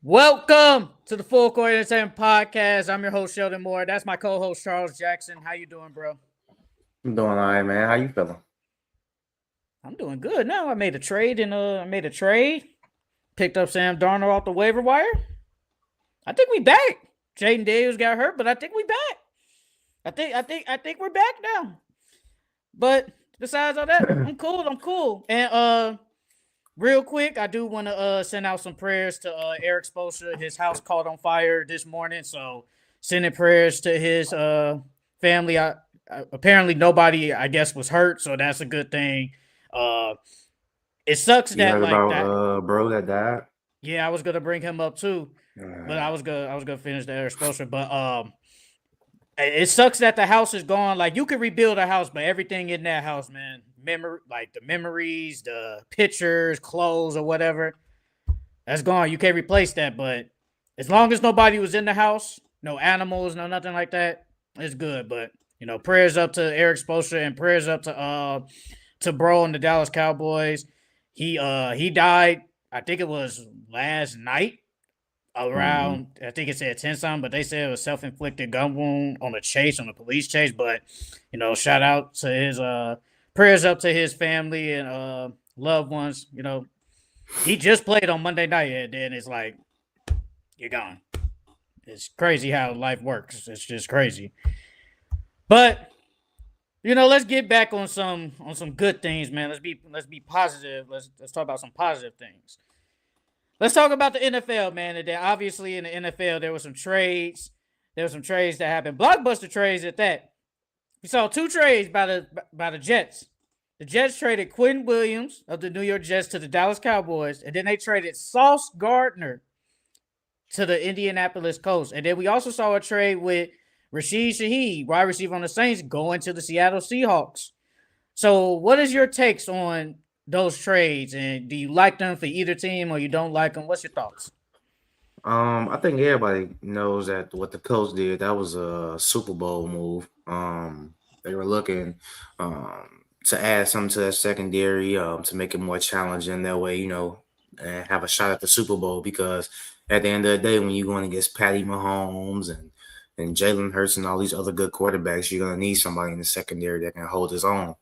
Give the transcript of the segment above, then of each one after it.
Welcome to the Full Court Entertainment Podcast. I'm your host Sheldon Moore. That's my co-host Charles Jackson. How you doing, bro? I'm doing all right, man. How you feeling? I'm doing good now. I made a trade. Picked up Sam Darnold off the waiver wire. I think we back. Jaden Daniels got hurt, but I think we back. I think we're back now. But besides all that, I'm cool. I'm cool. And real quick, I do want to send out some prayers to Eric Spoelstra. His house caught on fire this morning, so sending prayers to his family. Apparently nobody, I guess, was hurt, so that's a good thing. Uh, it sucks You that heard like about that. bro that died? Yeah, I was gonna bring him up too, but Uh, I was gonna finish the Eric Spoelstra. But it sucks that the house is gone. Like you can rebuild a house, but everything in that house, man, like the memories, the pictures, clothes, or whatever, that's gone. You can't replace that. But as long as nobody was in the house, no animals, no nothing like that, it's good. But prayers up to Eric Spoelstra and prayers up to Bro and the Dallas Cowboys. He died. I think it was last night mm-hmm. around. I think it said 10 something, but they said it was self inflicted gun wound on a police chase. But shout out to his prayers up to his family and loved ones. He just played on Monday night, and then it's like you're gone. It's crazy how life works. It's just crazy. But let's get back on some good things, man. Let's be positive. Let's talk about some positive things. Let's talk about the NFL, man. And then obviously in the NFL there were some trades. There were some trades that happened. Blockbuster trades at that. We saw two trades by the Jets. The Jets traded Quinn Williams of the New York Jets to the Dallas Cowboys, and then they traded Sauce Gardner to the Indianapolis Colts. And then we also saw a trade with Rashid Shaheed, wide receiver on the Saints, going to the Seattle Seahawks. So, what is your takes on those trades, and do you like them for either team, or you don't like them? What's your thoughts? I think everybody knows that what the Colts did, that was a Super Bowl move. They were looking to add something to that secondary, to make it more challenging. That way, and have a shot at the Super Bowl. Because at the end of the day, when you're going against Patty Mahomes and Jalen Hurts and all these other good quarterbacks, you're gonna need somebody in the secondary that can hold his own.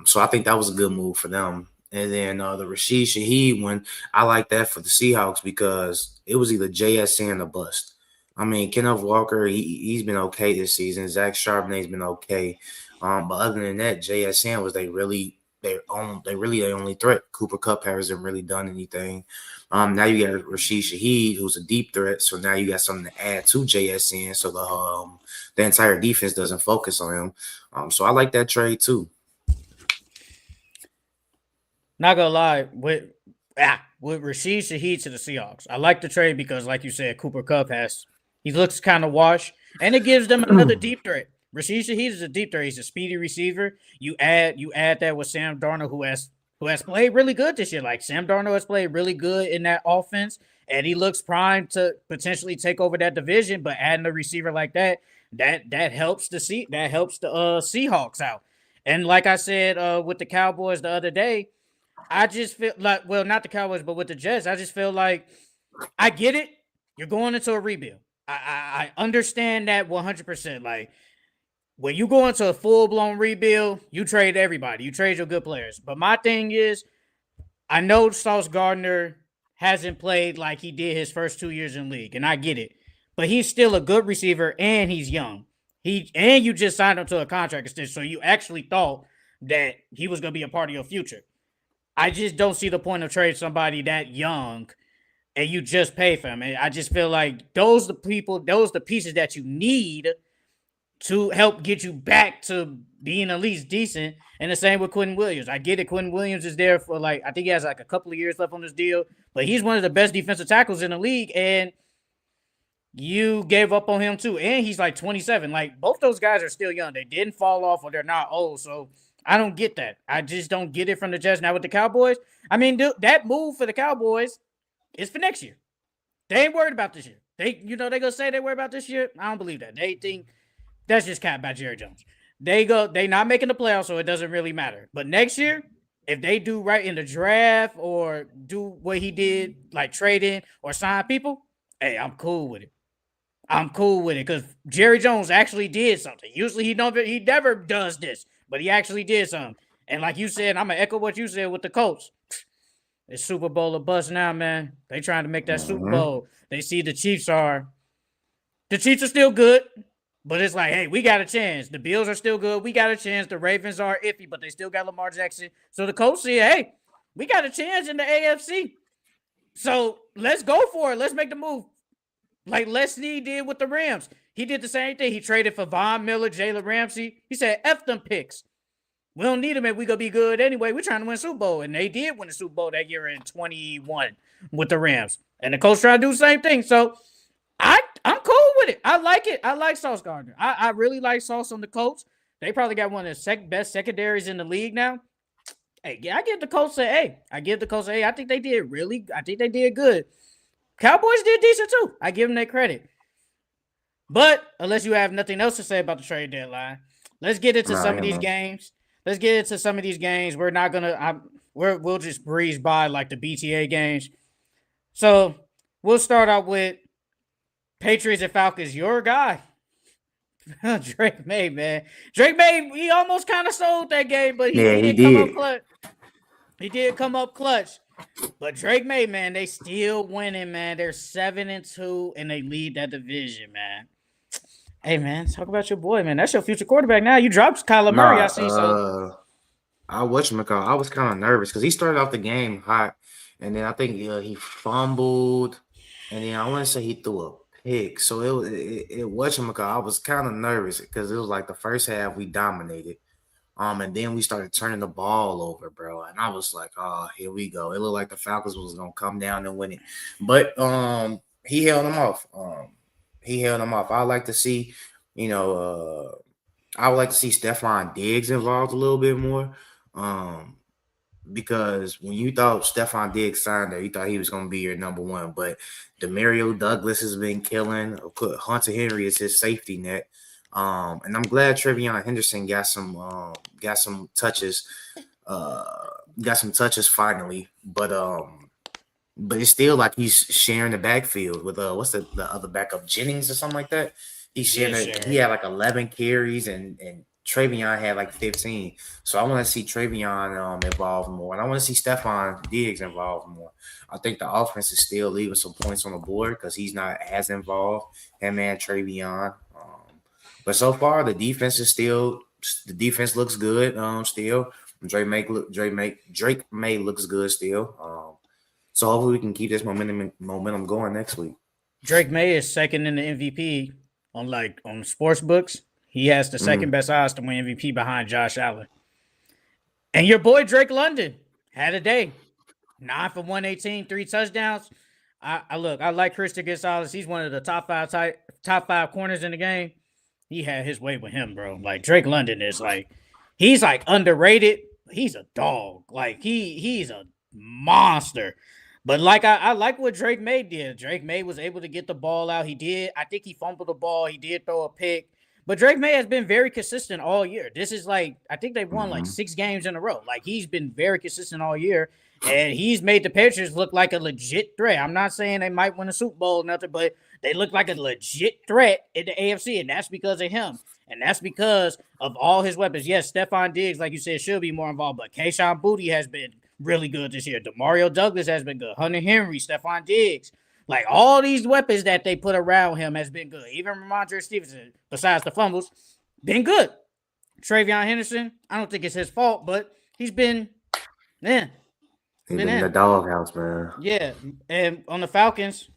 So I think that was a good move for them. And then the Rashid Shaheed one, I like that for the Seahawks because it was either JSN or bust. I mean, Kenneth Walker, he's been okay this season. Zach Charbonnet's been okay. But other than that, JSN was they really their only threat. Cooper Cup hasn't really done anything. Now you got Rashid Shaheed, who's a deep threat. So now you got something to add to JSN, so the entire defense doesn't focus on him. So I like that trade too. Not gonna lie, with Rashid Shaheed to the Seahawks, I like the trade because, like you said, Cooper Cup he looks kind of washed, and it gives them another deep threat. Rashid Shaheed is a deep threat. He's a speedy receiver. You add that with Sam Darnold, who has played really good this year. Like Sam Darnold has played really good in that offense, and he looks primed to potentially take over that division. But adding a receiver like that helps the Seahawks out. And like I said with the Cowboys the other day, I just feel like, well, not the Cowboys, but with the Jets, I just feel like I get it. You're going into a rebuild. I understand that 100%. Like when you go into a full blown rebuild, you trade everybody. You trade your good players. But my thing is, I know Sauce Gardner hasn't played like he did his first 2 years in league, and I get it. But he's still a good receiver, and he's young. You just signed him to a contract extension, so you actually thought that he was going to be a part of your future. I just don't see the point of trading somebody that young and you just pay for him. And I just feel like those the pieces that you need to help get you back to being at least decent. And the same with Quentin Williams. I get it. Quentin Williams is there for I think he has like a couple of years left on this deal, but he's one of the best defensive tackles in the league. And you gave up on him too. And he's like 27. Like both those guys are still young. They didn't fall off or they're not old. So I don't get that. I just don't get it from the Jets. Now with the Cowboys, I mean, that move for the Cowboys is for next year. They ain't worried about this year. They gonna say they worry about this year. I don't believe that. They think that's just capped by Jerry Jones. They not making the playoffs, so it doesn't really matter. But next year, if they do right in the draft or do what he did, like trading or sign people, hey, I'm cool with it. I'm cool with it because Jerry Jones actually did something. Usually he never does this, but he actually did something. And like you said, I'm gonna echo what you said with the Colts. It's Super Bowl or bust now, man. They trying to make that Super Mm-hmm. Bowl. They see the Chiefs are still good, but it's like, hey, we got a chance. The Bills are still good. We got a chance. The Ravens are iffy, but they still got Lamar Jackson. So the Colts see, hey, we got a chance in the AFC. So let's go for it. Let's make the move. Like Leslie did with the Rams. He did the same thing. He traded for Von Miller, Jalen Ramsey. He said, F them picks. We don't need them if we gonna be good anyway. We're trying to win Super Bowl. And they did win the Super Bowl that year in 21 with the Rams. And the coach tried to do the same thing. So I'm cool with it. I like it. I like Sauce Gardner. I really like Sauce on the Colts. They probably got one of the best secondaries in the league now. Hey, yeah, I give the Colts an A. I think they did good. Cowboys did decent too. I give them that credit. But unless you have nothing else to say about the trade deadline, let's get into some of these games. We're not gonna. We'll just breeze by like the BTA games. So we'll start out with Patriots and Falcons. Your guy, Drake May, man. Drake May, he almost kind of sold that game, but he did come up clutch. He did come up clutch. But Drake May, man, they still winning, man. They're 7-2, and they lead that division, man. Hey, man, talk about your boy, man. That's your future quarterback now. You dropped Kyler Murray, I see. I was kind of nervous because he started off the game hot, and then I think he fumbled, and then I want to say he threw a pick. So it I was kind of nervous because it was like the first half we dominated. And then we started turning the ball over, bro. And I was like, oh, here we go. It looked like the Falcons was gonna come down and win it. But he held them off. I like to see, I would like to see Stephon Diggs involved a little bit more. Because when you thought Stephon Diggs signed there, you thought he was going to be your number one. But Demario Douglas has been killing. Hunter Henry is his safety net. And I'm glad Trevion Henderson got some touches. Got some touches finally. But it's still like he's sharing the backfield with what's the other backup, Jennings or something like that. He had like 11 carries and Travion had like 15. So I want to see Travion involved more. And I want to see Stephon Diggs involved more. I think the offense is still leaving some points on the board because he's not as involved. Him and Travion. But so far, the defense looks good. Still, Drake May looks good still. So hopefully we can keep this momentum going next week. Drake May is second in the MVP on sports books. He has the second best odds to win MVP behind Josh Allen. And your boy Drake London had a day. 9 for 118, 3 touchdowns. I like Christian Gonzalez. He's one of the top five corners in the game. He had his way with him, bro. Like Drake London is like, he's like underrated. He's a dog. Like he's a monster. But like I like what Drake May did. Drake May was able to get the ball out. I think he fumbled the ball. He did throw a pick. But Drake May has been very consistent all year. This is like, I think they won like 6 games in a row. Like he's been very consistent all year. And he's made the Patriots look like a legit threat. I'm not saying they might win a Super Bowl or nothing, but they look like a legit threat in the AFC. And that's because of him. And that's because of all his weapons. Yes, Stephon Diggs, like you said, should be more involved. But Kayshon Boutte has been really good this year. Demario Douglas has been good. Hunter Henry, Stephon Diggs. Like all these weapons that they put around him has been good. Even Ramondre Stevenson, besides the fumbles, been good. Travion Henderson, I don't think it's his fault, but he's been, man. He's been in the doghouse, man. Yeah. And on the Falcons,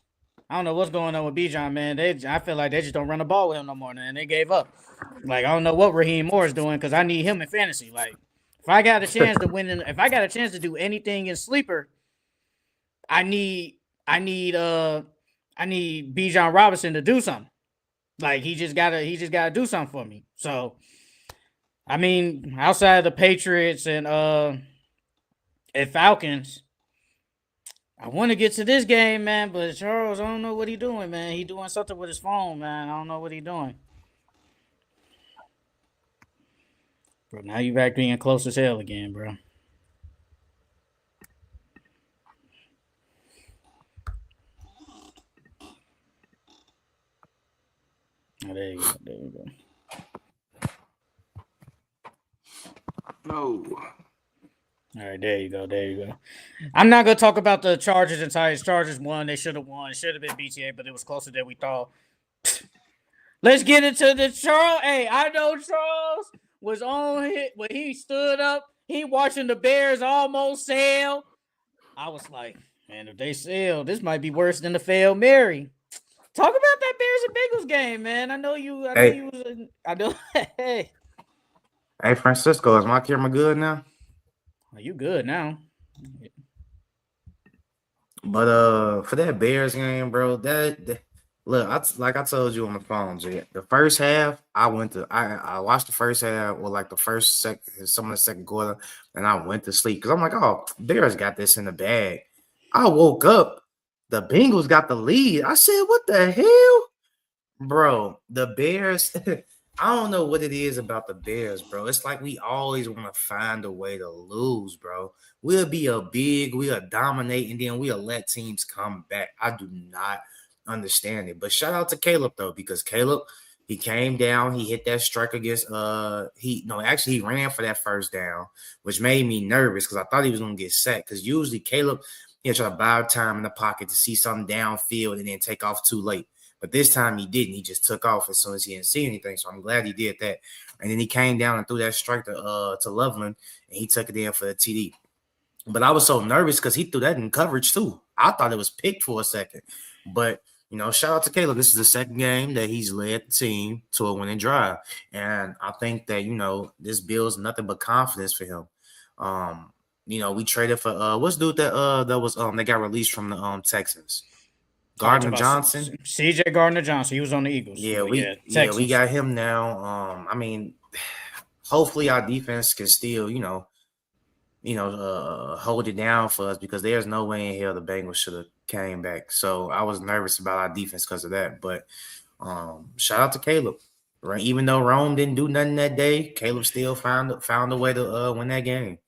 I don't know what's going on with Bijan, man. I feel like they just don't run the ball with him no more, man. They gave up. Like, I don't know what Raheem Moore is doing because I need him in fantasy. Like, if I got a chance to win, if I got a chance to do anything in sleeper, I need Bijan Robinson to do something. Like he just gotta do something for me. So, I mean, outside of the Patriots and Falcons, I want to get to this game, man. But Charles, I don't know what he's doing, man. He doing something with his phone, man. I don't know what he's doing. Bro, now you back being close as hell again, bro. Oh, there you go. There you go. No. All right, there you go. There you go. I'm not gonna talk about the Chargers and Titans. Chargers won. They should have won. It should have been BTA, but it was closer than we thought. Let's get into the Charles. Hey, I know Charles was on it when he stood up. He watching the Bears almost sail. I was like, man, if they sail, this might be worse than the failed Mary. Talk about that Bears and Bengals game, man. I know you. I know. Hey, Francisco, is my camera good now? you good now? But for that Bears game, bro, look, like I told you on the phone, Jay, the first half, I watched the first half or like some of the second quarter, and I went to sleep because I'm like, oh, Bears got this in the bag. I woke up, the Bengals got the lead. I said, what the hell, bro? The Bears. I don't know what it is about the Bears, bro. It's like we always want to find a way to lose, bro. We'll dominate, and then we'll let teams come back. I do not understand it. But shout out to Caleb, though, because Caleb, he came down, he hit that strike against he ran for that first down, which made me nervous because I thought he was gonna get sacked. Because usually Caleb, he'll try to buy time in the pocket to see something downfield and then take off too late. But this time he didn't. He just took off as soon as he didn't see anything. So I'm glad he did that. And then he came down and threw that strike to Loveland, and he took it in for the TD. But I was so nervous because he threw that in coverage too. I thought it was picked for a second. But, shout out to Caleb. This is the second game that he's led the team to a winning drive. And I think that, this builds nothing but confidence for him. We traded for what's the dude that got released from the Texans? Gardner Johnson. CJ Gardner Johnson. He was on the Eagles. Yeah, we got him now. Hopefully our defense can still, hold it down for us because there's no way in hell the Bengals should have came back. So I was nervous about our defense because of that. But shout out to Caleb. Right, even though Rome didn't do nothing that day, Caleb still found a way to win that game.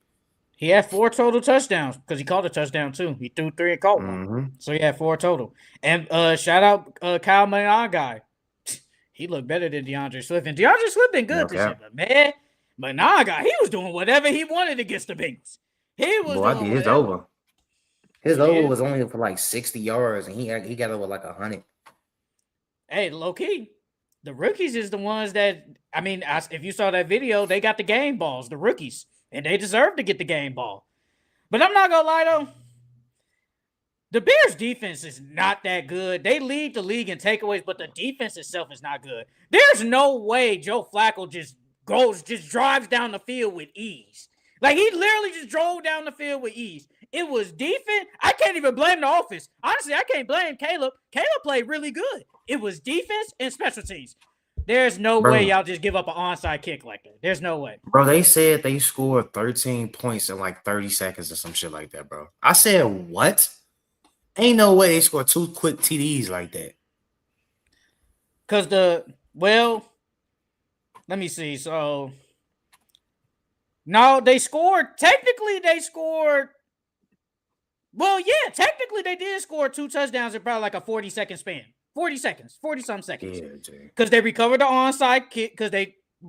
He had 4 total touchdowns because he caught a touchdown too. He threw 3 and caught one. So he had 4 total. And shout out Kyle Mayan guy. He looked better than DeAndre Swift. And DeAndre Swift been good this year. But man, Mayan guy, he was doing whatever he wanted against the Bengals. He was doing his over. His over was only for like 60 yards, and he got over like 100. Hey, low key, the rookies is the ones that if you saw that video, they got the game balls, the rookies. And they deserve to get the game ball. But I'm not going to lie, though. The Bears' defense is not that good. They lead the league in takeaways, but the defense itself is not good. There's no way Joe Flacco just drives down the field with ease. Like, he literally just drove down the field with ease. It was defense. I can't even blame the offense. Honestly, I can't blame Caleb. Caleb played really good. It was defense and special teams. There's no way y'all just give up an onside kick like that. There's no way. Bro, they said they scored 13 points in like 30 seconds or some shit like that, bro. I said, what? Ain't no way they scored 2 quick TDs like that. Because let me see. So, no, technically they did score 2 touchdowns in probably like a 40-second span. 40-some seconds. Because they recovered the onside kick because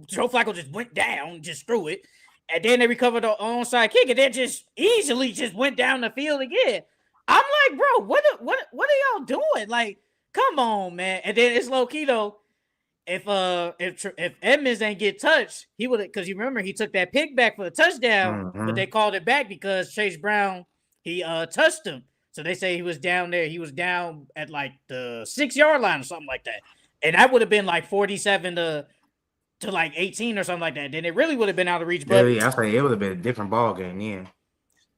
Joe Flacco just went down, just threw it. And then they recovered the onside kick and then just easily just went down the field again. I'm like, bro, what are y'all doing? Like, come on, man. And then it's low key though. If Edmonds ain't get touched, he would have, because you remember he took that pick back for the touchdown, but they called it back because Chase Brown he touched him. So they say he was down there. He was down at like the 6-yard line or something like that. And that would have been like 47 to like 18 or something like that. Then it really would have been out of reach. But I think it would have been a different ball game, yeah.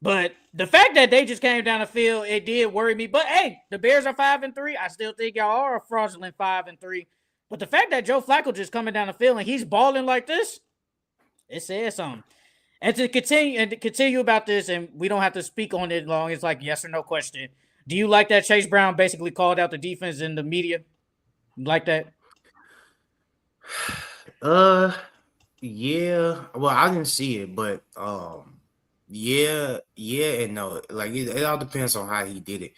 But the fact that they just came down the field, it did worry me. But hey, the Bears are 5-3. I still think y'all are a fraudulent 5-3. But the fact that Joe Flacco just coming down the field and he's balling like this, it says something. And to continue about this, and we don't have to speak on it long. It's like yes or no question. Do you like that Chase Brown basically called out the defense in the media? You like that? Yeah. Well, I didn't see it, but yeah, and no. Like it all depends on how he did it.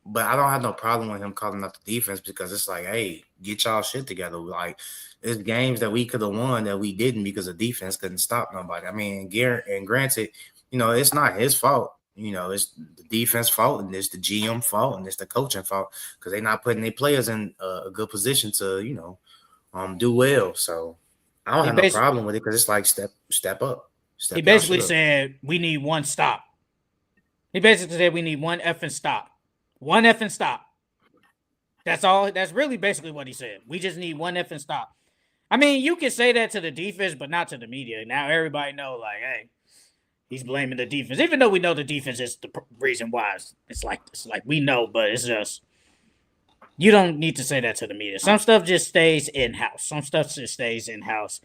but I don't have no problem with him calling out the defense because it's like, hey, get y'all shit together. Like, there's games that we could have won that we didn't because the defense couldn't stop nobody. I mean, and granted, it's not his fault. It's the defense fault and it's the GM fault and it's the coaching fault because they're not putting their players in a good position to, do well. So I don't have no problem with it because it's like step up. He basically said we need one stop. He basically said we need one effing stop. One effing stop. That's all. That's really basically what he said. We just need one effing stop. I mean, you can say that to the defense, but not to the media. Now everybody know, like, hey, he's blaming the defense, even though we know the defense is the reason why. It's like we know, but it's just you don't need to say that to the media. Some stuff just stays in house.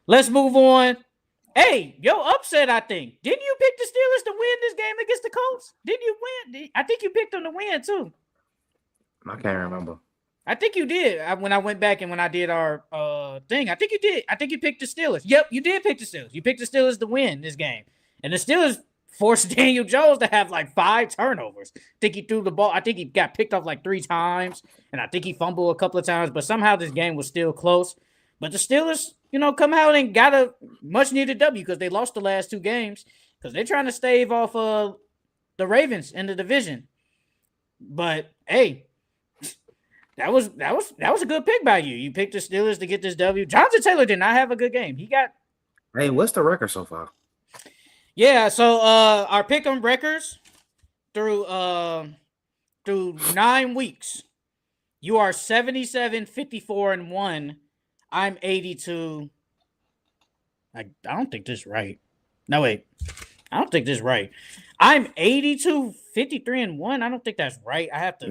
Let's move on. Hey, yo, upset, I think. Didn't you pick the Steelers to win this game against the Colts? Didn't you win? I think you picked them to win, too. I can't remember. I think you did. When I went back and when I did our thing, I think you did. I think you picked the Steelers. Yep, you did pick the Steelers. You picked the Steelers to win this game. And the Steelers forced Daniel Jones to have like 5 turnovers. I think he threw the ball. I think he got picked off like 3 times. And I think he fumbled a couple of times. But somehow this game was still close. But the Steelers, come out and got a much-needed W because they lost the last 2 games because they're trying to stave off the Ravens in the division. But, hey, that was a good pick by you. You picked the Steelers to get this W. Jonathan Taylor did not have a good game. Hey, what's the record so far? Yeah, so our Pickems records through 9 weeks. You are 77, 54-1. I'm 82. I don't think this is right. No, wait. I don't think this is right. I'm 82, 53-1. I don't think that's right. I have to. I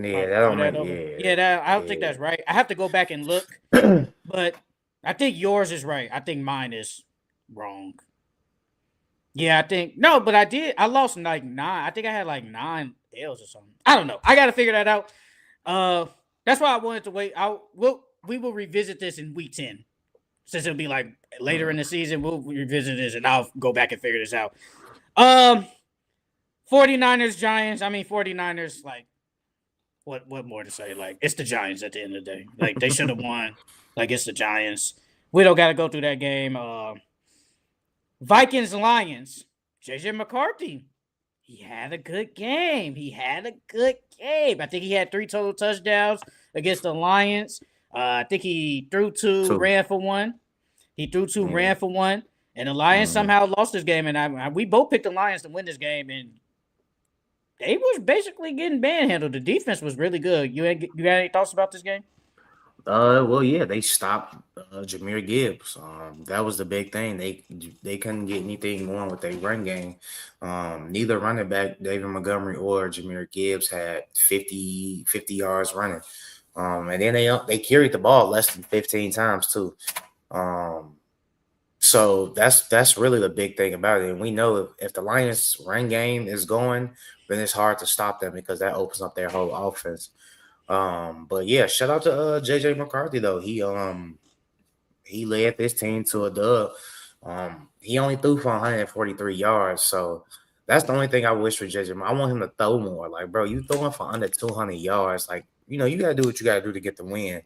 don't think that's right. I have to go back and look. But I think yours is right. I think mine is wrong. Yeah, I think. No, but I did. I lost like 9. I think I had like 9 L's or something. I don't know. I got to figure that out. That's why I wanted to wait. We will revisit this in week 10. Since it'll be like later in the season, we'll revisit this and I'll go back and figure this out. 49ers, Giants. 49ers, like, what more to say? Like, it's the Giants at the end of the day. Like, they should have won. Like, it's the Giants. We don't got to go through that game. Vikings, Lions. JJ McCarthy. He had a good game. I think he had 3 total touchdowns against the Lions. I think he threw 2, ran for 1. Ran for 1. And the Lions somehow lost this game. And we both picked the Lions to win this game. And they was basically getting manhandled. The defense was really good. You got any thoughts about this game? Well, yeah, they stopped Jahmyr Gibbs. That was the big thing. They couldn't get anything going with their run game. Neither running back, David Montgomery or Jahmyr Gibbs, had 50 yards running. And then they carried the ball less than 15 times too. So that's really the big thing about it. And we know if the Lions run game is going, then it's hard to stop them because that opens up their whole offense. But yeah, shout out to JJ McCarthy though. He led this team to a dub. He only threw for 143 yards. So that's the only thing I wish for JJ. I want him to throw more. Like, bro, you throwing for under 200 yards. Like, you gotta do what you gotta do to get the win.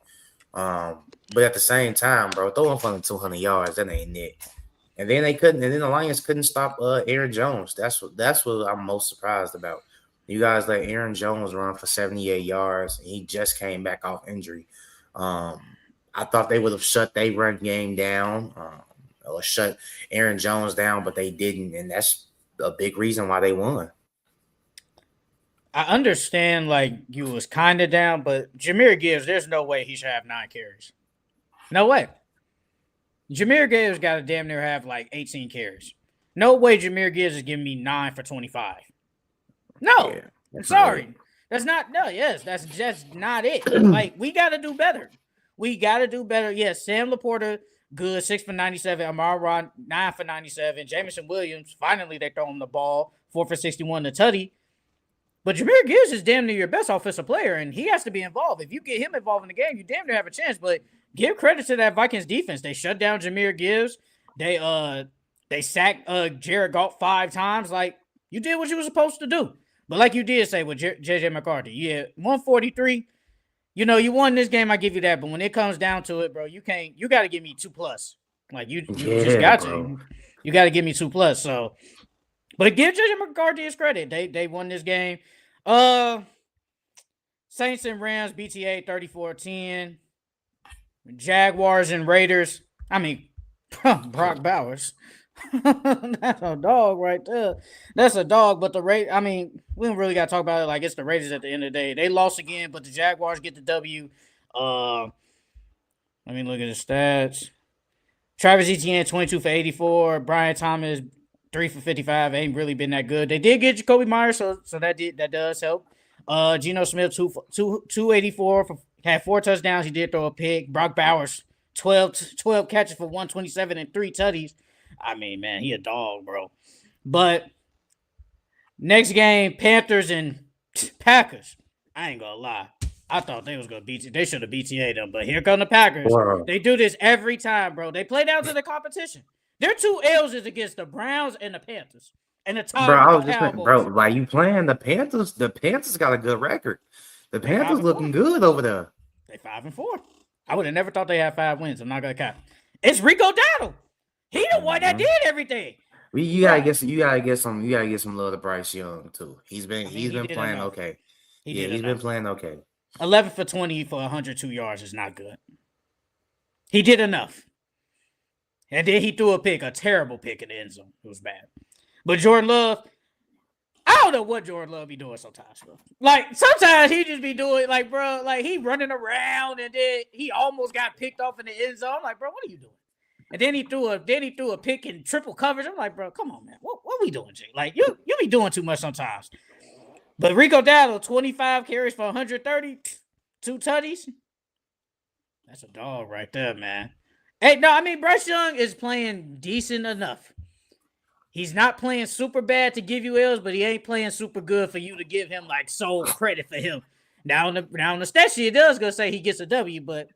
But at the same time, bro, throwing for under 200 yards, that ain't it. And then the Lions couldn't stop Aaron Jones. That's what I'm most surprised about. You guys let Aaron Jones run for 78 yards. And he just came back off injury. I thought they would have shut their run game down or shut Aaron Jones down, but they didn't. And that's a big reason why they won. I understand, like, you was kind of down, but Jahmyr Gibbs, there's no way he should have 9 carries. No way. Jahmyr Gibbs got to damn near have, like, 18 carries. No way Jahmyr Gibbs is giving me 9 for 25. No. Yeah, I'm sorry. That's not – that's just not it. Like, we got to do better. Yes, Sam Laporta, good, 6 for 97. Amar Rod, 9 for 97. Jamison Williams, finally they throw him the ball, 4 for 61 to Tutty. But Jahmyr Gibbs is damn near your best offensive player, and he has to be involved. If you get him involved in the game, you damn near have a chance. But give credit to that Vikings defense. They shut down Jahmyr Gibbs. They sacked Jared Goff 5 times. Like, you did what you were supposed to do. But like you did say with JJ McCarthy, yeah, 143. You know, you won this game, I give you that. But when it comes down to it, bro, you got to give me 2+. Like you just Yeah, got bro. to. You got to give me 2+. So, but give JJ McCarthy his credit. They won this game. Saints and Rams, BTA 34-10. Jaguars and Raiders. I mean, Brock Bowers. That's a dog right there. That's a dog. But I mean, we don't really got to talk about it like it's the Raiders at the end of the day. They lost again, but the Jaguars get the W. Let me look at the stats. Travis Etienne, 22 for 84. Brian Thomas, 3 for 55. Ain't really been that good. They did get Jacoby Myers, so that does help. Geno Smith, 284 had 4 touchdowns. He did throw a pick. Brock Bowers, 12 catches for 127 and 3 tutties. I mean, man, he a dog, bro. But next game, Panthers and Packers. I ain't gonna lie. I thought they was gonna beat you. They should have BTA them, but here come the Packers. Wow. They do this every time, bro. They play down to the competition. Their 2 L's is against the Browns and the Panthers. And the Bro, I was Cowboys. just saying, bro, like you playing the Panthers. The Panthers got a good record. The Panthers looking good over there. They 5-4. I would have never thought they had 5 wins. I'm not gonna cap. It's Rico Dowdle. He the one that did everything. You gotta get some love to Bryce Young too. He's been playing enough. okay. He's been playing okay. 11 for 20 for 102 yards is not good. He did enough. And then he threw a terrible pick in the end zone. It was bad. But Jordan Love, I don't know what Jordan Love be doing sometimes, bro. Like, sometimes he just be doing, like, bro, like, he running around and then he almost got picked off in the end zone. I'm like, bro, what are you doing? And then he threw a pick in triple coverage. I'm like, bro, come on, man. What we doing, Jay? Like, you be doing too much sometimes. But Rico Dowdle, 25 carries for 130, 2 tutties. That's a dog right there, man. Hey, no, I mean, Bryce Young is playing decent enough. He's not playing super bad to give you L's, but he ain't playing super good for you to give him, like, sole credit for him. Now on the stat sheet, it does go say he gets a W, but,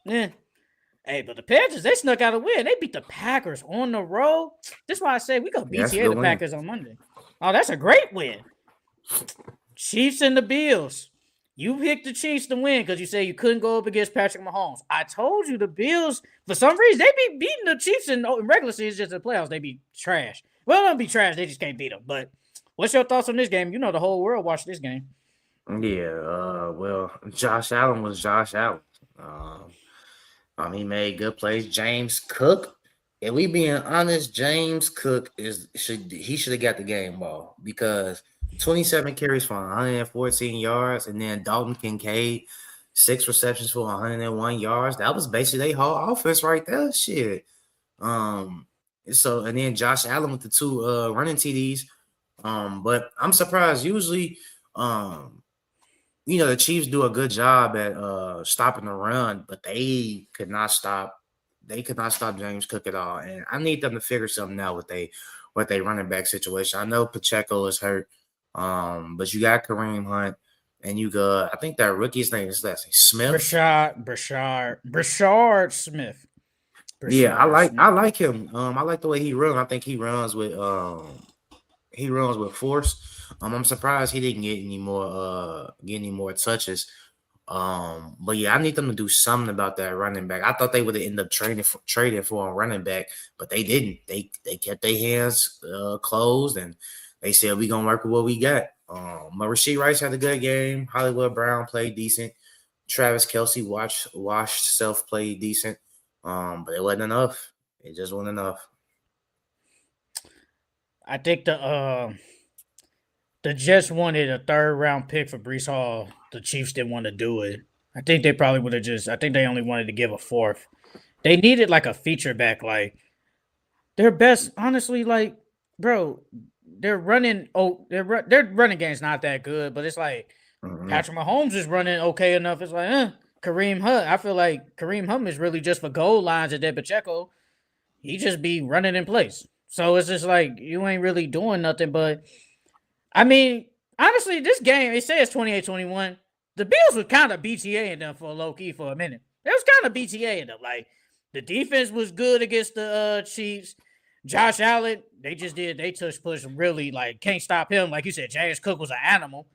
Hey, but the Panthers, they snuck out a win. They beat the Packers on the road. That's why I say we go BTA the Packers on Monday. Oh, that's a great win. Chiefs and the Bills. You picked the Chiefs to win because you say you couldn't go up against Patrick Mahomes. I told you the Bills, for some reason, they be beating the Chiefs in regular season, just in the playoffs. They be trash. Well, they don't be trash. They just can't beat them. But what's your thoughts on this game? You know the whole world watched this game. Yeah, well, Josh Allen was Josh Allen. He made good plays. James Cook, if we being honest, James Cook should have got the game ball because 27 carries for 114 yards, and then Dalton Kincaid, 6 receptions for 101 yards. That was basically their whole offense right there. Shit. And then Josh Allen with the 2 running TDs. But I'm surprised. Usually, the Chiefs do a good job at stopping the run, but they could not stop. They could not stop James Cook at all, and I need them to figure something out with they running back situation. I know Pacheco is hurt, but you got Kareem Hunt, and you got I think that rookie's name is Smith. Brashard Smith. Yeah, I like him. I like the way he runs. I think he runs with force. I'm surprised he didn't get any more touches. But yeah, I need them to do something about that running back. I thought they would have ended up trading for a running back, but they didn't. They kept their hands closed and they said we're gonna work with what we got. But Rashee Rice had a good game. Hollywood Brown played decent. Travis Kelce washed self played decent. But it wasn't enough. It just wasn't enough. I think the Jets wanted a 3rd round pick for Breece Hall. The Chiefs didn't want to do it. I think they probably would have I think they only wanted to give a 4th. They needed like a feature back, like their best, honestly, like, bro, their running game's not that good, but it's like Patrick Mahomes is running okay enough. It's like, Kareem Hunt. I feel like Kareem Hunt is really just for goal lines at Pacheco. He just be running in place. So it's just like you ain't really doing nothing. But I mean, honestly, this game, it says 28-21. The Bills were kind of BTA-ing them for low-key for a minute. It was kind of BTA-ing them. Like, the defense was good against the Chiefs. Josh Allen, they tush push really like can't stop him. Like you said, James Cook was an animal.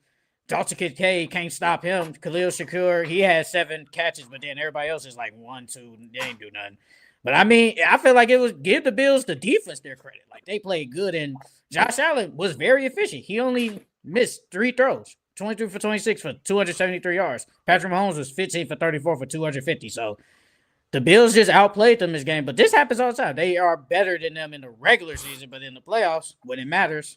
Dalton Kincaid can't stop him. Khalil Shakur, he had 7 catches, but then everybody else is like 1, 2, they ain't do nothing. But I mean, I feel like it was give the Bills the defense their credit. Like they played good, and Josh Allen was very efficient. He only missed 3 throws, 23 for 26 for 273 yards. Patrick Mahomes was 15 for 34 for 250. So the Bills just outplayed them this game. But this happens all the time. They are better than them in the regular season, but in the playoffs, when it matters,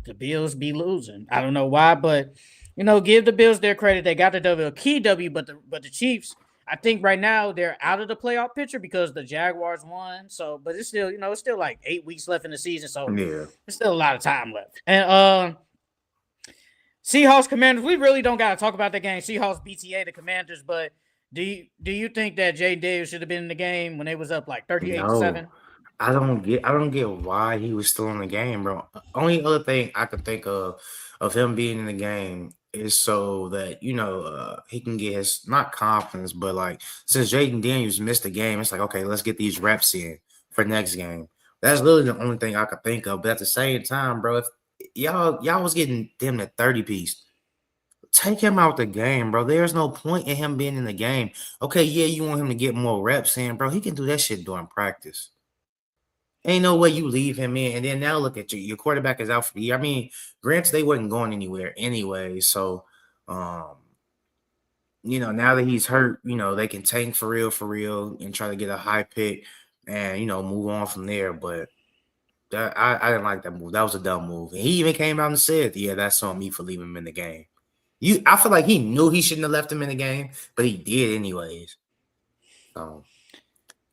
the Bills be losing. I don't know why, but give the Bills their credit. They got the W, key W, but the Chiefs, I think right now they're out of the playoff picture because the Jaguars won. So, but it's still, it's still like 8 weeks left in the season. So there's still a lot of time left. And Seahawks Commanders, we really don't got to talk about that game. Seahawks BTA the Commanders, but do you think that Jay Daniels should have been in the game when they was up like 38-7? I don't get why he was still in the game, bro. Only other thing I could think of him being in the game is so that he can get his not confidence, but like since Jaden Daniels missed the game, it's like okay, let's get these reps in for next game. That's literally the only thing I could think of. But at the same time, bro, if y'all was getting them at 30 piece, take him out the game, bro. There's no point in him being in the game. Okay, yeah, you want him to get more reps in, bro. He can do that shit during practice. Ain't no way you leave him in, and then now look at you. Your quarterback is out for the year. I mean, granted, they wasn't going anywhere anyway. So, now that he's hurt, they can tank for real, and try to get a high pick and move on from there. But that I didn't like that move. That was a dumb move. And he even came out and said, "Yeah, that's on me for leaving him in the game." I feel like he knew he shouldn't have left him in the game, but he did anyways. So.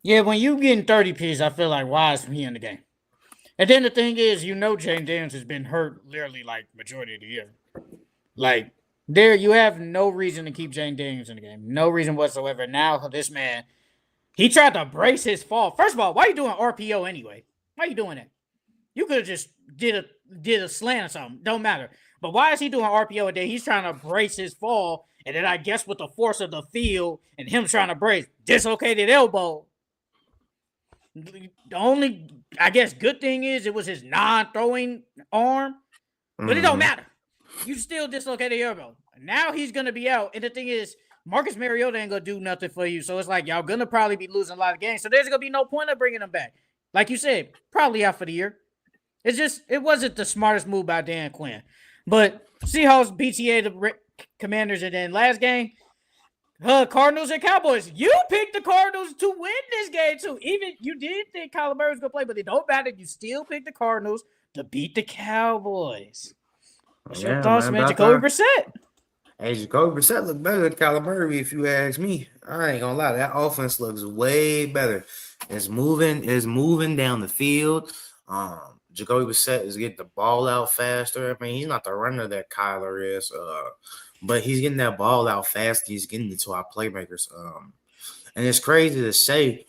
Yeah, when you getting 30 piece, I feel like why is he in the game? And then the thing is, Jane Daniels has been hurt literally like majority of the year. Like you have no reason to keep Jane Daniels in the game. No reason whatsoever. Now this man, he tried to brace his fall. First of all, why are you doing RPO anyway? Why are you doing that? You could have just did a slant or something. Don't matter. But why is he doing RPO and then he's trying to brace his fall? And then I guess with the force of the field and him trying to brace, dislocated elbow. The only, I guess, good thing is it was his non-throwing arm, but it don't matter. You still dislocated your elbow. Now he's going to be out. And the thing is, Marcus Mariota ain't going to do nothing for you. So it's like y'all going to probably be losing a lot of games. So there's going to be no point of bringing him back. Like you said, probably out for the year. It wasn't the smartest move by Dan Quinn. But Seahawks BTA the Commanders, and then last game, Cardinals and Cowboys. You picked the Cardinals to win this game too. Even you did think Kyler Murray was gonna play, but it don't matter. You still picked the Cardinals to beat the Cowboys. What's your thoughts, man? Jacoby Brissett. Hey, Jacoby Brissett look better than Kyler Murray, if you ask me. I ain't gonna lie, that offense looks way better. It's moving down the field. Jacoby Brissett is getting the ball out faster. I mean, he's not the runner that Kyler is. But he's getting that ball out fast. He's getting it to our playmakers. And it's crazy to say,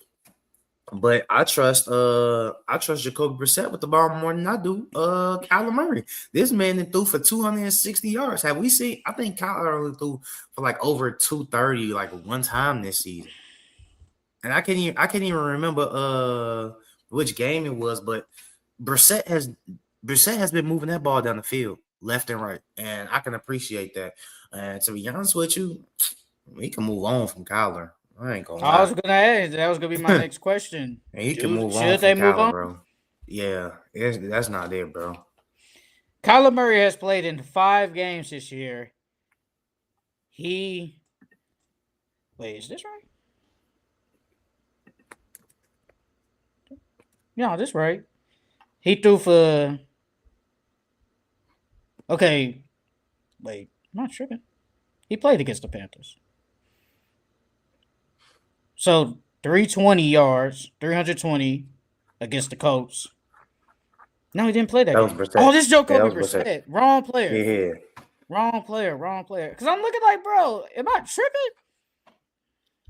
but I trust Jacoby Brissett with the ball more than I do Kyler Murray. This man threw for 260 yards. Have we seen? I think Kyler only threw for like over 230 like one time this season. And I can't even remember which game it was, but Brissett has been moving that ball down the field left and right, and I can appreciate that. And to be honest with you, we can move on from Kyler. I ain't gonna lie. I was gonna ask. That was gonna be my next question. And he can move on. Should they move on, bro? Yeah, that's not it, bro. Kyler Murray has played in 5 games this year. Wait, is this right? No, this right. He threw for. Okay, wait, I'm not tripping. He played against the Panthers. So 320 yards, 320 against the Colts. No, he didn't play that game. Oh, this is Jacoby Brissett. Wrong player. Yeah. Wrong player. Because I'm looking like, bro, am I tripping?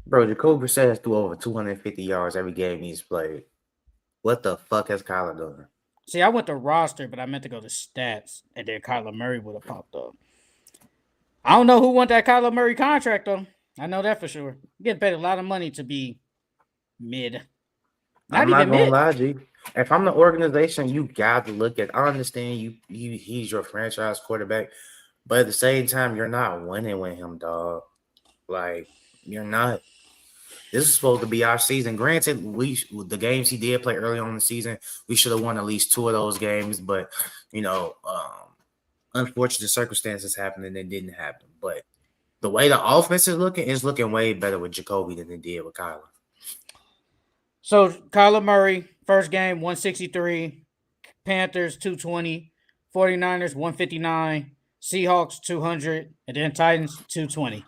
Bro, Jacoby Brissett has threw over 250 yards every game he's played. What the fuck has Kyler done? See, I went to roster, but I meant to go to stats, and then Kyler Murray would have popped up. I don't know who won that Kyler Murray contract, though. I know that for sure. Getting paid a lot of money to be mid. I'm not gonna lie, G. If I'm the organization, you got to look at. I understand he's your franchise quarterback, but at the same time, you're not winning with him, dog. Like you're not. This is supposed to be our season. Granted, the games he did play early on in the season, we should have won at least 2 of those games. But unfortunate circumstances happened and it didn't happen. But the way the offense is looking way better with Jacoby than it did with Kyler. So Kyler Murray, first game, 163. Panthers, 220. 49ers, 159. Seahawks, 200. And then Titans, 220.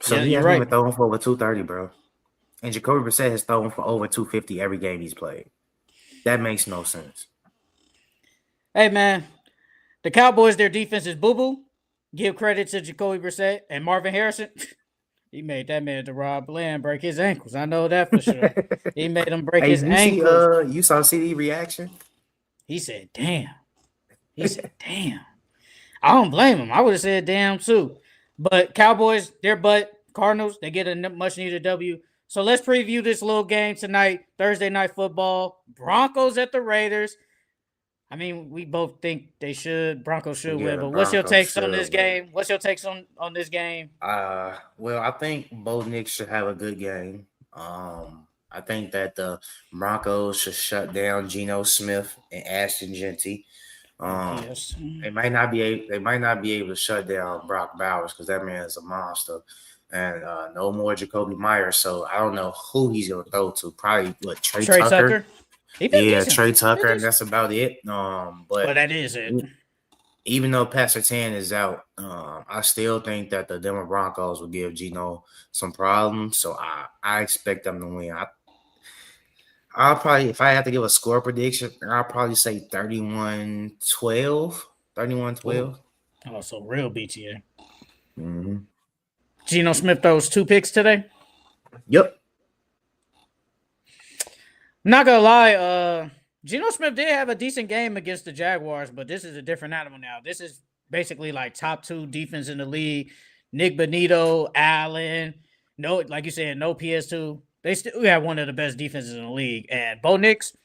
So he hasn't even thrown for over 230, bro. And Jacoby Brissett has thrown for over 250 every game he's played. That makes no sense. Hey, man. The Cowboys, their defense is boo-boo. Give credit to Jacoby Brissett and Marvin Harrison. He made that man, Rob Bland, break his ankles. I know that for sure. He made him break his ankles. You saw CD reaction? He said, damn. He said, damn. I don't blame him. I would have said damn too. But Cowboys, their butt. Cardinals, they get a much-needed W. So let's preview this little game tonight, Thursday Night Football. Broncos at the Raiders. I mean, we both think they should. Broncos should win. But what's your takes on this game? What's your takes on this game? Well, I think both Knicks should have a good game. I think that the Broncos should shut down Geno Smith and Ashton Genty. Yes. They might not be able to shut down Brock Bowers because that man is a monster. And no more Jacoby Myers. So I don't know who he's gonna throw to. Probably Trae Tucker. Trae Tucker, and that's about it. But that is it. Even though Pat Surtain is out, I still think that the Denver Broncos will give Geno some problems. So I expect them to win. I'll probably, if I have to give a score prediction, I'll probably say 31-12. 31-12. Oh, so real BTA. Mm-hmm. Geno Smith throws 2 picks today? Yep. I'm not gonna lie, Geno Smith did have a decent game against the Jaguars, but this is a different animal now. This is basically like top 2 defense in the league. Nick Bonito, Allen, like you said, no PS2. They still have one of the best defenses in the league. And Bo Nix,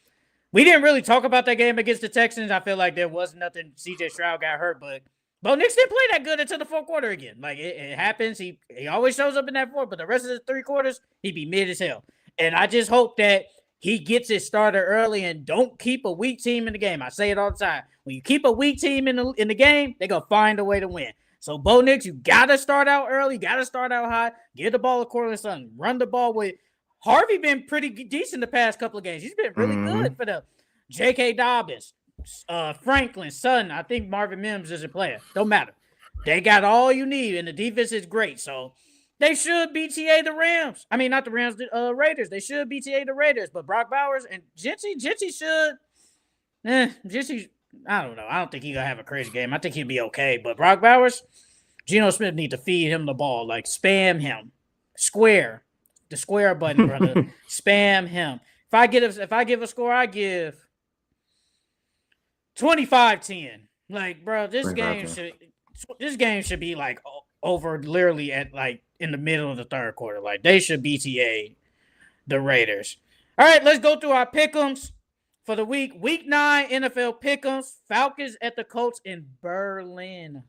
we didn't really talk about that game against the Texans. I feel like there was nothing. CJ Stroud got hurt, but Bo Nix didn't play that good until the 4th quarter again. Like, it happens. He always shows up in that 4th, but the rest of the 3 quarters, he'd be mid as hell. And I just hope that he gets it started early and don't keep a weak team in the game. I say it all the time. When you keep a weak team in the game, they're going to find a way to win. So, Bo Nix, you got to start out early. Got to start out high. Give the ball to Cortland Sutton. Run the ball with Harvey. Been pretty decent the past couple of games. He's been really good for them. J.K. Dobbins, Franklin, Sutton. I think Marvin Mims is a player. Don't matter. They got all you need, and the defense is great. So, they should BTA the Rams. I mean, not the Rams, the Raiders. They should BTA the Raiders. But Brock Bowers and Genty should. Genty, I don't know. I don't think he's going to have a crazy game. I think he'll be okay. But Brock Bowers, Geno Smith need to feed him the ball. Like, spam him. Square. The square button, brother. Spam him. If I give a score, I give 25-10. Like, bro, this game should be like over literally at like in the middle of the 3rd quarter. Like, they should BTA the Raiders. All right, let's go through our Pickems for the week. Week 9 NFL Pickems. Falcons at the Colts in Berlin.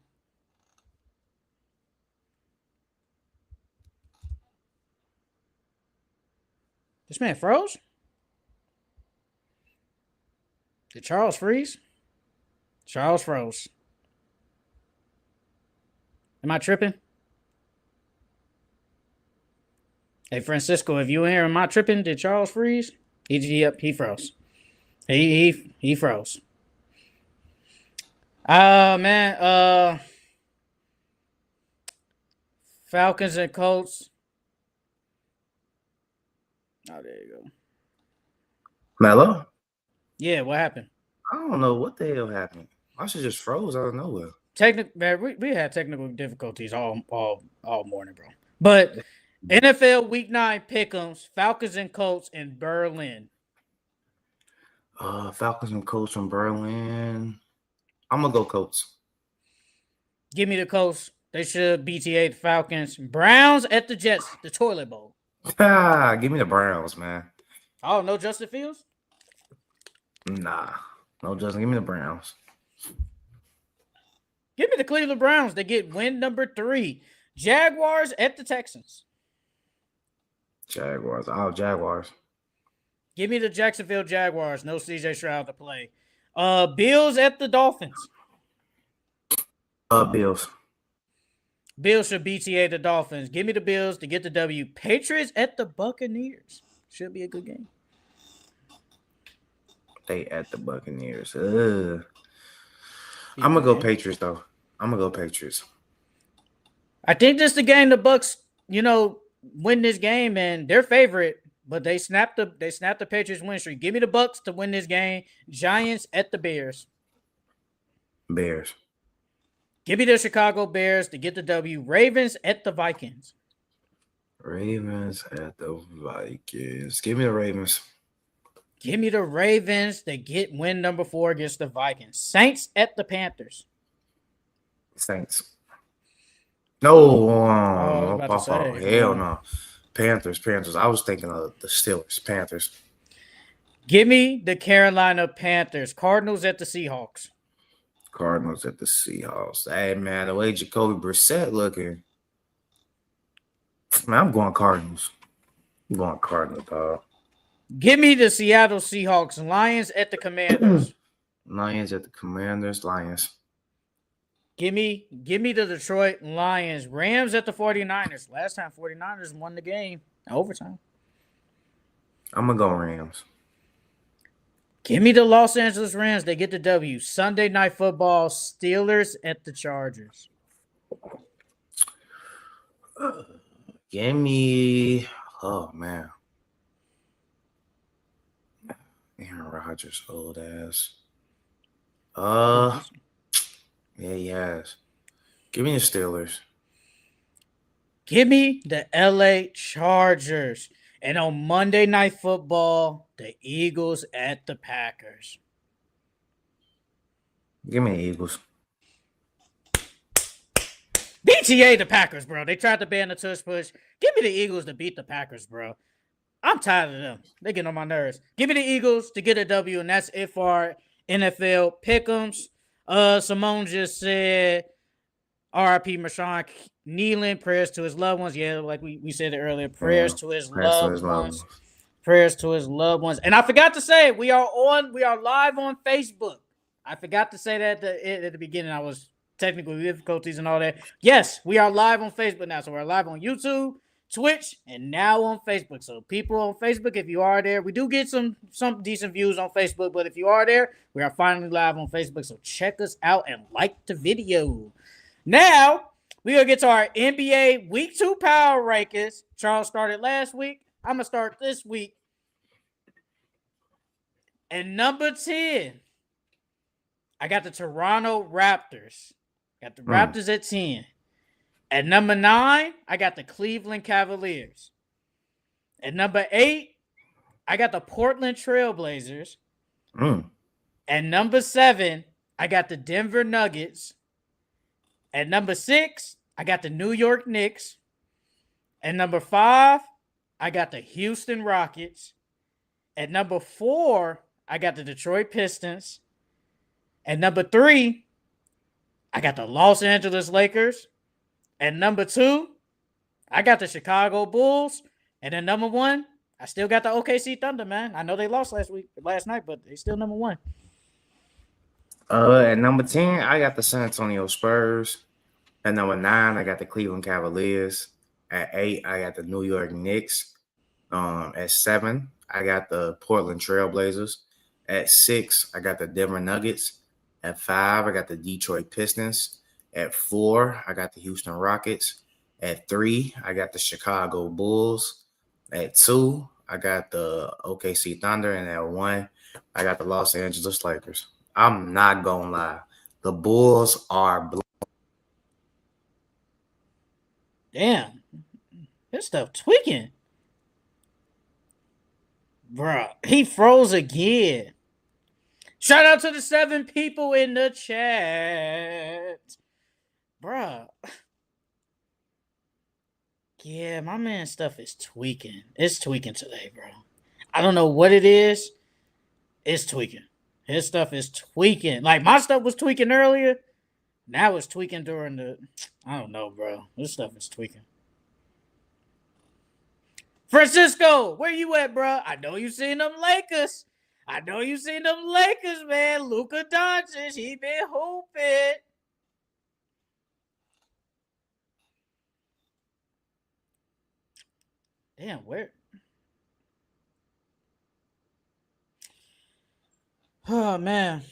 This man froze? Did Charles freeze? Charles froze. Am I tripping? Hey, Francisco, if you in here, am I tripping? Did Charles freeze? He froze. He froze. Man. Falcons and Colts. Oh, there you go. Mello? Yeah, what happened? I don't know what the hell happened. I should just froze out of nowhere. Man, we had technical difficulties all morning, bro. But NFL Week 9 Pick'ems, Falcons and Colts in Berlin. Falcons and Colts from Berlin. I'm gonna go Colts. Give me the Colts. They should BTA the Falcons. Browns at the Jets, the toilet bowl. Give me the Browns, man. Oh, no Justin Fields? Nah. No, Justin. Give me the Browns. Give me the Cleveland Browns. They get win number 3. Jaguars at the Texans. Jaguars. Oh, Jaguars. Give me the Jacksonville Jaguars. No CJ Stroud to play. Bills at the Dolphins. Bills. Bills should BTA the Dolphins. Give me the Bills to get the W. Patriots at the Buccaneers. Should be a good game. They at the Buccaneers. I'm gonna go Patriots though. I'm gonna go Patriots. I think this is the game the Bucks, win this game, and they're favorite, but they snapped the Patriots win streak. Give me the Bucks to win this game. Giants at the Bears. Bears. Give me the Chicago Bears to get the W. Ravens at the Vikings. Ravens at the Vikings. Give me the Ravens. Give me the Ravens to get win number 4 against the Vikings. Saints at the Panthers. Saints. No. Hell no. Panthers. I was thinking of the Steelers. Panthers. Give me the Carolina Panthers. Cardinals at the Seahawks. Cardinals at the Seahawks. Hey, man, the way Jacoby Brissett looking. Man, I'm going Cardinals. I'm going Cardinals, dog. Give me the Seattle Seahawks. Lions at the Commanders. Lions at the Commanders. Lions. Give me the Detroit Lions. Rams at the 49ers. Last time 49ers won the game in overtime. I'm going to go Rams. Give me the Los Angeles Rams. They get the W. Sunday Night Football. Steelers at the Chargers. Give me – oh, man. Aaron Rodgers, old ass. Yeah, he has. Give me the Steelers. Give me the LA Chargers. And on Monday Night Football, the Eagles at the Packers. Give me the Eagles. BTA the Packers, bro. They tried to ban the tush push. Give me the Eagles to beat the Packers, bro. I'm tired of them. They get on my nerves. Give me the Eagles to get a W, and that's it for our NFL Pickems. Simone just said R.I.P. Marshawn Kneeling, prayers to his loved ones. Yeah, like we said it earlier. Prayers to his loved ones. Prayers to his loved ones. And I forgot to say, we are live on Facebook. I forgot to say that at the beginning. I was technical difficulties and all that. Yes, we are live on Facebook now. So we're live on YouTube, Twitch, and now on Facebook. So people on Facebook, if you are there, we do get some decent views on Facebook, but if you are there, we are finally live on Facebook. So check us out and like the video. Now, we're going to get to our NBA Week 2 Power Rankings. Charles started last week. I'm going to start this week. And number 10, I got the Toronto Raptors. Got the Raptors at 10. At number 9, I got the Cleveland Cavaliers. At number 8, I got the Portland Trailblazers. At number 7, I got the Denver Nuggets. At number 6, I got the New York Knicks. At number 5, I got the Houston Rockets. At number 4, I got the Detroit Pistons. At number 3, I got the Los Angeles Lakers. At number 2, I got the Chicago Bulls. And at number 1, I still got the OKC Thunder, man. I know they lost last night, but they still number 1. At number 10, I got the San Antonio Spurs. At number 9, I got the Cleveland Cavaliers. At 8, I got the New York Knicks. At 7, I got the Portland Trailblazers. At 6, I got the Denver Nuggets. At 5, I got the Detroit Pistons. At 4, I got the Houston Rockets. At 3, I got the Chicago Bulls. At 2, I got the OKC Thunder. And at 1, I got the Los Angeles Lakers. I'm not going to lie. The Bulls are Damn. This stuff tweaking. Bro, he froze again. Shout out to the 7 people in the chat. Bruh. Yeah, my man stuff is tweaking. It's tweaking today, bro. I don't know what it is. It's tweaking. His stuff is tweaking. Like my stuff was tweaking earlier. Now it's tweaking during the. I don't know, bro. This stuff is tweaking. Francisco, where you at, bro? I know you seen them Lakers. Man. Luka Doncic, he been hooping. Damn, where? Oh, man.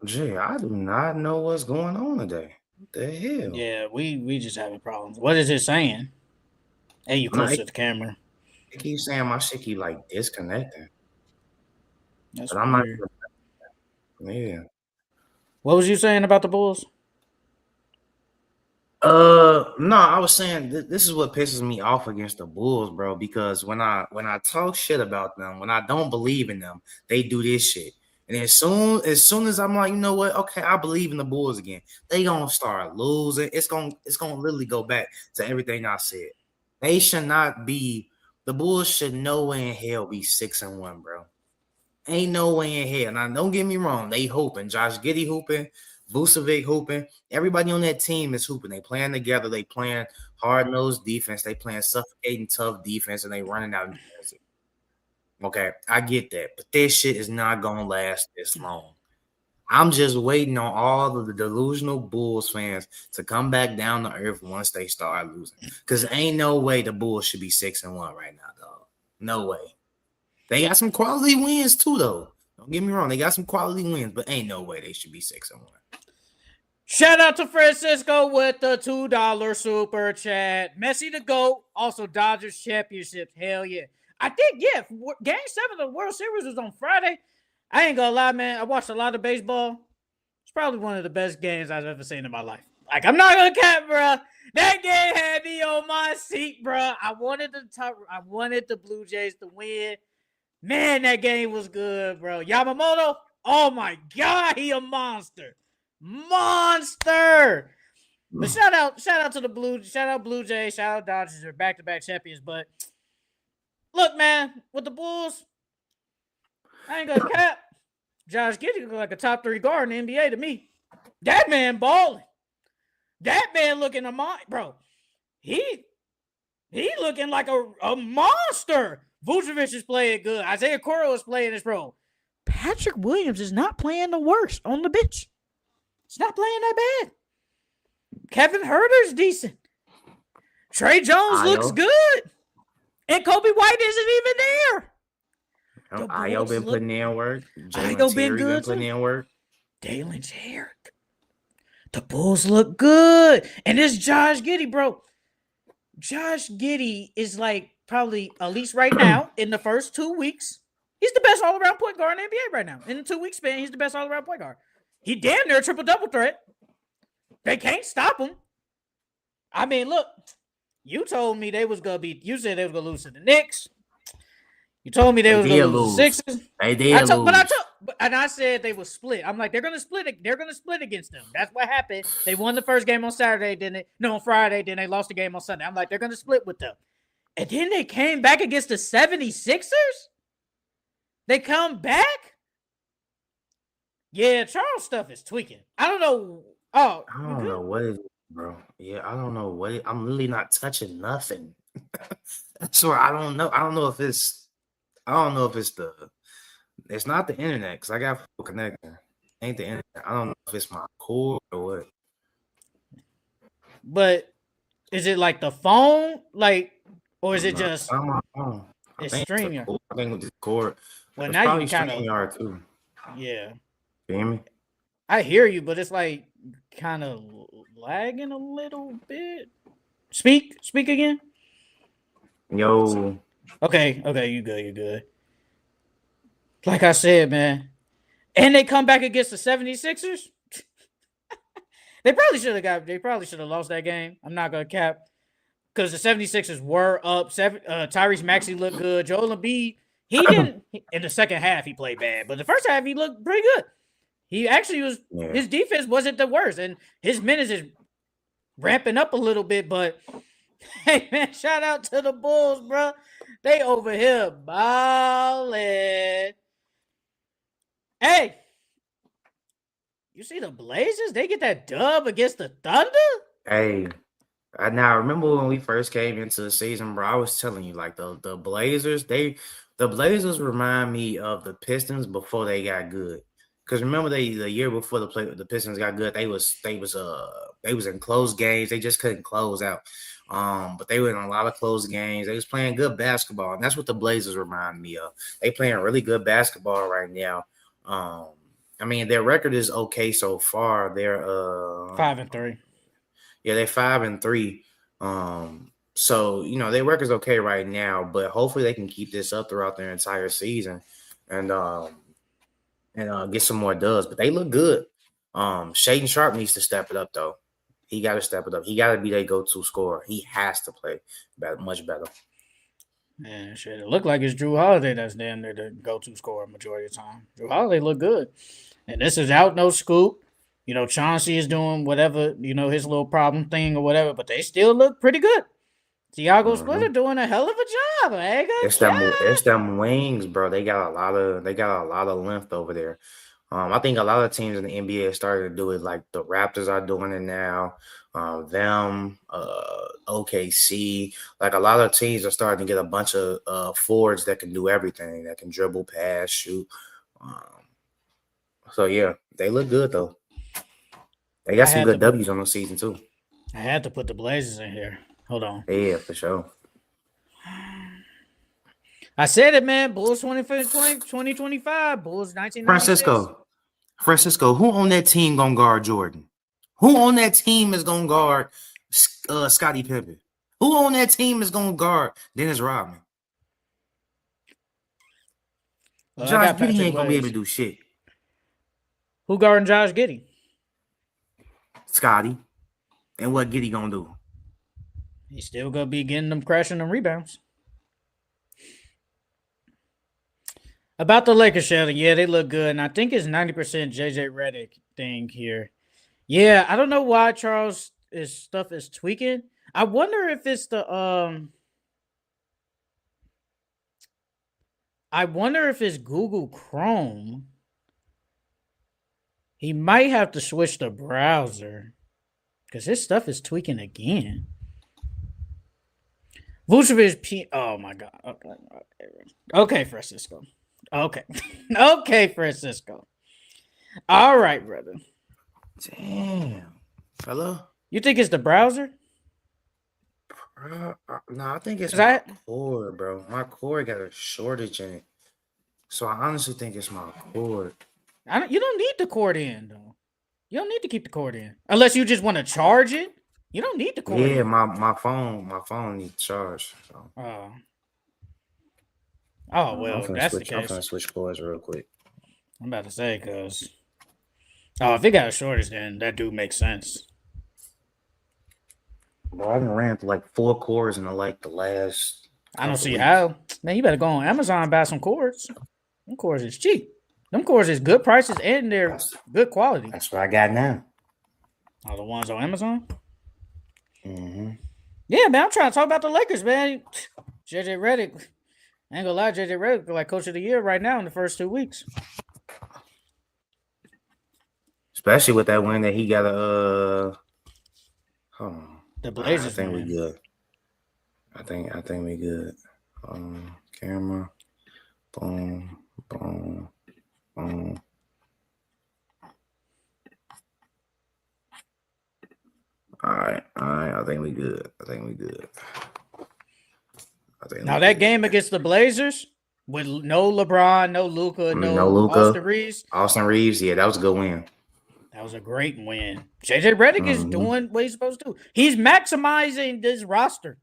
Jay, I do not know what's going on today. What the hell? Yeah, we just having problems. What is it saying? Hey, you close to the camera. It keeps saying my shit keep like disconnecting. That's but I'm weird. not. Yeah. What was you saying about the Bulls? No, I was saying this is what pisses me off against the Bulls, bro. Because when I talk shit about them, when I don't believe in them, they do this shit. And as soon as I'm like, you know what? Okay, I believe in the Bulls again. They gonna start losing. It's gonna literally go back to everything I said. They should not be. The Bulls should no way in hell be 6-1, bro. Ain't no way in hell. Now, don't get me wrong. They hooping. Josh Giddey hooping. Vucevic hooping. Everybody on that team is hooping. They playing together. They playing hard-nosed defense. They playing suffocating tough defense, and they running out in Jersey. Okay, I get that. But this shit is not going to last this long. I'm just waiting on all of the delusional Bulls fans to come back down to earth once they start losing. Because ain't no way the Bulls should be 6-1 right now, dog. No way. They got some quality wins too, though. Don't get me wrong. They got some quality wins, but ain't no way they should be 6-1. Shout out to Francisco with the $2 super chat. Messi the GOAT. Also Dodgers championships. Hell yeah. I think, yeah, Game 7 of the World Series was on Friday. I ain't gonna lie, man. I watched a lot of baseball. It's probably one of the best games I've ever seen in my life. Like, I'm not gonna cap, bro. That game had me on my seat, bro. I wanted the Blue Jays to win. Man, that game was good, bro. Yamamoto, oh my God, he a monster. Monster. But shout out to the Blue Jays, shout out Dodgers, they're back-to-back champions. But look, man, with the Bulls, I ain't gonna cap. Josh Giddey look like a top 3 guard in the NBA to me. That man balling. That man looking bro. He looking like a monster. Vucevic is playing good. Isaiah Coro is playing his role. Patrick Williams is not playing the worst on the bench. It's not playing that bad. Kevin Huerter's decent. Trae Jones looks good. And Kobe White isn't even there. Ayo been putting in work. Ayo been good. Putting in work. Dalen Jarrett. The Bulls look good. And this Josh Giddey, bro. Josh Giddey is like probably, at least right now, in the first 2 weeks, he's the best all-around point guard in the NBA right now. In the 2 week span, he's the best all-around point guard. He damn near a triple-double threat. They can't stop him. I mean, look, you told me they was gonna be. You said they was gonna lose to the Knicks. You told me they was gonna lose to the Sixers. They did lose. And I said they would split. I'm like, they're gonna split. They're gonna split against them. That's what happened. They won the first game on Saturday, then on Friday, then they lost the game on Sunday. I'm like, they're gonna split with them. And then they came back against the 76ers. They come back. Yeah, Charles stuff is tweaking. I don't know. Oh, I don't know what it is, bro. Yeah, I don't know what I'm really not touching nothing. That's where I don't know. I don't know if it's it's not the internet because I got full connection. Ain't the internet. I don't know if it's my cord or what. But is it like the phone? Like, or is it just on my phone? It's StreamYard. I think it's the cord. Well, it's now you kind of too. Yeah. You hear me? I hear you, but it's like kind of lagging a little bit. Speak again. Yo. Okay, you good. Like I said, man. And they come back against the 76ers. They probably should have lost that game. I'm not gonna cap. Because the 76ers were up. Tyrese Maxey looked good. Joel Embiid He didn't in the second half. He played bad, but the first half he looked pretty good. He actually was. Yeah. His defense wasn't the worst, and his minutes is ramping up a little bit. But hey, man, shout out to the Bulls, bro. They over here balling. Hey, you see the Blazers? They get that dub against the Thunder. Hey, I remember when we first came into the season, bro. I was telling you, like the Blazers, the Blazers remind me of the Pistons before they got good. Because remember, the year before the Pistons got good, they was in close games. They just couldn't close out. But they were in a lot of close games. They was playing good basketball, and that's what the Blazers remind me of. They playing really good basketball right now. I mean, their record is okay so far. They're 5-3. Yeah, they're 5-3. So their record's okay right now, but hopefully they can keep this up throughout their entire season and get some more dubs. But they look good. Shaedon Sharpe needs to step it up though. He got to step it up. He got to be their go-to scorer. He has to play much better. Man, shit, it looked like it's Drew Holiday that's damn near the go-to scorer majority of the time. Drew Holiday look good. And this is out no scoop. Chauncey is doing whatever, his little problem thing or whatever, but they still look pretty good. Thiago Splitter doing a hell of a job, man. It's them wings, bro. They got a lot of length over there. I think a lot of teams in the NBA are starting to do it, like the Raptors are doing it now. OKC, like a lot of teams are starting to get a bunch of forwards that can do everything, that can dribble, pass, shoot. So yeah, they look good though. They got some good W's on the season too. I had to put the Blazers in here. Hold on. Yeah, for sure. I said it, man. Bulls 2025. Bulls 1996. Francisco, who on that team gonna guard Jordan? Who on that team is gonna guard Scottie Pippen? Who on that team is gonna guard Dennis Rodman? Well, Josh Giddey ain't gonna be able to do shit. Who guarding Josh Giddey? Scottie. And what Giddey gonna do? He's still gonna be getting them crashing them rebounds. About the Lakers, Sheldon, yeah, they look good. And I think it's 90% JJ Redick thing here. Yeah, I don't know why Charles' stuff is tweaking. I wonder if it's Google Chrome. He might have to switch the browser because his stuff is tweaking again. Vucevic, oh my God. Okay, Francisco. Okay, Francisco. All right, brother. Damn. Hello? You think it's the browser? No, I think it's my cord, bro. My cord got a shortage in it. So I honestly think it's my cord. You don't need the cord in, though. You don't need to keep the cord in. Unless you just want to charge it. You don't need the cord in. Yeah, my phone needs charge. So. Oh, well, that's the case. I'm going to switch cords real quick. I'm about to say, because... Oh, if it got a shortage, then that do make sense. Bro, I haven't ran through like 4 cords in the last... I don't see how. Man, you better go on Amazon and buy some cords. Them cords is cheap. Them cords is good prices and they're good quality. That's what I got now. Oh, the ones on Amazon? Mm-hmm. Yeah, man, I'm trying to talk about the Lakers, man. JJ Redick. I ain't gonna lie, JJ Redick like coach of the year right now in the first 2 weeks. Especially with that win that he got hold on. The Blazers. I think we good. I think we good. Camera. Boom. Boom. Boom. All right. I think we good. Now that game against the Blazers with no LeBron, no Luka, no Luka, Austin Reeves, yeah, that was a good win. That was a great win. JJ Redick is doing what he's supposed to do. He's maximizing this roster.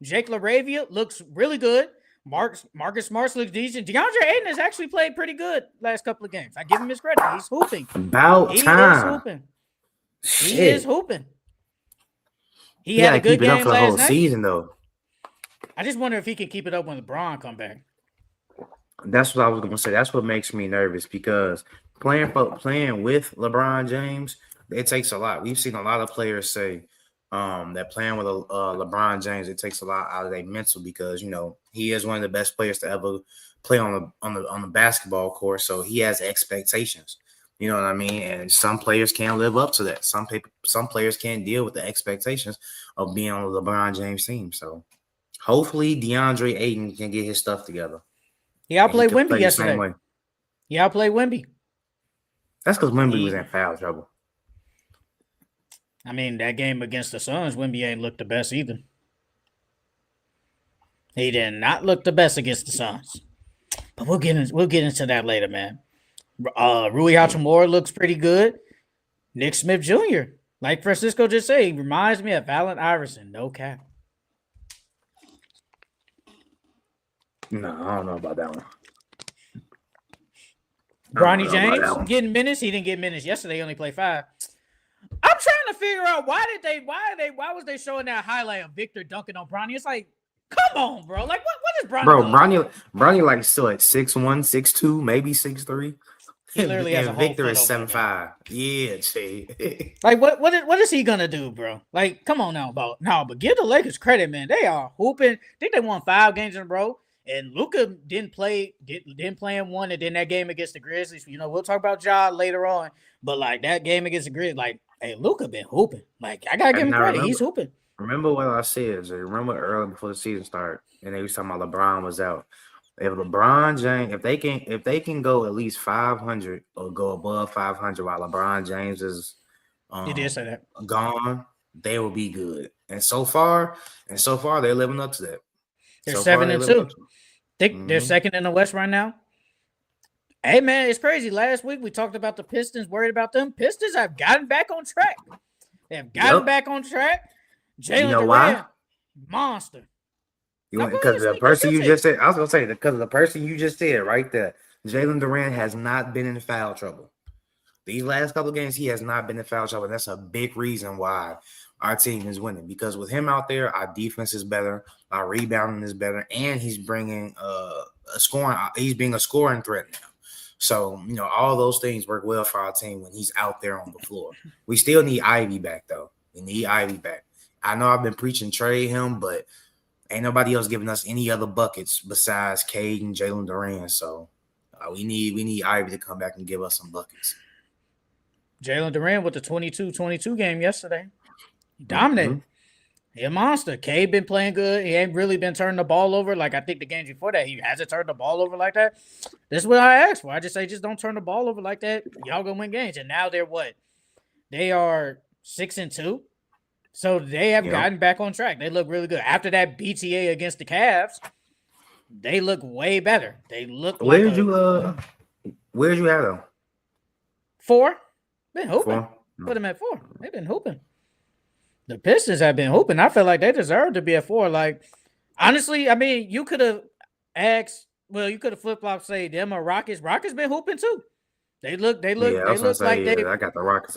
Jake LaRavia looks really good. Marcus Smart looks decent. DeAndre Ayton has actually played pretty good last couple of games. I give him his credit. He's hooping. About time. He is hooping. He had a good game last night. Season though. I just wonder if he can keep it up when LeBron come back. That's what I was gonna say. That's what makes me nervous because playing with LeBron James, it takes a lot. We've seen a lot of players say that playing with LeBron James, it takes a lot out of their mental because he is one of the best players to ever play on the basketball court. So he has expectations. You know what I mean? And some players can't live up to that. Some players can't deal with the expectations of being on the LeBron James team. So hopefully DeAndre Ayton can get his stuff together. He And he outplayed could Wemby play the same yesterday. way. He outplayed Wemby. That's because Wemby was in foul trouble. I mean, that game against the Suns, Wemby ain't looked the best either. He did not look the best against the Suns. But we'll get into that later, man. Rui Hachimura looks pretty good. Nick Smith Jr., like Francisco just said, he reminds me of Allen Iverson. No cap. No, I don't know about that one. Bronny James getting minutes. He didn't get minutes yesterday. He only played 5. I'm trying to figure out why was they showing that highlight of Victor dunking on Bronny? It's like, come on, bro. Like, what is Bronny? Bro, Bronny like still at 6'1", 6'2", maybe 6'3". He literally has a whole Victor is foot over 7'5". Yeah, Jay. Like, what is he gonna do, bro? Like, come on now, but give the Lakers credit, man. They are hooping. I think they won 5 games in a row. And Luka didn't play in one, and then that game against the Grizzlies. We'll talk about Ja later on. But like that game against the Grizzlies, like, hey, Luka been hooping. Like, I gotta give him credit. He's hooping. Remember what I said, Jay. Remember early before the season started, and they was talking about LeBron was out. If LeBron James, if they can go at least 500 or go above 500 while LeBron James is he did say that gone, they will be good. And so far, they're living up to that. They're 7-2. Think they're second in the West right now. Hey, man, it's crazy. Last week we talked about the Pistons, worried about them. Pistons have gotten back on track. They have gotten back on track. Jalen Durant, why? Monster. Because the person you just said, I was gonna say because of the person you just said right there, Jalen Durant has not been in foul trouble. These last couple of games, he has not been in foul trouble. And that's a big reason why our team is winning. Because with him out there, our defense is better, our rebounding is better, and he's bringing a scoring. He's being a scoring threat now. So all those things work well for our team when he's out there on the floor. We still need Ivy back though. We need Ivy back. I know I've been preaching Trae him, but ain't nobody else giving us any other buckets besides Cade and Jalen Durant. So we need Ivy to come back and give us some buckets. Jalen Durant with the 22-22 game yesterday. Dominated. He a monster. Cade been playing good. He ain't really been turning the ball over. Like, I think the games before that, he hasn't turned the ball over like that. This is what I asked for. I just say, just don't turn the ball over like that. Y'all gonna win games. And now they're what? They are 6-2. So they have gotten back on track. They look really good. After that BTA against the Cavs, they look way better. They look where'd you have them? 4. Been hooping. Put them at 4. They've been hooping. The Pistons have been hooping. I feel like they deserve to be at 4. Like, honestly, I mean, you could have asked. Well, you could have flip flop say them or Rockets. Rockets been hooping too. They look like they. I got the Rockets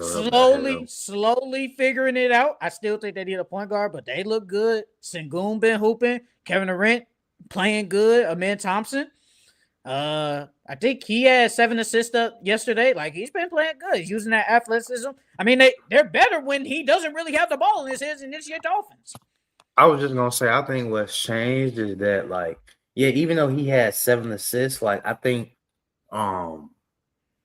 slowly figuring it out. I still think they need a point guard, but they look good. Sengun been hooping. Kevin Durant playing good. Amen Thompson. I think he had 7 assists yesterday. Like, he's been playing good. He's using that athleticism. I mean, they're better when he doesn't really have the ball in his hands and initiate the offense. I was just gonna say, I think what's changed is that, like, even though he had 7 assists, like, I think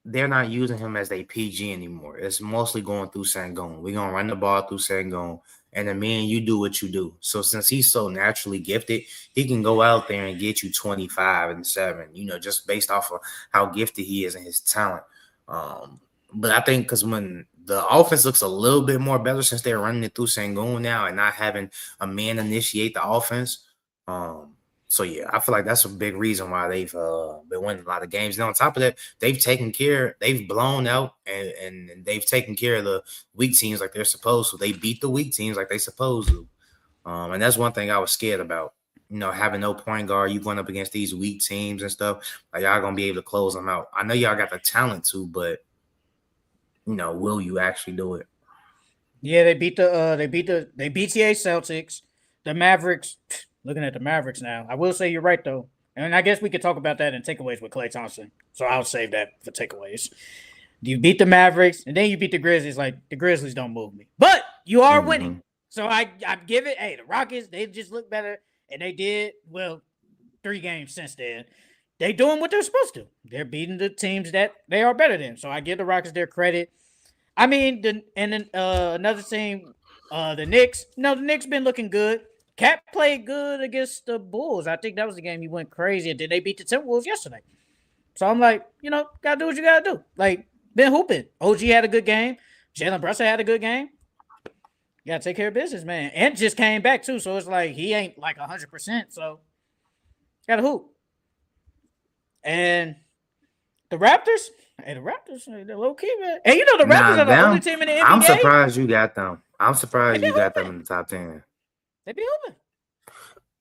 they're not using him as a PG anymore. It's mostly going through Sengun. We're gonna run the ball through Sengun. And then me and you do what you do. So since he's so naturally gifted, he can go out there and get you 25 and 7, just based off of how gifted he is and his talent. But I think because when the offense looks a little bit more better since they're running it through Sengun now and not having a man initiate the offense. So, yeah, I feel like that's a big reason why they've been winning a lot of games. And on top of that, they've blown out and they've taken care of the weak teams like they're supposed to. They beat the weak teams like they're supposed to. And that's one thing I was scared about, having no point guard, you going up against these weak teams and stuff. Like, y'all going to be able to close them out. I know y'all got the talent to, but, will you actually do it? Yeah, they beat the BTA Celtics, the Mavericks. Looking at the Mavericks now, I will say you're right though. And I guess we could talk about that in takeaways with Klay Thompson. So I'll save that for takeaways. You beat the Mavericks, and then you beat the Grizzlies. Like, the Grizzlies don't move me. But you are winning. So I give it, hey, the Rockets, they just look better. And they did, well, 3 games since then. They doing what they're supposed to. They're beating the teams that they are better than. So I give the Rockets their credit. I mean, another team, the Knicks. No, the Knicks been looking good. Cat played good against the Bulls. I think that was the game he went crazy. And then they beat the Timberwolves yesterday. So I'm like, gotta do what you gotta do. Like, been hooping. OG had a good game. Jalen Brunson had a good game. You gotta take care of business, man. And just came back too. So it's like he ain't like 100%. So gotta hoop. And the Raptors, they're low key, man. And the Raptors are the only team in the NBA. I'm surprised you got them. I'm surprised you got them in the top 10. They be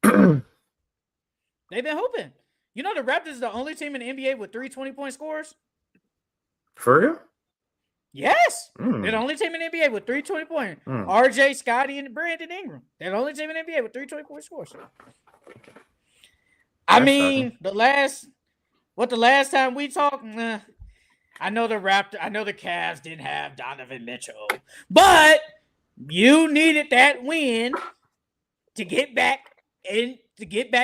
hooping. They've been hooping. The Raptors is the only team in the NBA with 3 20-point scores. For real? Yes. They're the only team in the NBA with 3 20-point. RJ, Scotty, and Brandon Ingram. They're the only team in the NBA with 3 20-point scores. I mean, the last time we talked, I know the Cavs didn't have Donovan Mitchell, but you needed that win to get back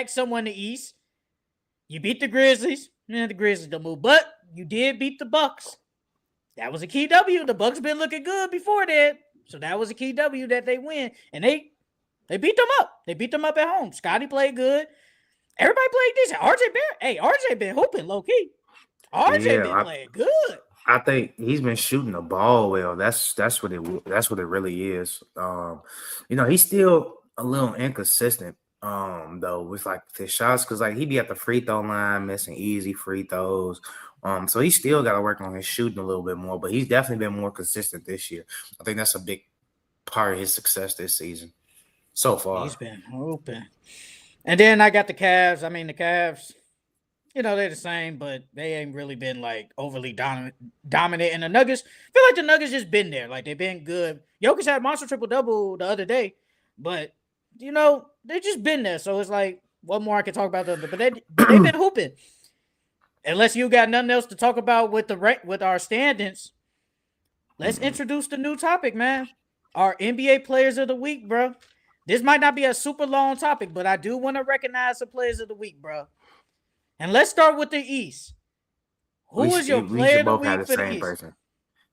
someone in the East. You beat the Grizzlies. The Grizzlies don't move, but you did beat the Bucks. That was a key W. The Bucks been looking good before that, so that was a key W that they win, and they beat them up. They beat them up at home. Scotty played good. Everybody played decent. RJ been hooping low key. RJ been playing good. I think he's been shooting the ball well. That's what it really is. He's still a little inconsistent. Though with like his shots, because like he be at the free throw line missing easy free throws. So he still got to work on his shooting a little bit more, but he's definitely been more consistent this year. I think that's a big part of his success this season so far. He's been hooping. And then I got the Cavs. I mean, the Cavs, they're the same, but they ain't really been like overly dominant. And the Nuggets, I feel like the Nuggets just been there. Like they've been good. Jokic had a monster triple-double the other day, but they just been there. So it's like, what more I can talk about them? But they've been hooping. Unless you got nothing else to talk about with our standings, let's introduce the new topic, man. Our NBA Players of the Week, bro. This might not be a super long topic, but I do want to recognize the Players of the Week, bro. And let's start with the East. Who is your Player of the Week for the East? Person.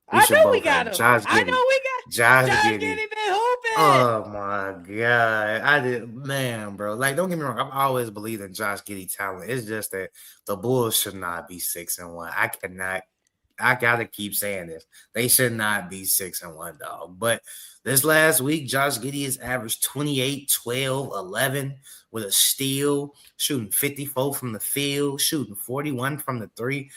I know we got him. Josh Giddey been hooping. Oh my God. Bro. Like, don't get me wrong. I've always believed in Josh Giddey talent. It's just that the Bulls should not be 6-1. I gotta keep saying this. They should not be 6-1, dog. But this last week, Josh Giddey has averaged 28, 12, 11 with a steal, shooting 54 from the field, shooting 41 from the 3.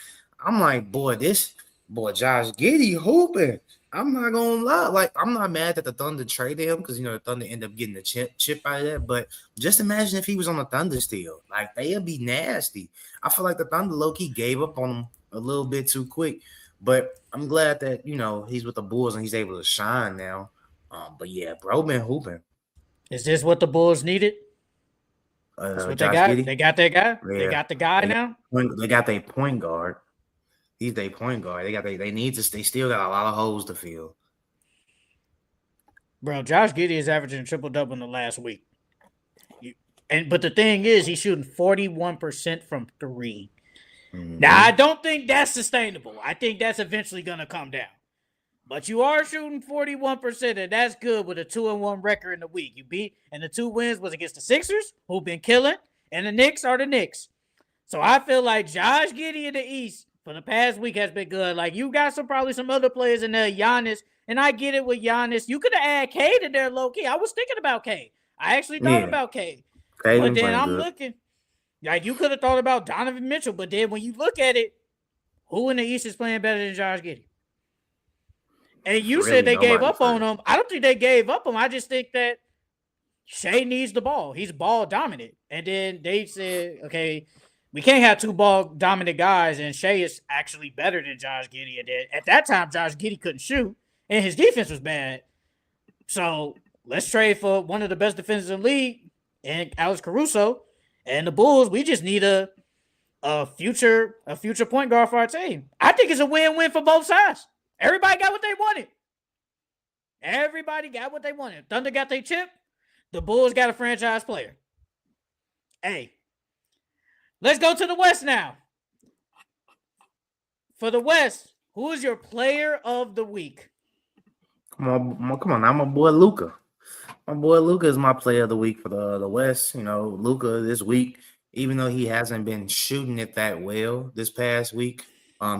I'm like, Josh Giddey hooping. I'm not gonna lie. Like, I'm not mad that the Thunder traded him because the Thunder end up getting the chip out of that. But just imagine if he was on the Thunder still. Like, they'd be nasty. I feel like the Thunder low-key gave up on him a little bit too quick. But I'm glad that, he's with the Bulls and he's able to shine now. But yeah, bro been hooping. Is this what the Bulls needed? That's what they got. Giddey? They got that guy. Yeah. They got the guy now. They got their point guard. He's their point guard. They still got a lot of holes to fill. Bro, Josh Giddey is averaging triple-double in the last week. But the thing is, he's shooting 41% from 3. Mm-hmm. Now, I don't think that's sustainable. I think that's eventually going to come down. But you are shooting 41%, and that's good with a 2-1 record in the week. You beat, and the 2 wins was against the Sixers, who've been killing, and the Knicks are the Knicks. So I feel like Josh Giddey in the East for the past week has been good. Like, you got probably some other players in there, Giannis, and I get it with Giannis. You could have added Cade in there low-key. I was thinking about Cade. I actually thought about Cade. But then I'm looking. Like, you could have thought about Donovan Mitchell, but then when you look at it, who in the East is playing better than Josh Giddey? And you said they gave up on him. I don't think they gave up on him. I just think that Shea needs the ball. He's ball dominant. And then they said, okay, we can't have 2 ball dominant guys, and Shea is actually better than Josh Giddey. And then at that time, Josh Giddey couldn't shoot, and his defense was bad. So let's trade for one of the best defenders in the league and Alex Caruso. And the Bulls, we just need a future point guard for our team. I think it's a win-win for both sides. Everybody got what they wanted. Everybody got what they wanted. Thunder got their chip. The Bulls got a franchise player. Hey, let's go to the West now. For the West, who is your player of the week? Come on. I'm a boy Luka. My boy Luka is my player of the week for the West. You know, Luka this week, even though he hasn't been shooting it that well this past week,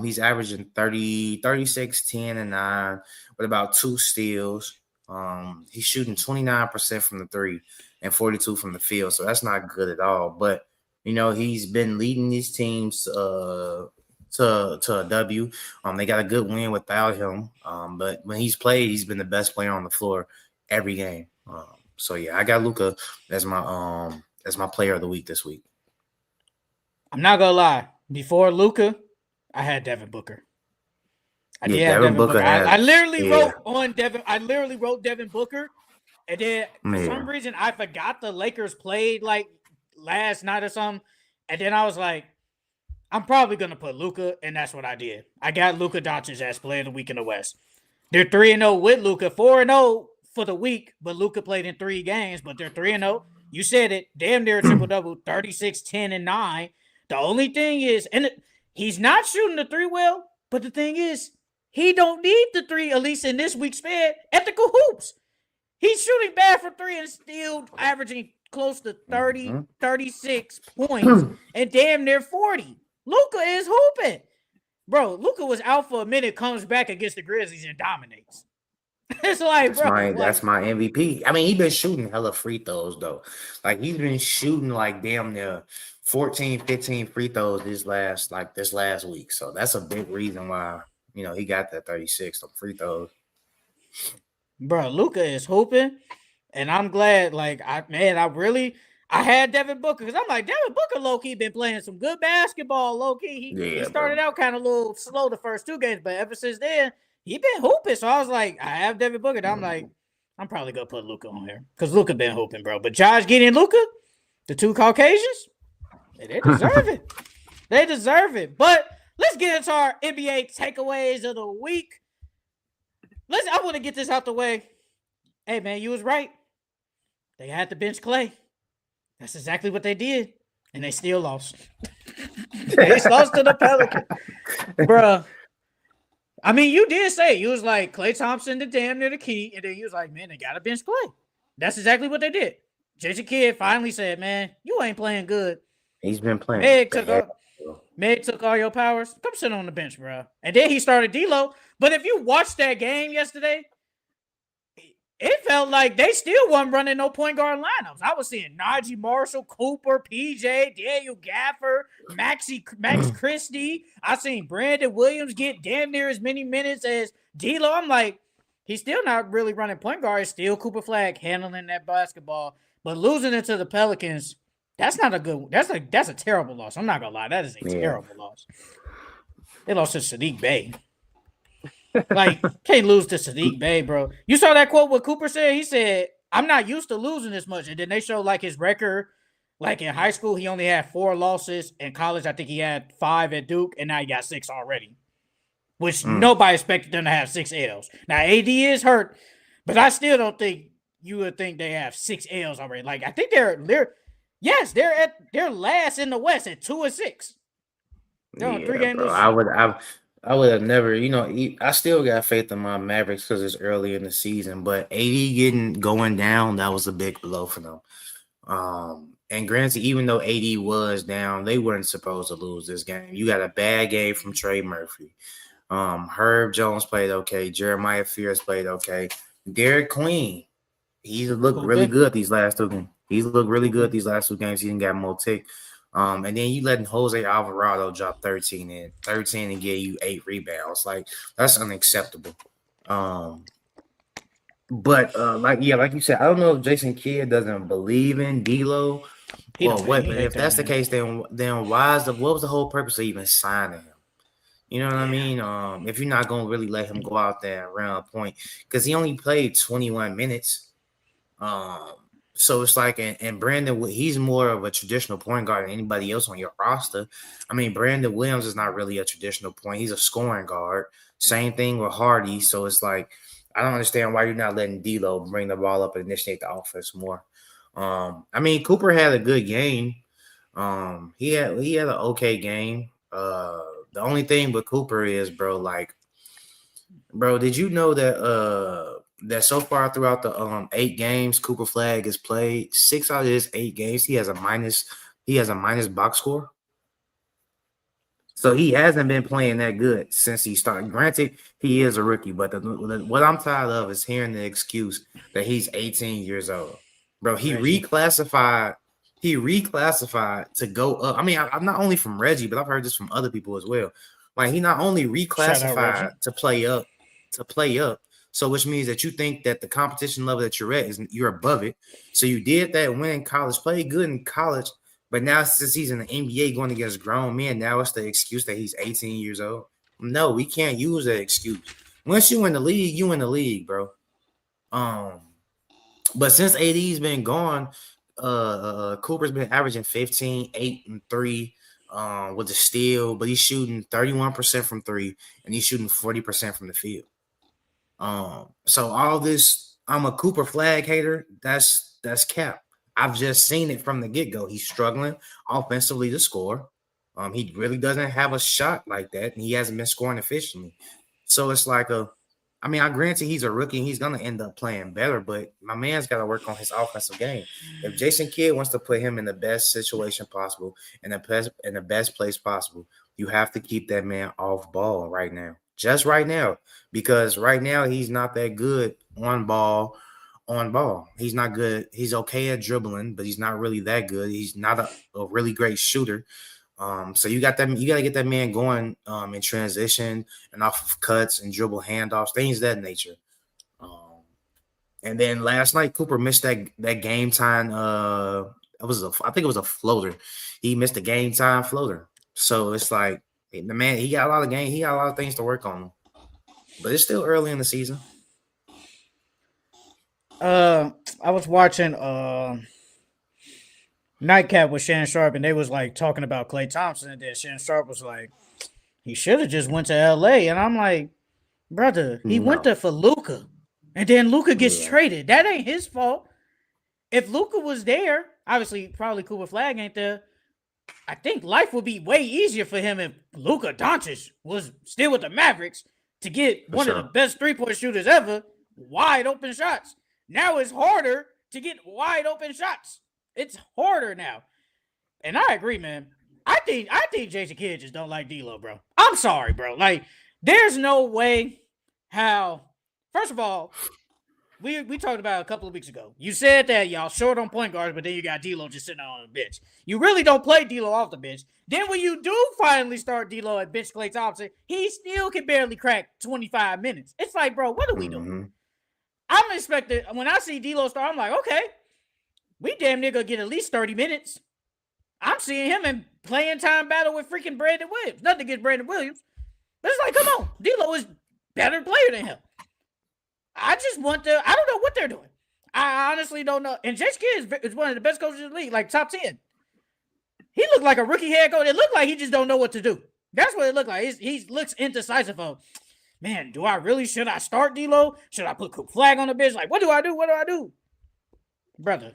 he's averaging 36, 10, and 9 with about 2 steals. He's shooting 29% from the 3 and 42 from the field, so that's not good at all. But you know, he's been leading these teams to a W. They got a good win without him. But when he's played, he's been the best player on the floor every game. So yeah, I got Luka as my player of the week this week. I'm not gonna lie. Before Luka, I had Devin Booker. Devin Booker. I literally wrote Devin Booker, and then for some reason I forgot the Lakers played like last night or something, and then I was like, I'm probably gonna put Luka, and that's what I did. I got Luka Doncic as player of the week in the West. They're 3-0 with Luka, 4-0 for the week, but Luka played in 3 games, but they're 3-0. You said it, damn near a triple-double, 36, 10, and 9. The only thing is, and he's not shooting the 3 well, but the thing is, he don't need the 3, at least in this week's span, at the hoops. He's shooting bad for 3 and still averaging close to 30, 36 points and damn near 40. Luka is hooping. Bro, Luka was out for a minute, comes back against the Grizzlies and dominates. It's like, that's my MVP. I mean, he's been shooting hella free throws, though. Like, he's been shooting, like, damn near 14, 15 free throws this last week. So that's a big reason why, you know, he got that 36 on free throws. Bro, Luka is hooping, and I'm glad, like, I had Devin Booker, because I'm like, Devin Booker low-key been playing some good basketball, low-key. He started out kind of a little slow the first 2 games, but ever since then, he been hooping. So I was like, I have Devin Booker. I'm like, I'm probably going to put Luka on here, because Luka been hooping, bro. But Josh Giddey and Luka, the 2 Caucasians, they deserve it. They deserve it. But let's get into our NBA takeaways of the week. I want to get this out the way. Hey, man, you was right. They had to bench Clay. That's exactly what they did. And they still lost. They lost to the Pelicans. Bruh. I mean, you did say, you was like, Klay Thompson the damn near the key. And then you was like, man, they got to bench Clay. That's exactly what they did. Jason Kidd finally said, man, you ain't playing good. He's been playing. Meg took all your powers. Come sit on the bench, bro. And then he started D'Lo. But if you watched that game yesterday, it felt like they still weren't running no point guard lineups. I was seeing Najee Marshall, Cooper, PJ, Daniel Gaffer, Max Christie. I seen Brandon Williams get damn near as many minutes as D'Lo. I'm like, he's still not really running point guard. It's still Cooper Flag handling that basketball. But losing it to the Pelicans, that's not a good. That's a terrible loss. I'm not gonna lie. That is a terrible loss. They lost to Sadiq Bey. Like, can't lose to Sadiq Bey, bro. You saw that quote what Cooper said? He said, I'm not used to losing this much. And then they showed like his record. Like in high school, he only had 4 losses. In college, I think he had 5 at Duke, and now he got 6 already. Which nobody expected them to have 6 L's. Now AD is hurt, but I still don't think you would think they have 6 L's already. Like, I think they're last in the West at 2-6. They're on 3-game losing. I would have never, you know, I still got faith in my Mavericks because it's early in the season, but AD going down, that was a big blow for them. And granted, even though AD was down, they weren't supposed to lose this game. You got a bad game from Trey Murphy. Herb Jones played okay. Jeremiah Fears played okay. Derek Queen, he's looked really good these last 2 games. He's looked really good these last 2 games. He didn't get more tick. And then you letting Jose Alvarado drop 13 and get you 8 rebounds. Like, that's unacceptable. But like you said, I don't know if Jason Kidd doesn't believe in D'Lo. If that's the case, then what was the whole purpose of even signing him? You know what I mean? If you're not gonna really let him go out there and run a point, because he only played 21 minutes. So it's like, and Brandon, he's more of a traditional point guard than anybody else on your roster. I mean, Brandon Williams is not really a traditional point. He's a scoring guard. Same thing with Hardy. So it's like, I don't understand why you're not letting D'Lo bring the ball up and initiate the offense more. I mean, Cooper had a good game. He had an okay game. The only thing with Cooper is, bro, like, bro, did you know that so far throughout the 8 games Cooper Flag has played, 6 out of his 8 games, he has a minus box score. So he hasn't been playing that good since he started. Granted, he is a rookie, but what I'm tired of is hearing the excuse that he's 18 years old. Bro, he Reggie. reclassified. He reclassified to go up. I mean, I'm not only from Reggie, but I've heard this from other people as well. Like, he not only Shout out Reggie. reclassified to play up. So which means that you think that the competition level that you're at you're above it. So you did that when in college, played good in college. But now, since he's in the NBA going against grown men, now it's the excuse that he's 18 years old. No, we can't use that excuse. Once you in the league, you in the league, bro. But since AD's been gone, Cooper's been averaging 15, 8, and 3 with the steal, but he's shooting 31% from 3, and he's shooting 40% from the field. So all this, I'm a Cooper Flag hater. That's cap. I've just seen it from the get-go. He's struggling offensively to score. He really doesn't have a shot like that, and he hasn't been scoring efficiently. So it's like I granted he's a rookie and he's gonna end up playing better, but my man's got to work on his offensive game. If Jason Kidd wants to put him in the best situation possible and the best place possible, you have to keep that man off ball right now. Just right now, because right now he's not that good on ball. He's not good. He's okay at dribbling, but he's not really that good. He's not a really great shooter. So you got to get that man going in transition and off of cuts and dribble handoffs, things of that nature. And then last night Cooper missed that game time. I think it was a floater. He missed a game time floater. So it's like the man, he got a lot of things to work on. But it's still early in the season. I was watching Nightcap with Shannon Sharp, and they was like talking about Klay Thompson, and then Shannon Sharp was like, he should have just went to LA. And I'm like, brother, he went there for Luka. And then Luka gets traded. That ain't his fault. If Luka was there, obviously probably Cooper Flag ain't there. I think life would be way easier for him if Luka Doncic was still with the Mavericks to get one of the best 3-point shooters ever, wide open shots. Now it's harder to get wide open shots. It's harder now. And I agree, man. I think Jason Kidd just don't like D'Lo, bro. I'm sorry, bro. Like, there's no way how. First of all, we talked about it a couple of weeks ago. You said that y'all short on point guards, but then you got D'Lo just sitting on the bench. You really don't play D'Lo off the bench. Then when you do finally start D'Lo at bench Klay Thompson, he still can barely crack 25 minutes. It's like, bro, what are we doing? I'm expecting, when I see D'Lo start, I'm like, okay, we damn near gonna get at least 30 minutes. I'm seeing him in playing time battle with freaking Brandon Williams. Nothing against Brandon Williams. But it's like, come on, D'Lo is better player than him. I don't know what they're doing. I honestly don't know. And Jason Kidd is one of the best coaches in the league, like top 10. He looked like a rookie head coach. It looked like he just don't know what to do. That's what it looked like. He looks indecisive of, man, should I start D'Lo? Should I put Coop Flag on the bench? Like, what do I do? Brother,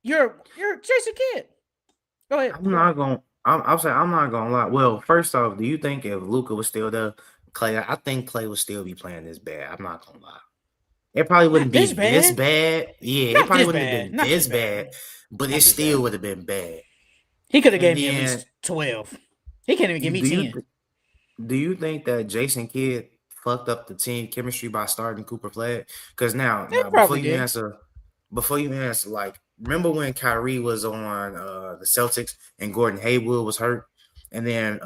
you're Jason Kidd. Go ahead. I'm not gonna lie. Well, first off, do you think if Luka was still there, I think Klay would still be playing this bad? I'm not gonna lie. It probably wouldn't be this bad. Yeah, it probably wouldn't have been this bad, but it still would have been bad. He could have gave me at least 12. He can't even give me 10. Do you think that Jason Kidd fucked up the team chemistry by starting Cooper Flag? Because now before you answer, like, remember when Kyrie was on the Celtics and Gordon Hayward was hurt, and then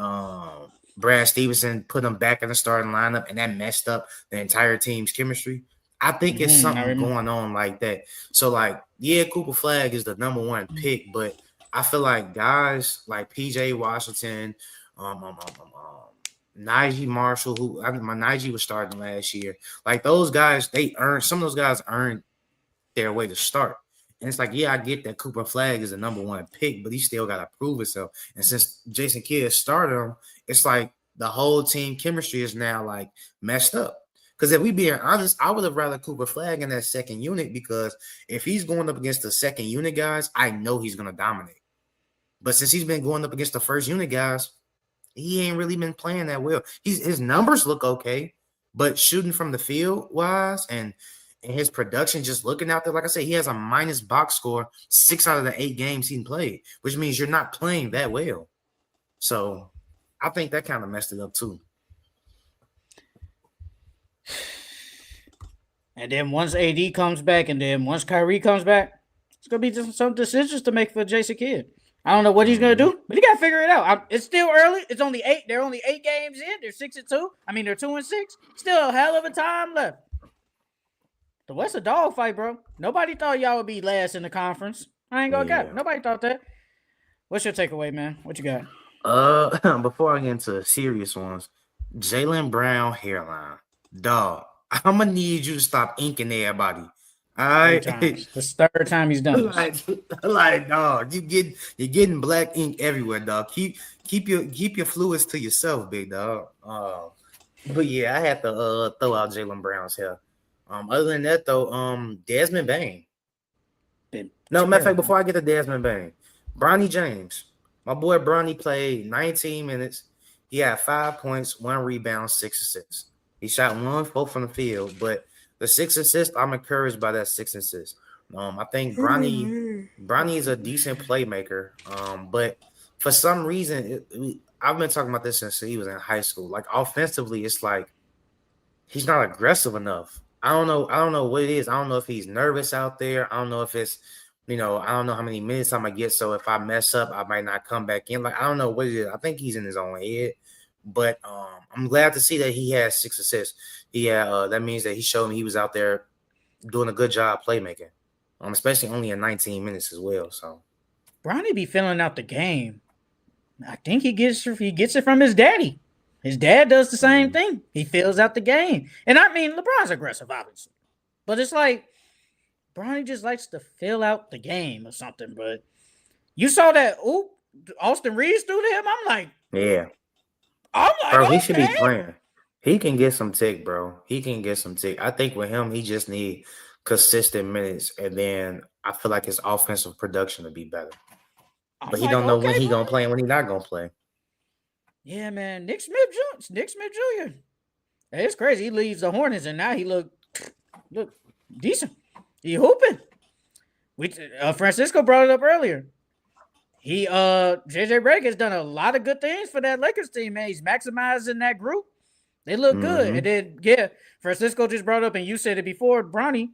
Brad Stevenson put him back in the starting lineup, and that messed up the entire team's chemistry? I think it's something going on like that. So, like, yeah, Cooper Flag is the number one pick, but I feel like guys like PJ Washington, Najee Marshall, Najee was starting last year. Like, those guys, some of those guys earned their way to start. And it's like, yeah, I get that Cooper Flag is the number one pick, but he still got to prove himself. And since Jason Kidd started him, it's like the whole team chemistry is now like messed up. Because if we being honest, I would have rather Cooper Flag in that second unit, because if he's going up against the second unit guys, I know he's going to dominate. But since he's been going up against the first unit guys, he ain't really been playing that well. His numbers look okay, but shooting from the field wise and his production just looking out there, like I said, he has a minus box score 6 out of the 8 games he played, which means you're not playing that well. So I think that kind of messed it up too. And then once AD comes back, and then once Kyrie comes back, it's gonna be just some decisions to make for Jason Kidd. I don't know what he's gonna do, but he gotta figure it out. It's still early. It's only 8. They're only 8 games in. They're 6-2. I mean, they're 2-6. Still a hell of a time left. The West a dogfight, bro. Nobody thought y'all would be last in the conference. I ain't gonna cap. Nobody thought that. What's your takeaway, man? What you got? Before I get into serious ones, Jaylen Brown hairline, dog. I'm gonna need you to stop inking everybody. All right, this is the third time he's done this. like dog, you're getting black ink everywhere, dog. Keep your fluids to yourself, big dog. But yeah, I had to throw out Jaylen Brown's hair. Other than that though, Desmond Bane. No, matter of fact, before I get to Desmond Bane, Bronny James, my boy Bronny played 19 minutes. He had 5 points, 1 rebound, 6 assists. He shot 1-4 from the field, but the 6 assists, I'm encouraged by that 6 assists. I think Bronny is a decent playmaker, but for some reason, I've been talking about this since he was in high school. Like offensively, it's like he's not aggressive enough. I don't know what it is. I don't know if he's nervous out there. I don't know if it's, I don't know how many minutes I'm gonna get. So if I mess up, I might not come back in. Like, I don't know what it is. I think he's in his own head. But I'm glad to see that he has 6 assists. That means that he showed me he was out there doing a good job playmaking, especially only in 19 minutes as well. So Bronny be filling out the game. I think he gets it from his daddy. His dad does the same thing. He fills out the game. And I mean, LeBron's aggressive, obviously. But it's like Bronny just likes to fill out the game or something. But you saw that, Austin Reeves threw to him. I'm like, yeah. Bro, he should be playing. He can get some tick, bro. He can get some tick. I think with him, he just need consistent minutes, and then I feel like his offensive production will be better. But he don't know when he gonna play and when he not gonna play. Yeah, man. Nick Smith Jr. Hey, it's crazy. He leaves the Hornets, and now he look decent. He hooping. Francisco brought it up earlier. JJ Redick has done a lot of good things for that Lakers team, man. He's maximizing that group. They look good. And then, Francisco just brought up, and you said it before, Bronny,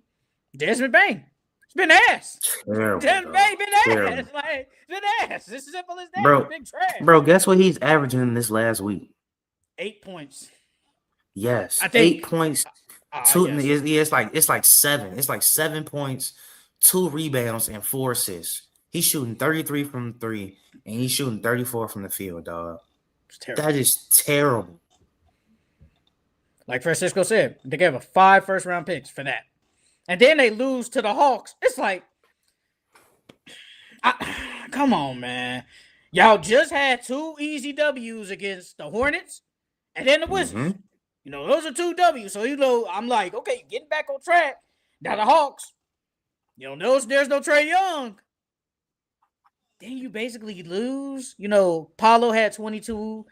Desmond Bane. It's been ass. Desmond Bane been ass. Like, been ass. It's as simple as that. Bro, big trash. Bro, guess what he's averaging in this last week? 8 points. Yes. I think 8 points. Yes. It's like 7. It's like 7 points, 2 rebounds, and 4 assists. He's shooting 33 from 3, and he's shooting 34 from the field, dog. That is terrible. Like Francisco said, they gave a 5 first-round picks for that. And then they lose to the Hawks. It's like, come on, man. Y'all just had 2 easy W's against the Hornets and then the Wizards. Those are 2 W's. So, I'm like, okay, getting back on track. Now the Hawks, there's no Trae Young. Then you basically lose. Paulo had 22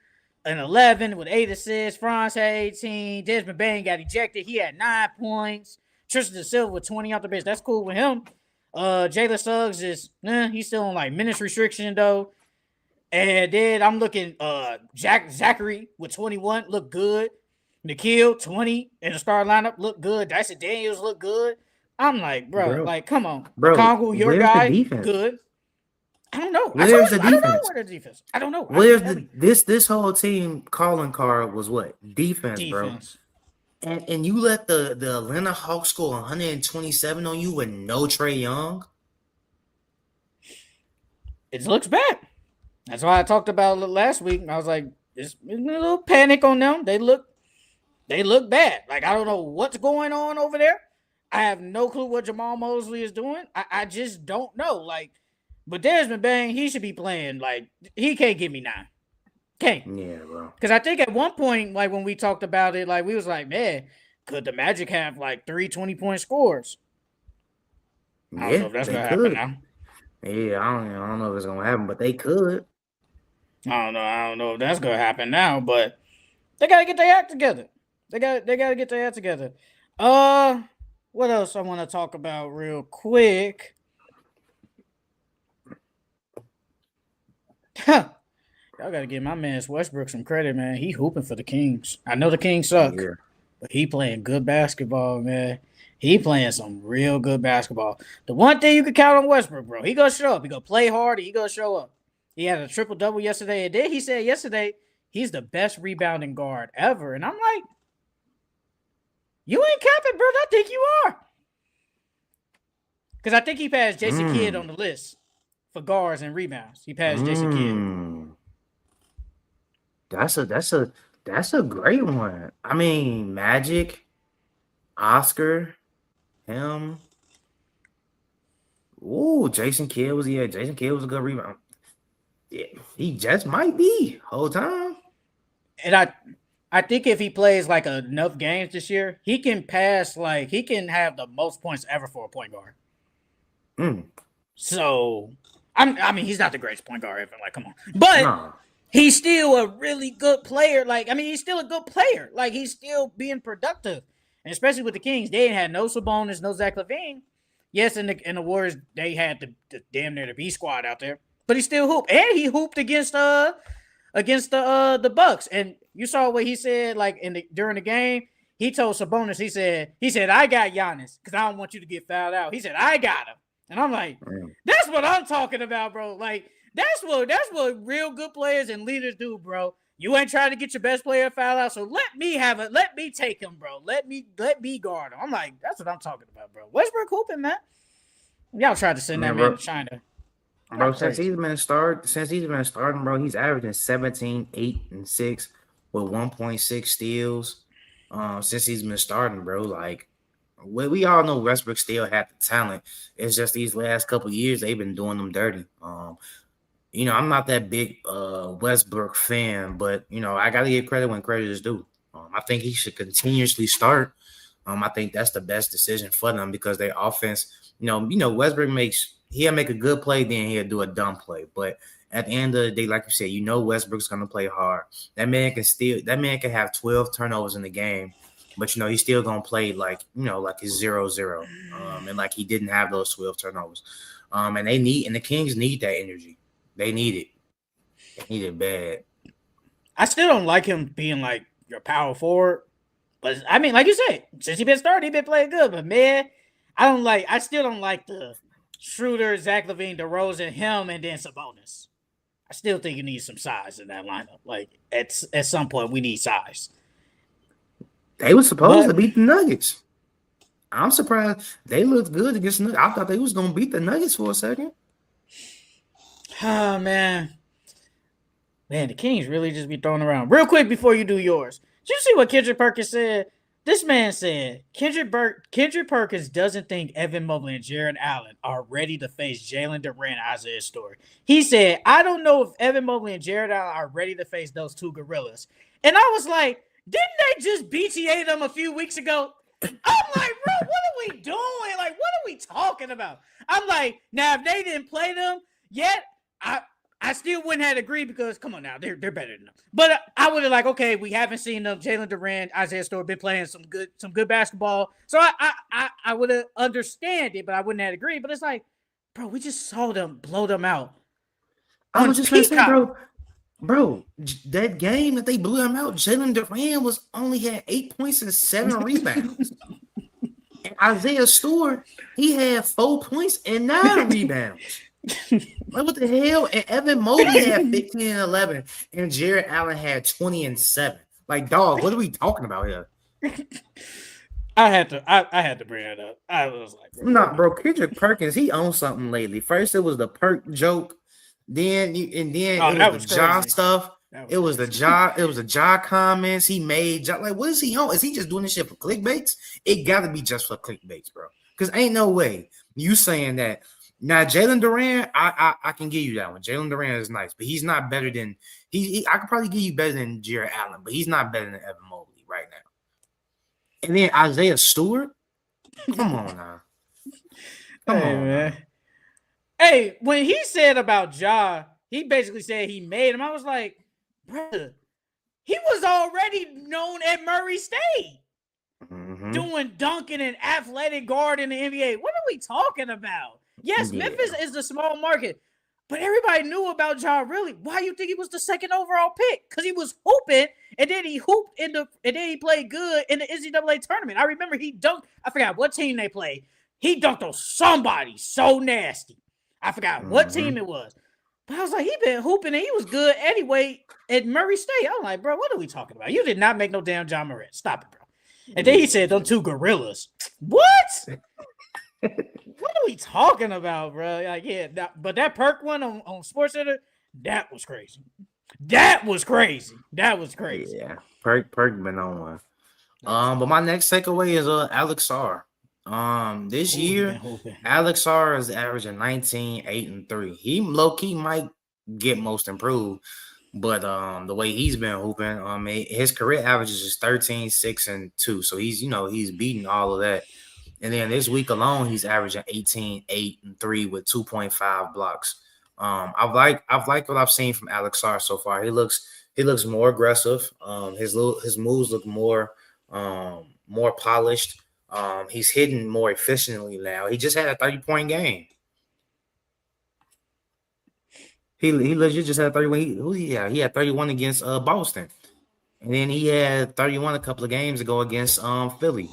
and 11 with 8 assists. Franz had 18. Desmond Bane got ejected. He had 9 points. Tristan Silva with 20 off the bench. That's cool with him. Jalen Suggs is, he's still on like minutes restriction though. And then I'm looking, Zachary with 21 look good. Nikhil 20 in the star lineup look good. Dyson Daniels look good. I'm like, bro, like, come on, bro. Congo, your guy, good. I don't know. Where's the defense? I don't know where the defense. I don't know. Where's this whole team calling card was what? Defense, bro. And you let the Atlanta Hawks score 127 on you with no Trae Young? It looks bad. That's why I talked about it last week. I was like, there's a little panic on them. They look bad. Like, I don't know what's going on over there. I have no clue what Jamal Mosley is doing. I just don't know. Like, but Desmond Bane, he should be playing. Like, he can't give me 9. Can't. Yeah, bro. Because I think at one point, like when we talked about it, like we was like, man, could the Magic have like 3 20-point scores? I don't know Yeah, if that's they gonna happen could. now. Yeah, I don't know if it's gonna happen, but they could. I don't know if that's gonna happen now, but they gotta get their act together. They gotta get their act together. What else I want to talk about real quick? Y'all gotta give my man Westbrook some credit, man. He hooping for the Kings. I know the Kings suck, Yeah. but he playing good basketball, man. He playing some real good basketball. The one thing you can count on Westbrook, bro, he gonna show up. He gonna play hard. He gonna show up. He had a triple-double yesterday, and then he said yesterday he's the best rebounding guard ever. And I'm like, you ain't capping, bro. I think you are. Because I think he passed Jason Kidd on the list for guards and rebounds. He passed Jason Kidd. That's a great one. I mean, Magic, Oscar, him. Ooh, Jason Kidd was a good rebound. Yeah, he just might be whole time. And I think if he plays like enough games this year, he can pass he can have the most points ever for a point guard. So I mean, he's not the greatest point guard ever. Like, come on, but he's still a really good player. Like, I mean, he's still a good player. Like, he's still being productive, and especially with the Kings, they had no Sabonis, no Zach LaVine. Yes, in the Warriors, they had the damn near the B squad out there, but he still hooped, and he hooped against the Bucks. And you saw what he said, like during the game. He told Sabonis, he said, I got Giannis because I don't want you to get fouled out. He said, I got him. And I'm like, that's what I'm talking about, bro. Like, that's what real good players and leaders do, bro. You ain't trying to get your best player fouled out, so let me take him, bro. Let me guard him. I'm like, that's what I'm talking about, bro. Westbrook hooping, man. Y'all tried to send that man to China. Bro, since he's been starting, bro, he's averaging 17, 8, and 6 with 1.6 steals. Since he's been starting, bro. Like, we all know Westbrook still had the talent. It's just these last couple of years they've been doing them dirty. You know, I'm not that big Westbrook fan, but you know, I gotta give credit when credit is due. I think he should continuously start. I think that's the best decision for them because their offense, you know, Westbrook he'll make a good play, then he'll do a dumb play. But at the end of the day, like you said, you know Westbrook's gonna play hard. That man can have 12 turnovers in the game, but you know, he's still gonna play like it's 0-0. And like he didn't have those 12 turnovers. And the Kings need that energy. They need it. They need it bad. I still don't like him being like your power forward. But I mean, like you said, since he been starting, he been playing good. But man, I still don't like the Schroeder, Zach LaVine, DeRozan, him, and then Sabonis. I still think you need some size in that lineup. Like at some point, we need size. They were supposed to beat the Nuggets. I'm surprised they looked good against the Nuggets. I thought they was gonna beat the Nuggets for a second. Oh man, the Kings really just be thrown around. Real quick before you do yours, did you see what Kendrick Perkins said? This man said Kendrick Perkins doesn't think Evan Mobley and Jared Allen are ready to face Jalen Durant, Isaiah Stewart. He said, I don't know if Evan Mobley and Jared Allen are ready to face those two gorillas. And I was like, didn't they just BTA them a few weeks ago? I'm like, bro, what are we doing? Like, what are we talking about? I'm like, now if they didn't play them yet, I still wouldn't have agreed because come on now, they're better than them. But I would have like, okay, we haven't seen them. Jalen Durant, Isaiah Stewart been playing some good basketball. So I would have understand it, but I wouldn't have agreed. But it's like, bro, we just saw them blow them out. I was just gonna say, bro, that game that they blew them out, Jalen Durant only had 8 points and 7 rebounds. And Isaiah Stewart, he had 4 points and 9 rebounds. Like, what the hell? And Evan Mobley had 15 and 11, and Jared Allen had 20 and 7. Like, dog, what are we talking about here? I had to bring it up. I was like, bro, Kendrick Perkins, he owned something lately. First, it was the perk joke, then it was the John stuff. It was the Ja comments he made. Like, what is he on? Is he just doing this shit for clickbaits? It got to be just for clickbaits, bro. Because ain't no way you saying that. Now, Jalen Durant, I can give you that one. Jalen Durant is nice, but he's not better than I could probably give you better than Jared Allen, but he's not better than Evan Mobley right now. And then Isaiah Stewart, come on now, Man. Hey, when he said about Ja, he basically said he made him. I was like, brother, he was already known at Murray State. Doing dunking and athletic guard in the NBA. What are we talking about? Yes, Memphis is the small market, but everybody knew about Ja really. Why you think he was the second overall pick? Because he was hooping, and then he hooped and then he played good in the NCAA tournament. I remember he dunked. I forgot what team they played. He dunked on somebody so nasty. I forgot what team it was. But I was like, he been hooping and he was good anyway at Murray State. I'm like, bro, what are we talking about? You did not make no damn Ja Morant. Stop it, bro. And then he said, them two gorillas. What? What are we talking about, bro? Like, yeah, but that perk one on SportsCenter, that was crazy. That was crazy. Yeah, perk been on one. But my next takeaway is Alex Sarr. This year, Alex Sarr is averaging 19, 8, and 3. He low-key might get most improved. But the way he's been hooping, his career averages is 13, 6, and 2. So he's beating all of that. And then this week alone, he's averaging 18, 8, and 3 with 2.5 blocks. I've liked what I've seen from Alex Sarr so far. He looks more aggressive. His moves look more polished. He's hitting more efficiently now. He just had a 30-point game. He legit just had 31. He had 31 against Boston, and then he had 31 a couple of games ago against Philly.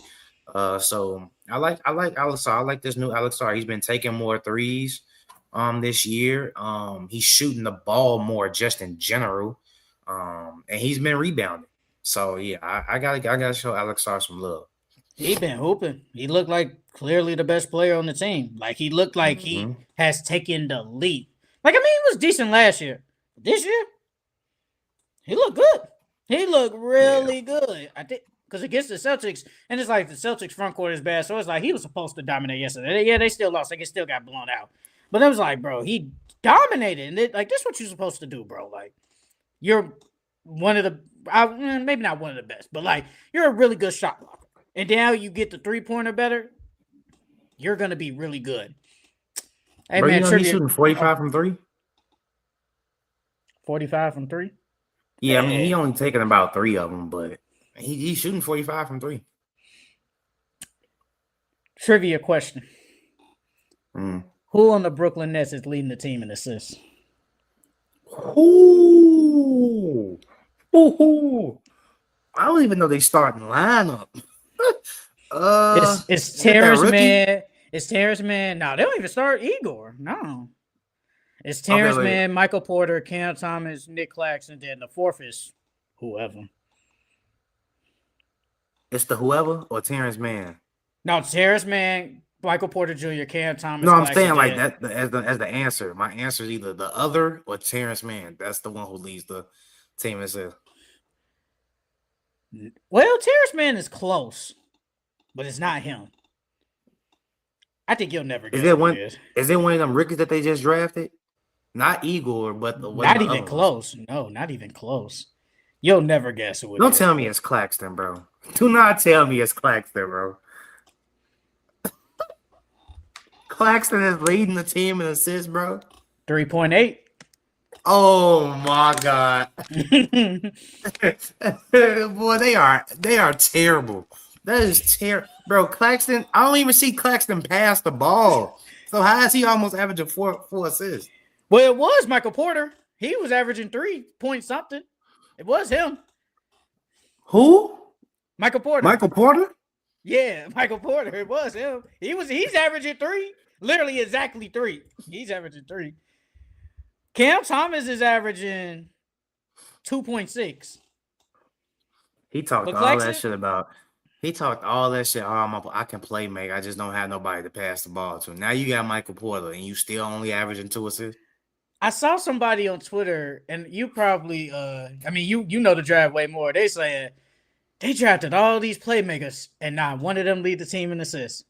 So I like Alex Sarr. I like this new Alex Sarr. He's been taking more threes this year. He's shooting the ball more just in general, and he's been rebounding. So yeah, I gotta show Alex Sarr some love. He been hooping. He looked like clearly the best player on the team. Like he looked like he has taken the leap. Like, I mean, he was decent last year. This year, he looked good. He looked really good. I think because against the Celtics, and it's like the Celtics front court is bad, so it's like he was supposed to dominate yesterday. Yeah, they still lost. Like, it still got blown out. But it was like, bro, he dominated. And like, this is what you're supposed to do, bro. Like, you're one of the, maybe not one of the best, but like, you're a really good shot blocker. And now you get the three-pointer better, you're going to be really good. Hey, bro, man, he's shooting 45 from 3? 45 from 3? Yeah, I mean, he only taking about 3 of them, but he's shooting 45 from 3. Trivia question. Who on the Brooklyn Nets is leading the team in assists? Ooh. I don't even know they starting lineup. It's Terrence Man. It's Terrence Man. No, they don't even start Igor. No. It's Terrence Man, Michael Porter, Cam Thomas, Nick Claxton. Then the fourth is whoever. It's the whoever or Terrence Man? No, Terrence Man, Michael Porter Jr., Cam Thomas. No, I'm saying like that as the answer. My answer is either the other or Terrence Man. That's the one who leads the team itself. Well, Terrence Man is close, but it's not him. I think you'll never get it. Is it one of them rookies that they just drafted? Not Igor, but not even close. No, not even close. You'll never guess who it is. Don't tell me it's Claxton, bro. Do not tell me it's Claxton, bro. Claxton is leading the team in assists, bro. 3.8. Oh my God. Boy, they are terrible. That is terrible. Bro, Claxton, I don't even see Claxton pass the ball. So how is he almost averaging four assists? Well, it was Michael Porter. He was averaging 3 point something. It was him. Who? Michael Porter. Michael Porter? Yeah, Michael Porter. It was him. He's averaging 3. Literally exactly 3. He's averaging 3. Cam Thomas is averaging 2.6. He talked all that shit about. He talked all that shit. I can play make. I just don't have nobody to pass the ball to. Now you got Michael Porter, and you still only averaging 2 assists. I saw somebody on Twitter, and you probably, I mean, you know the draft way more. They saying they drafted all these playmakers, and not one of them lead the team in assists.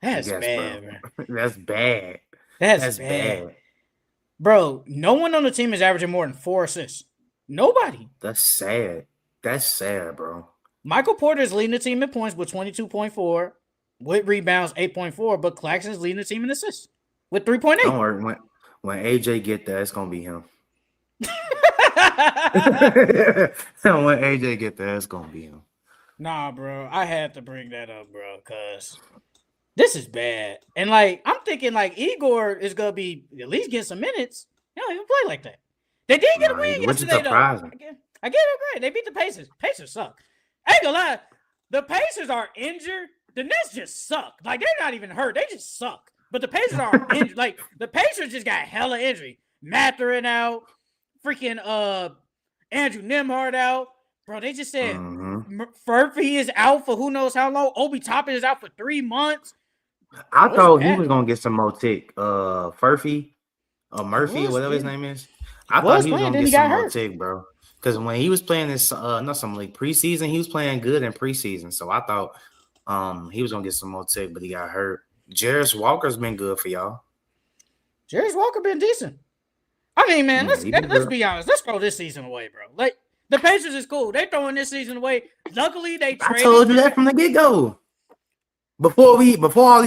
That's Yes, bro. bad, man. That's bad. That's That's bad, bad. bro. No one on the team is averaging more than 4 assists. Nobody. That's sad. That's sad, bro. Michael Porter is leading the team in points with 22.4, with rebounds 8.4, but Claxton is leading the team in assists with 3.8. Don't worry. When AJ get that, it's gonna be him. When AJ get that, it's gonna be him. Nah, bro. I had to bring that up, bro, because this is bad. And like, I'm thinking like Igor is gonna be at least get some minutes. He don't even play like that. They did get a win Which is yesterday, though. surprising. I get it great. They beat the Pacers. Pacers suck. I ain't gonna lie. The Pacers are injured. The Nets just suck. Like, they're not even hurt. They just suck. But the Pacers are injured. Like, the Pacers just got hella injury. Matherin out. Freaking Andrew Nembhard out. Bro, they just said Furphy is out for who knows how long. Obi Toppin is out for 3 months. I thought he was gonna get some more tick. Furphy, Murphy, or whatever his name is. I thought he was gonna get some more tick, bro. Because when he was playing this, not something like preseason, he was playing good in preseason. So I thought he was gonna get some more tick, but he got hurt. Jarris Walker's been good for y'all. Jarris Walker been decent. I mean, man, let's be honest. Let's throw this season away, bro. Like, the Pacers is cool. They throwing this season away. Luckily, they traded. I told you that from the get-go. Before all these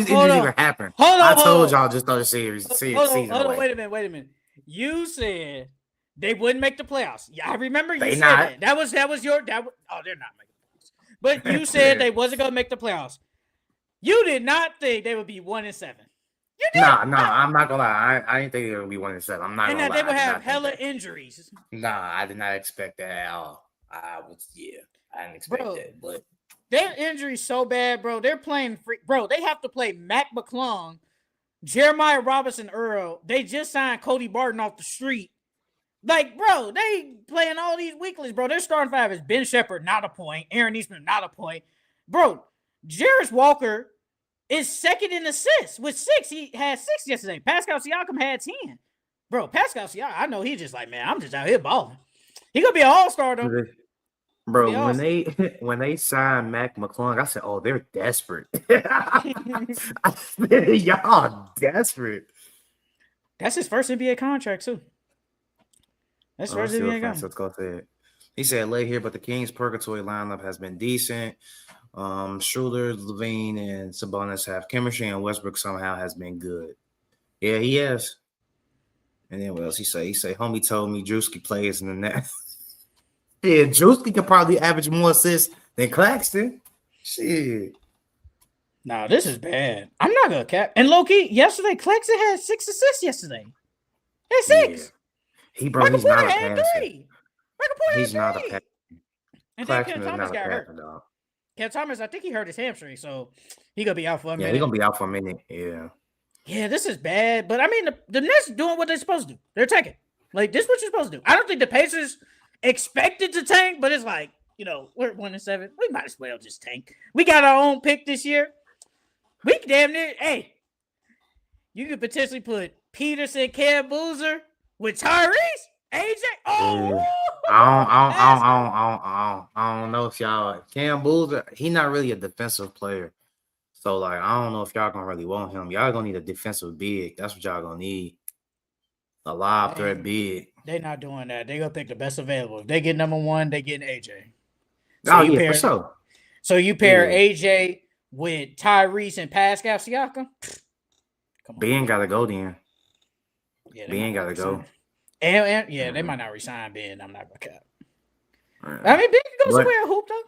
injuries even happened. I told y'all just throw the season away. Wait a minute. You said they wouldn't make the playoffs. Yeah, I remember you said not. that. They're not making the playoffs. But you said they wasn't gonna make the playoffs. You did not think they would be 1-7. You did. Nah, I'm not gonna lie. I didn't think they would be 1-7. I'm not gonna lie. And that they would have hella injuries. Nah, I did not expect that at all. I didn't expect that. But their injury's so bad, bro. They're playing free. Bro, they have to play Mac McClung, Jeremiah Robinson Earl. They just signed Cody Barton off the street. Like, bro, they playing all these weeklies, bro. Their starting five is Ben Shepherd, not a point. Aaron Eastman, not a point. Bro, Jarris Walker is second in assists with 6. He had 6 yesterday. Pascal Siakam had 10. Bro, Pascal Siakam, I know he's just like, man, I'm just out here balling. He gonna be an all-star, though. Bro, when they signed Mac McClung, I said, "Oh, they're desperate." I said, y'all desperate. That's his first NBA contract too. That's first NBA contract. He said, "Late here, but the Kings' purgatory lineup has been decent. Schroeder, Levine, and Sabonis have chemistry, and Westbrook somehow has been good. Yeah, he has. And then what else he say? He say, homie told me Drewski plays in the net." Yeah, Drewski could probably average more assists than Claxton. Shit. No, this is bad. I'm not gonna cap. And low-key, yesterday, Claxton had 6 assists yesterday. He had 6. Yeah. He's not a passer. 3. He's not a passer. And then Ken Thomas got hurt. Ken Thomas, I think he hurt his hamstring, so he gonna be out for a minute. Yeah, he's gonna be out for a minute. Yeah. Yeah, this is bad. But I mean, the Nets doing what they're supposed to do. They're tanking. Like, this is what you're supposed to do. I don't think the Pacers expected to tank, but it's like, we're 1-7. We might as well just tank. We got our own pick this year. We damn near, hey, you could potentially put Peterson, Cam Boozer with Tyrese, AJ. Oh, I don't know if y'all Cam Boozer. He's not really a defensive player, so like I don't know if y'all gonna really want him. Y'all gonna need a defensive big. That's what y'all gonna need. A live threat big. They're not doing that. They're gonna pick the best available. If they get number 1, they get AJ. For sure. So you pair AJ with Tyrese and Pascal Siakam. Ben gotta go then. Yeah, Ben gotta go. And they might not resign Ben. I'm not gonna cap. I mean, Ben can go somewhere and hoop though.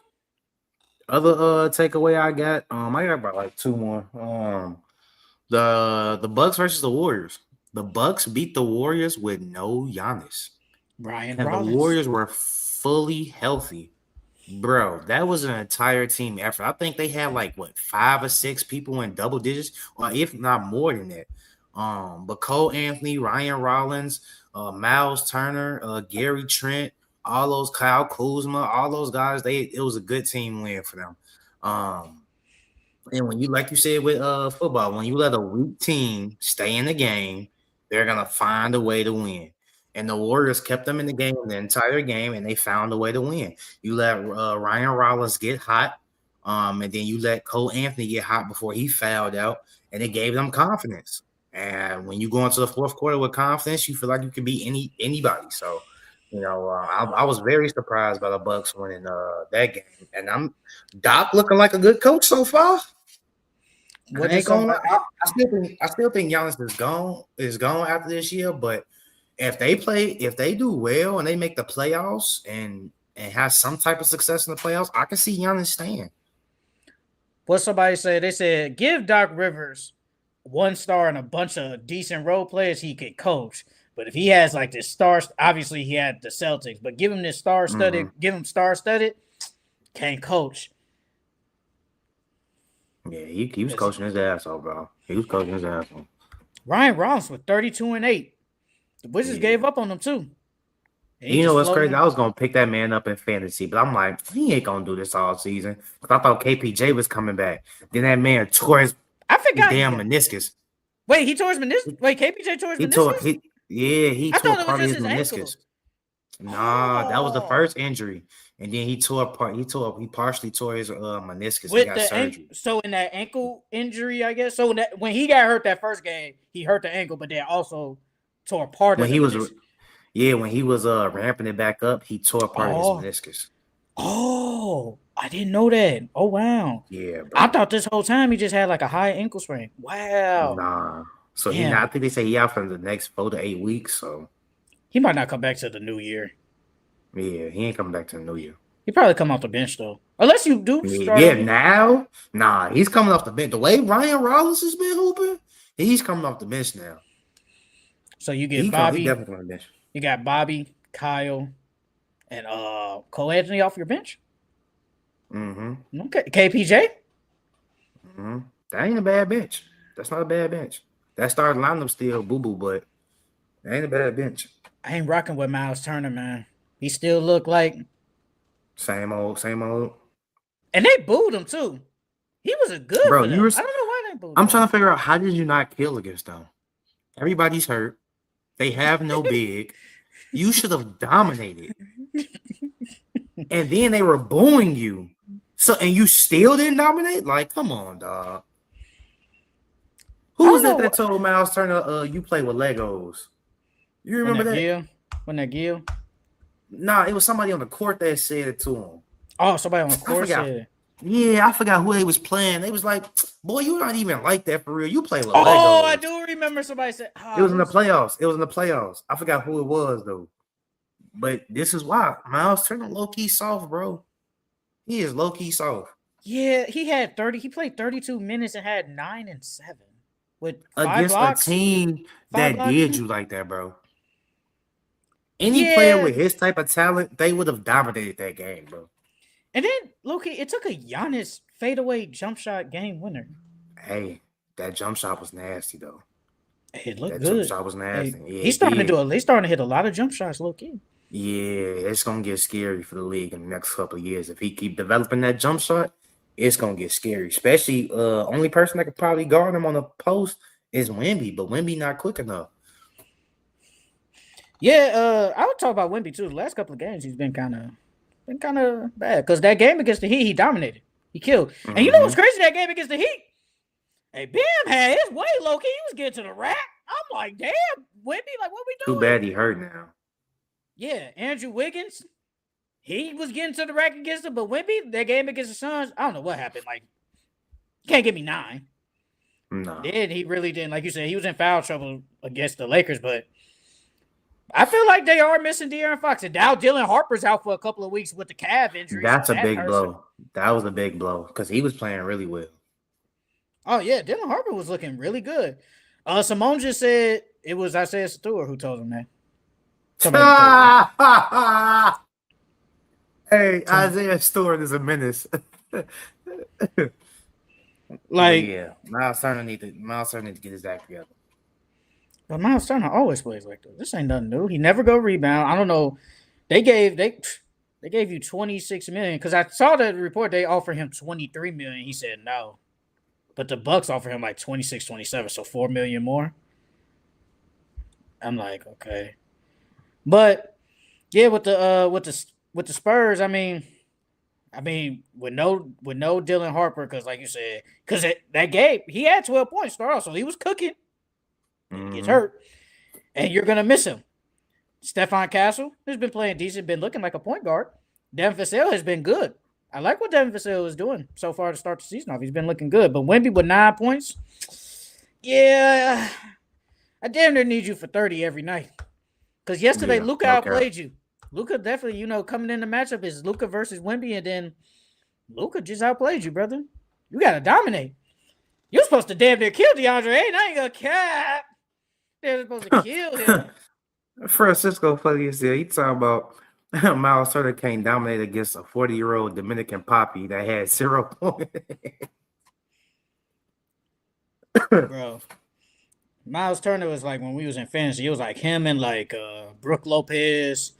Other takeaway I got about like 2 more. The Bucks versus the Warriors. The Bucks beat the Warriors with no Giannis. And the Warriors were fully healthy. Bro, that was an entire team effort. I think they had 5 or 6 people in double digits, or if not more than that. But Cole Anthony, Ryan Rollins, Miles Turner, Gary Trent, all those Kyle Kuzma, all those guys, it was a good team win for them. And when you, like you said with football, when you let a weak team stay in the game, They're gonna find a way to win. And the Warriors kept them in the game the entire game, and they found a way to win. You let Ryan Rollins get hot, and then you let Cole Anthony get hot before he fouled out, and it gave them confidence. And when you go into the fourth quarter with confidence, you feel like you can beat anybody. So, I was very surprised by the Bucks winning that game, and I'm Doc looking like a good coach so far. What I did ain't gonna lie. somebody? I still think Giannis is gone after this year. But if they do well and they make the playoffs and have some type of success in the playoffs, I can see Giannis staying. What somebody said? They said give Doc Rivers 1 star and a bunch of decent role players he could coach. But if he has like this stars, obviously he had the Celtics, but give him this star-studded, give him star-studded, can't coach. Yeah, he was coaching his ass off, bro. He was coaching his ass off. Ryan Rollins with 32-8. The Wizards gave up on him too. You know what's crazy? I was gonna pick that man up in fantasy, but I'm like, he ain't gonna do this all season. I thought KPJ was coming back. Then that man tore his damn meniscus. Wait, he tore his meniscus? Wait, KPJ tore his meniscus? He tore part of his meniscus. Nah, that was the first injury, and then he partially tore his meniscus. With the surgery. So in that ankle injury, I guess. So when he got hurt that first game, he hurt the ankle, but then also tore part of it. When he was ramping it back up, he tore part of his meniscus. Oh, I didn't know that. Oh wow. Yeah, bro. I thought this whole time he just had like a high ankle sprain. Wow. Nah. So I think they say he out for the next 4 to 8 weeks. So he might not come back to the new year. Yeah, he ain't coming back to the new year. He probably come off the bench though, unless you do. Now, nah, he's coming off the bench. The way Ryan Rollins has been hooping, he's coming off the bench now. So you get Bobby. He definitely on the bench. You got Bobby, Kyle, and Cole Anthony off your bench. Mm-hmm. Okay, KPJ. Mm-hmm. That ain't a bad bench. That's not a bad bench. That starting lineup still boo-boo, but that ain't a bad bench. I ain't rocking with Miles Turner, man. He still look like same old. And they booed him too. He was a good bro. I don't know why they booed him. I'm trying to figure out how did you not kill against them? Everybody's hurt. They have no big. You should have dominated. And then they were booing you. And you still didn't dominate? Like, come on, dog. Who was that told Miles Turner, you play with Legos? You remember that? Wasn't that Gil? Nah, it was somebody on the court that said it to him. Oh, somebody on the court said it. Yeah, I forgot who they was playing. They was like, boy, you're not even like that for real. You play with Legos. Oh, I do remember somebody said. It was in the playoffs. I forgot who it was, though. But this is why. Miles Turner low-key soft, bro. He is low-key soft. Yeah, he played 32 minutes and had 9 and 7. With 5 against blocks, a team that did you like that, bro. Any player with his type of talent, they would have dominated that game, bro. And then, Loki, it took a Giannis fadeaway jump shot game winner. Hey, that jump shot was nasty, though. It looked good. That jump shot was nasty. Hey, he's starting to hit a lot of jump shots, Loki. Yeah, it's gonna get scary for the league in the next couple of years. If he keep developing that jump shot, it's gonna get scary. Especially, only person that could probably guard him on the post is Wemby, but Wemby not quick enough. Yeah, I would talk about Wemby too. The last couple of games, he's been kind of bad because that game against the Heat, he dominated, he killed. Mm-hmm. And you know what's crazy? That game against the Heat, hey, Bam had his way, low-key. He was getting to the rack. I'm like, damn, Wemby, like, what we doing? Too bad he hurt now. Yeah, Andrew Wiggins, he was getting to the rack against him, but Wemby, that game against the Suns, I don't know what happened. Like, you can't give me 9. No. Then he really didn't. Like you said, he was in foul trouble against the Lakers, but I feel like they are missing De'Aaron Fox. And now Dylan Harper's out for a couple of weeks with the calf injury. That's a big blow. That was a big blow because he was playing really well. Oh, yeah. Dylan Harper was looking really good. Simone just said it was Isaiah Stewart who told him that. Hey, Isaiah Stewart is a menace. Like, yeah, Miles Turner need to get his act together. But Miles Turner always plays like this. This ain't nothing new. He never go rebound. I don't know. They gave you $26 million because I saw the report they offered him $23 million. He said no, but the Bucks offered him like 26, 27, so $4 million more. I'm like, okay. But yeah, with the Spurs, with no Dylan Harper, because like you said, because that game he had 12 points start off, so he was cooking. He gets Mm-hmm. hurt, and you're gonna miss him. Stephon Castle has been playing decent, been looking like a point guard. Devin Vassell has been good. I like what Devin Vassell is doing so far to start the season off. He's been looking good. But Wemby with 9 points, yeah, I damn near need you for 30 every night. Because yesterday, Yeah. Luka Okay. outplayed you. Luka definitely, coming in the matchup is Luka versus Wemby, and then Luka just outplayed you, brother. You got to dominate. You're supposed to damn near kill DeAndre Ayton. I ain't going to cap. They're supposed to kill him. Francisco funny as hell. He talking about Miles Turner can't dominate against a 40-year-old Dominican poppy that had 0 points. Bro. Miles Turner was like when we was in fantasy, it was like him and like Brooke Lopez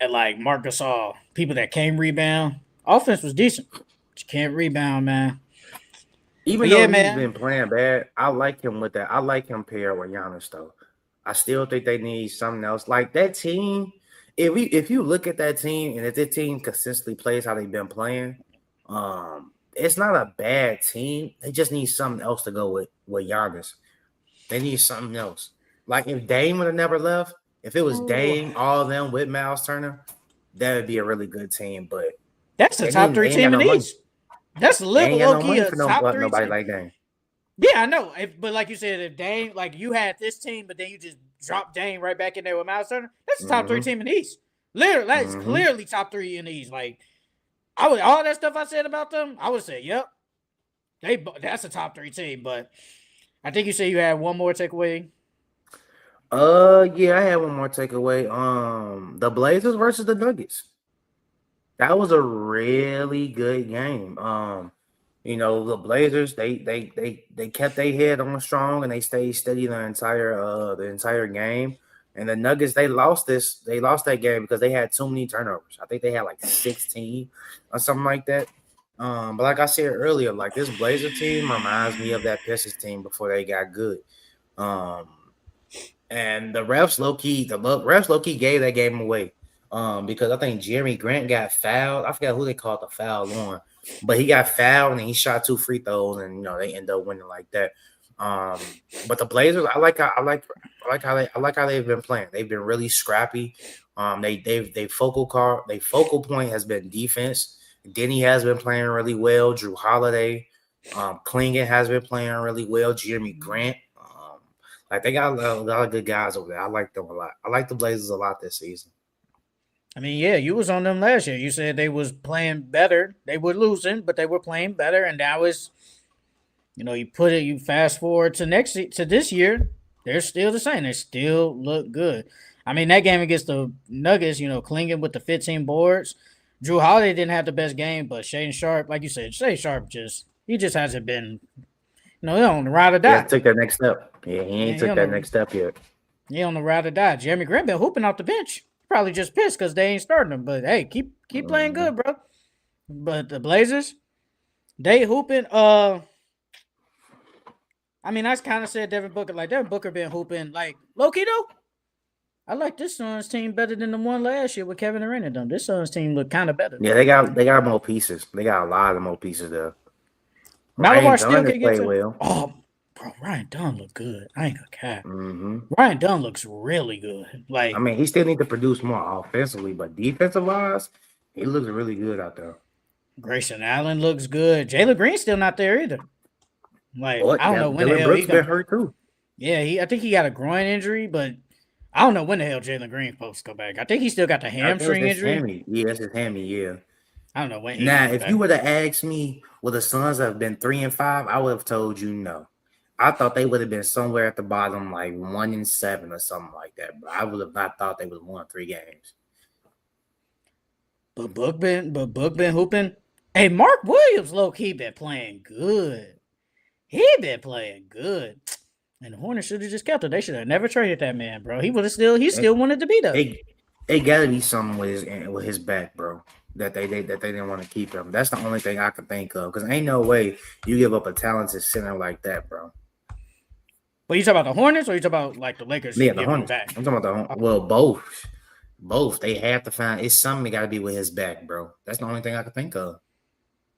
and like Marc Gasol, people that came rebound. Offense was decent, but you can't rebound, man. Even But though yeah, he's man. been playing bad, I like him with that. I like him paired with Giannis though. I still think they need something else. Like that team, if you look at that team and if that team consistently plays how they've been playing, it's not a bad team. They just need something else to go with Giannis. They need something else. Like if Dame would have never left, if it was Dame, all of them with Miles Turner, that would be a really good team. But That's the top three they ain't team got in no the money. East. That's They little ain't got low no key money a for top three nobody team. like Dame. Yeah, I know. But like you said, if Dame, like you had this team, but then you just dropped Dame right back in there with Miles Turner, that's the top three team in the East. Literally, that is clearly top three in the East. Like all that stuff I said about them, I would say, yep, that's a top three team. But I think you said you had one more takeaway. Yeah, I had one more takeaway. The Blazers versus the Nuggets. That was a really good game. The Blazers they kept their head on strong and they stayed steady the entire game. And the Nuggets they lost that game because they had too many turnovers. I think they had like 16 or something like that. But like I said earlier, like this Blazer team reminds me of that Pistons team before they got good. And the refs low key gave that game away. Because I think Jeremy Grant got fouled. I forgot who they called the foul on, but he got fouled and he shot 2 free throws, and they end up winning like that. But the Blazers, I like how they've been playing. They've been really scrappy. They focal point has been defense. Denny has been playing really well. Drew Holiday, Klingon has been playing really well. Jeremy Grant. Like they got a lot of good guys over there. I like them a lot. I like the Blazers a lot this season. I mean, yeah, you was on them last year. You said they was playing better. They were losing, but they were playing better. And that was, you fast forward to this year, they're still the same. They still look good. I mean, that game against the Nuggets, clinging with the 15 boards. Drew Holiday didn't have the best game, but Shaden Sharp, like you said, Shaden Sharp he just hasn't been, he on the ride or die. He took that next step. Yeah, he ain't took that next step yet. He on the ride or die. Jeremy Grant been hooping off the bench. Probably just pissed because they ain't starting him. But hey, keep playing good, bro. But the Blazers, they hooping. I mean, I kind of said Devin Booker. Like Devin Booker been hooping like low key though. I like this Suns team better than the one last year with Kevin Durant and them. This Suns team look kind of better. Yeah, they got more pieces. They got a lot of more pieces there. Malamar still can get to. Well. Oh, bro, Ryan Dunn look good. I ain't gonna cap. Mm-hmm. Ryan Dunn looks really good. Like, I mean, he still need to produce more offensively, but defensive wise, he looks really good out there. Grayson Allen looks good. Jalen Green's still not there either. Like, I don't know when the hell Brooks been hurt too. Yeah, I think he got a groin injury, but I don't know when the hell Jalen Green's supposed to go back. I think he still got the hamstring injury. Yeah, that's his hammy. Yeah. I don't know when. Now, if you would have asked me, would the Suns have been 3-5? I would have told you no. I thought they would have been somewhere at the bottom, like 1-7 or something like that. But I would have not thought they would have won 3 games. But Book been hooping. Hey, Mark Williams low key been playing good. He been playing good. And the Hornets should have just kept it. They should have never traded that man, bro. He still wanted to be there. It gotta be something with his back, bro. That they didn't want to keep him. That's the only thing I can think of. Because ain't no way you give up a talented center like that, bro. But you talking about the Hornets, or you talking about like the Lakers Yeah, the giving him Hornets. back? I'm talking about well, both. Both. They have to find it's something got to be with his back, bro. That's the only thing I can think of.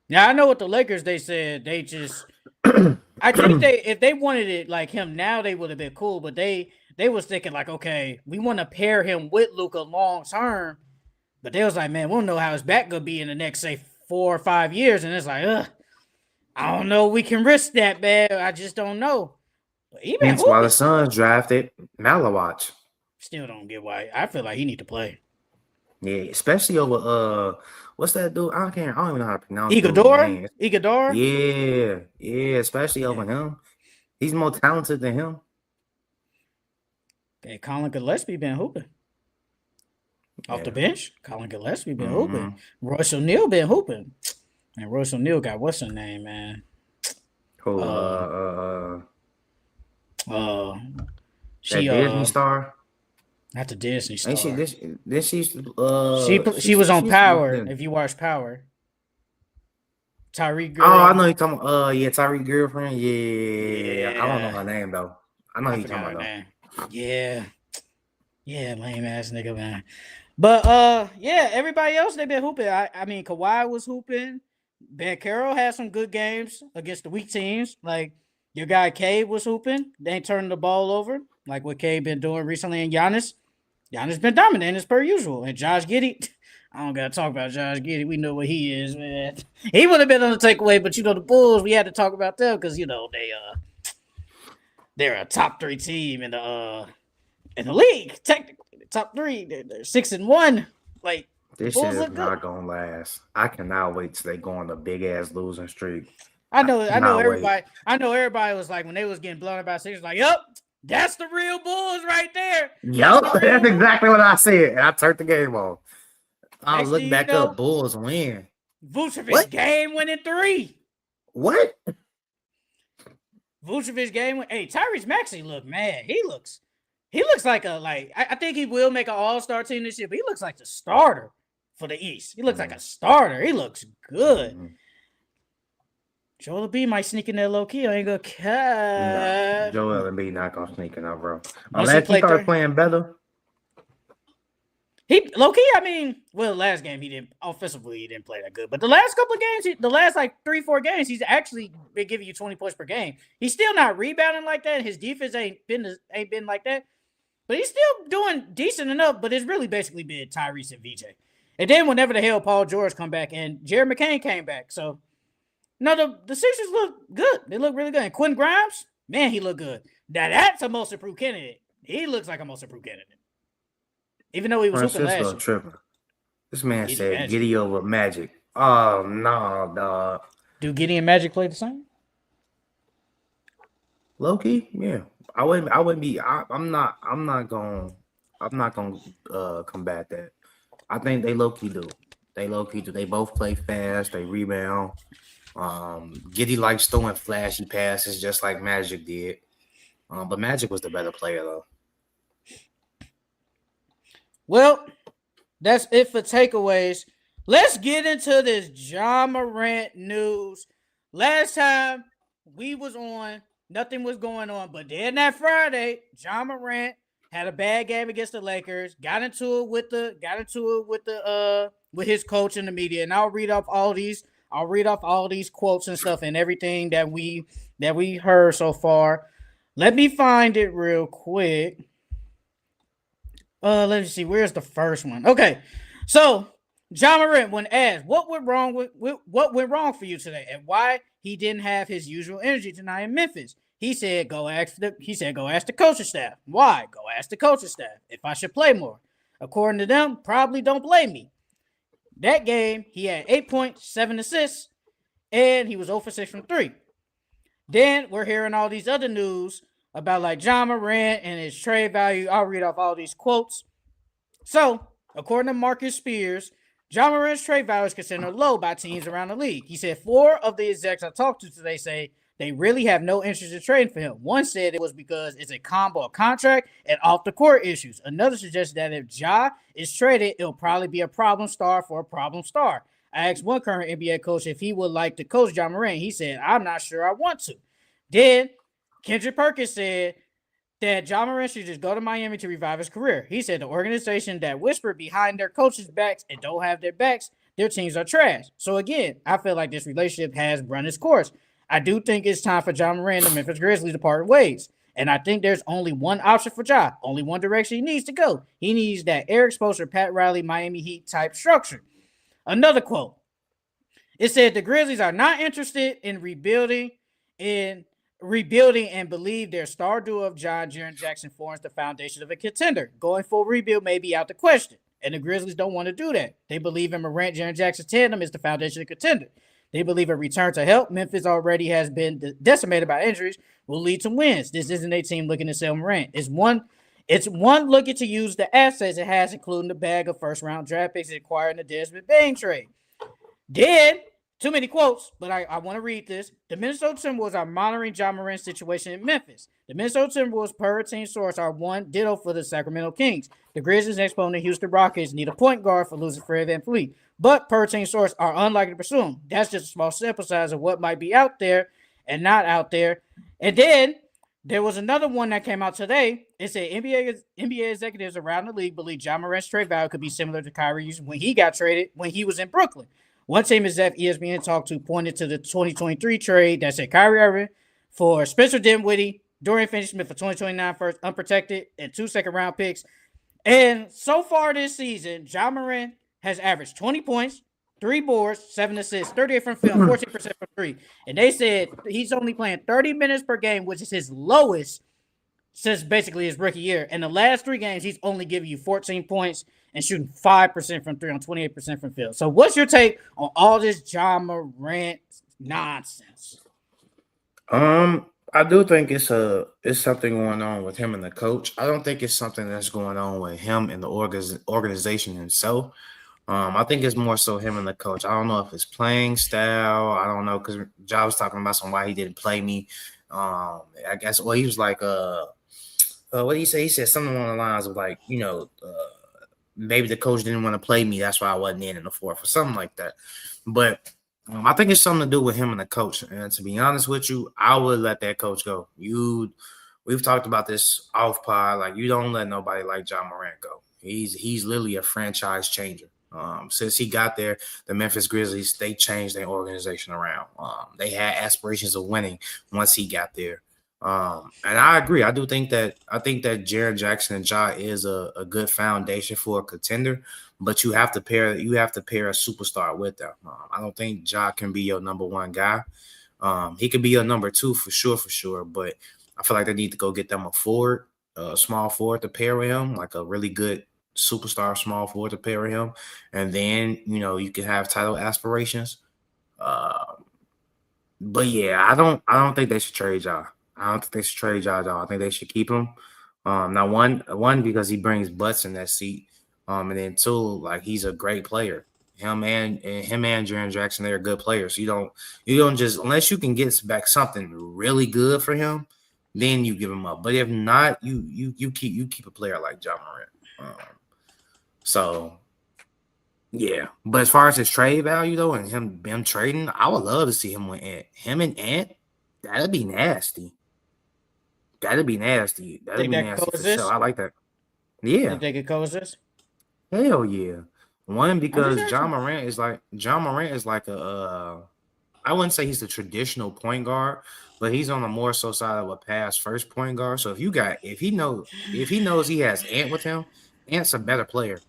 Yeah, I know with the Lakers, they said they just. I think if they wanted it like him now, they would have been cool. But they was thinking like, okay, we want to pair him with Luka long term. But they was like, man, we don't know how his back gonna be in the next say 4 or 5 years, and it's like, I don't know, we can risk that, man. I just don't know. But even Hence why the Suns drafted Malawach. Still don't get why. I feel like he need to play. Yeah, especially over what's that dude? I don't even know how to pronounce Iguodala? Yeah, especially over him. He's more talented than him. Okay, Colin Gillespie been hooping. Off the bench, Colin Gillespie been hooping. Royce O'Neal been hooping. And Royce O'Neal got what's her name, man? Cool. She Disney star. Not the Disney star. She was on Power. If you watch Power, Tyreek. Oh, I know you're talking. Tyreek girlfriend. Yeah. I don't know her name though. I know you're talking about though. Yeah, lame ass nigga, man. But everybody else they been hooping. I mean, Kawhi was hooping. Ben Carroll had some good games against the weak teams. Like your guy Cade was hooping. They ain't turning the ball over like what Cade been doing recently. And Giannis been dominant as per usual. And Josh Giddey, I don't gotta talk about Josh Giddey. We know what he is, man. He would have been on the takeaway, but the Bulls, we had to talk about them because they're a top 3 team in the league. Technically, the top 3. They're 6-1. Like this shit is not gonna last. I cannot wait till they go on a big ass losing streak. I know everybody. I know everybody was like when they was getting blown about 6, like, yup, that's the real Bulls right there. Yup, that's exactly what I said. And I turned the game off. I was looking back up. Bulls win. Vucevic game winning 3. What? Vucevic game win. Hey, Tyrese Maxey look mad. He looks like I think he will make an all-star team this year, but he looks like the starter for the East. He looks like a starter. He looks good. Mm-hmm. Joel Embiid might sneak in there low key. I ain't gonna cut. No, Joel Embiid not gonna sneak in there, bro. Unless he started playing better. He low key. I mean, last game he didn't offensively. He didn't play that good, but the last couple of games, the last like 3-4 games, he's actually been giving you 20 points per game. He's still not rebounding like that. His defense ain't been like that, but he's still doing decent enough. But it's really basically been Tyrese and VJ. And then whenever the hell Paul George come back and Jared McCain came back, so. No, the Sixers look good. They look really good. And Quentin Grimes, man, he look good. Now that's a most improved candidate. He looks like a most improved candidate. Even though he was hooping last year. Tripping. This man said Giddey over Magic. Oh no, dog. Do Giddey and Magic play the same? Low key, yeah. I wouldn't be. I'm not gonna combat that. I think they low key do. They both play fast. They rebound. Giddey likes throwing flashy passes just like Magic did. But Magic was the better player though. Well, that's it for takeaways. Let's get into this Ja Morant news. Last time we was on, nothing was going on, but then that Friday, Ja Morant had a bad game against the Lakers. Got into it with his coach and the media, and I'll read off all these quotes and stuff and everything that we heard so far. Let me find it real quick. Let me see. Where's the first one? Okay, so Ja Morant, when asked what went wrong for you today and why he didn't have his usual energy tonight in Memphis, he said, "Go ask the coaching staff." Why? Go ask the coaching staff if I should play more. According to them, probably don't blame me. That game, he had 8 points, 7 assists, and he was 0 for 6 from 3. Then we're hearing all these other news about like Ja Morant and his trade value. I'll read off all these quotes. So, according to Marcus Spears, Ja Morant's trade value is considered low by teams around the league. He said 4 of the execs I talked to today say they really have no interest in trading for him. One said it was because it's a combo of contract and off-the-court issues. Another suggested that if Ja is traded, it'll probably be a problem star for a problem star. I asked one current NBA coach if he would like to coach Ja Morant. He said, "I'm not sure I want to." Then Kendrick Perkins said that Ja Morant should just go to Miami to revive his career. He said the organization that whisper behind their coaches' backs and don't have their backs, their teams are trash. So again, I feel like this relationship has run its course. I do think it's time for Ja Morant and the Memphis Grizzlies to part ways. And I think there's only one option for Ja, only one direction he needs to go. He needs that Eric Spoelstra, Pat Riley, Miami Heat type structure. Another quote. It said the Grizzlies are not interested in rebuilding and believe their star duo of John Jaren Jackson forms the foundation of a contender. Going full rebuild may be out the question. And the Grizzlies don't want to do that. They believe in Morant Jaren Jackson tandem is the foundation of a contender. They believe a return to help. Memphis already has been decimated by injuries, will lead to wins. This isn't a team looking to sell Morant. It's one looking to use the assets it has, including the bag of first-round draft picks acquired in the Desmond Bane trade. Then, too many quotes, but I want to read this. The Minnesota Timberwolves are monitoring Ja Morant's situation in Memphis. The Minnesota Timberwolves, per team source, are one ditto for the Sacramento Kings. The Grizzlies' next opponent, Houston Rockets, need a point guard for losing Fred VanVleet, but per team source are unlikely to pursue him. That's just a small sample size of what might be out there and not out there. And then there was another one that came out today. It said NBA executives around the league believe Ja Morant's trade value could be similar to Kyrie's when he got traded when he was in Brooklyn. One team exec ESPN talked to pointed to the 2023 trade that said Kyrie Irving for Spencer Dinwiddie, Dorian Finney-Smith for 2029 first unprotected and 2 second-round picks. And so far this season, Ja Morant has averaged 20 points, 3 boards, 7 assists, 38 from field, 14% from three. And they said he's only playing 30 minutes per game, which is his lowest since basically his rookie year. In the last 3 games, he's only giving you 14 points and shooting 5% from three on 28% from field. So what's your take on all this Ja Morant nonsense? I do think it's something going on with him and the coach. I don't think it's something that's going on with him and the organization himself. I think it's more so him and the coach. I don't know if it's playing style. I don't know because Ja was talking about why he didn't play me. I guess he was like what did he say? He said something along the lines of like, maybe the coach didn't want to play me. That's why I wasn't in the fourth or something like that. But I think it's something to do with him and the coach. And to be honest with you, I would let that coach go. We've talked about this off pod. Like you don't let nobody like Ja Morant go. He's literally a franchise changer. Since he got there, the Memphis Grizzlies, they changed their organization around. They had aspirations of winning once he got there. And I agree. I think that Jaren Jackson and Ja is a good foundation for a contender, but you have to pair a superstar with them. I don't think Ja can be your number one guy. He could be your number 2 for sure. But I feel like they need to go get them a small forward to pair with him, like a really good superstar small forward to pair with him, and then you can have title aspirations. But yeah, I don't think they should trade Ja. I don't think they should trade Ja. I think they should keep him. Now one because he brings butts in that seat, and then 2, like he's a great player. Him and Jaren Jackson, they're good players. You don't just unless you can get back something really good for him, then you give him up. But if not, you keep a player like Ja Morant. So yeah, but as far as his trade value though, and him trading, I would love to see him with Ant. Him and Ant, that'd be nasty. That'd be nasty for sure. I like that. Yeah. Think they could coexist? Hell yeah. One, because Ja Morant is like a I wouldn't say he's the traditional point guard, but he's on the more so side of a pass first point guard. So if he knows he has Ant with him, Ant's a better player.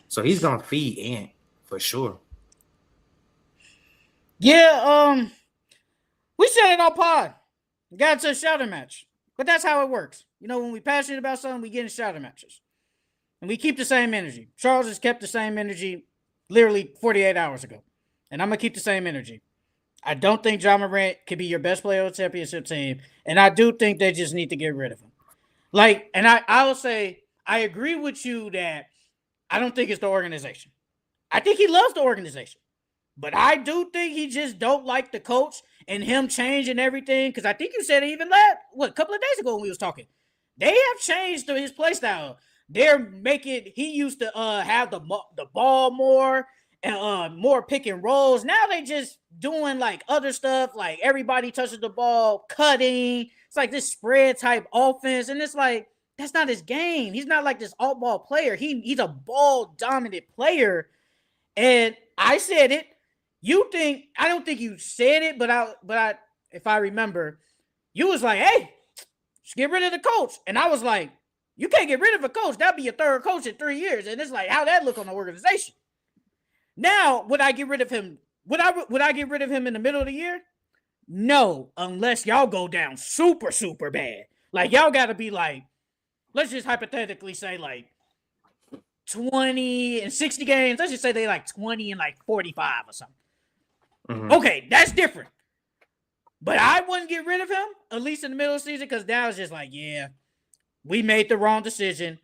So he's gonna feed Ant for sure. Yeah, we said it on pod. Got into a shouting match. But that's how it works. When we're passionate about something, we get in shouting matches. And we keep the same energy. Charles has kept the same energy literally 48 hours ago. And I'm going to keep the same energy. I don't think Ja Morant can be your best player on the championship team. And I do think they just need to get rid of him. And I will say, I agree with you that I don't think it's the organization. I think he loves the organization. But I do think he just don't like the coach and him changing everything. Because I think you said it even a couple of days ago when we was talking. They have changed his play style. He used to have the ball more and more pick and rolls. Now they just doing like other stuff, like everybody touches the ball, cutting. It's like this spread type offense, and it's like that's not his game. He's not like this alt ball player. He's a ball dominant player. And I said it. I don't think you said it, but I if I remember, you was like, hey, just get rid of the coach. And I was like, you can't get rid of a coach. That'd be your third coach in 3 years. And it's like, how that look on the organization? Now, would I get rid of him? Would I get rid of him in the middle of the year? No, unless y'all go down super, super bad. Like, y'all got to be like, let's just hypothetically say like 20 and 60 games. Let's just say they like 20 and like 45 or something. Mm-hmm. Okay, that's different. But I wouldn't get rid of him, at least in the middle of the season, because now it's just like, yeah, we made the wrong decision.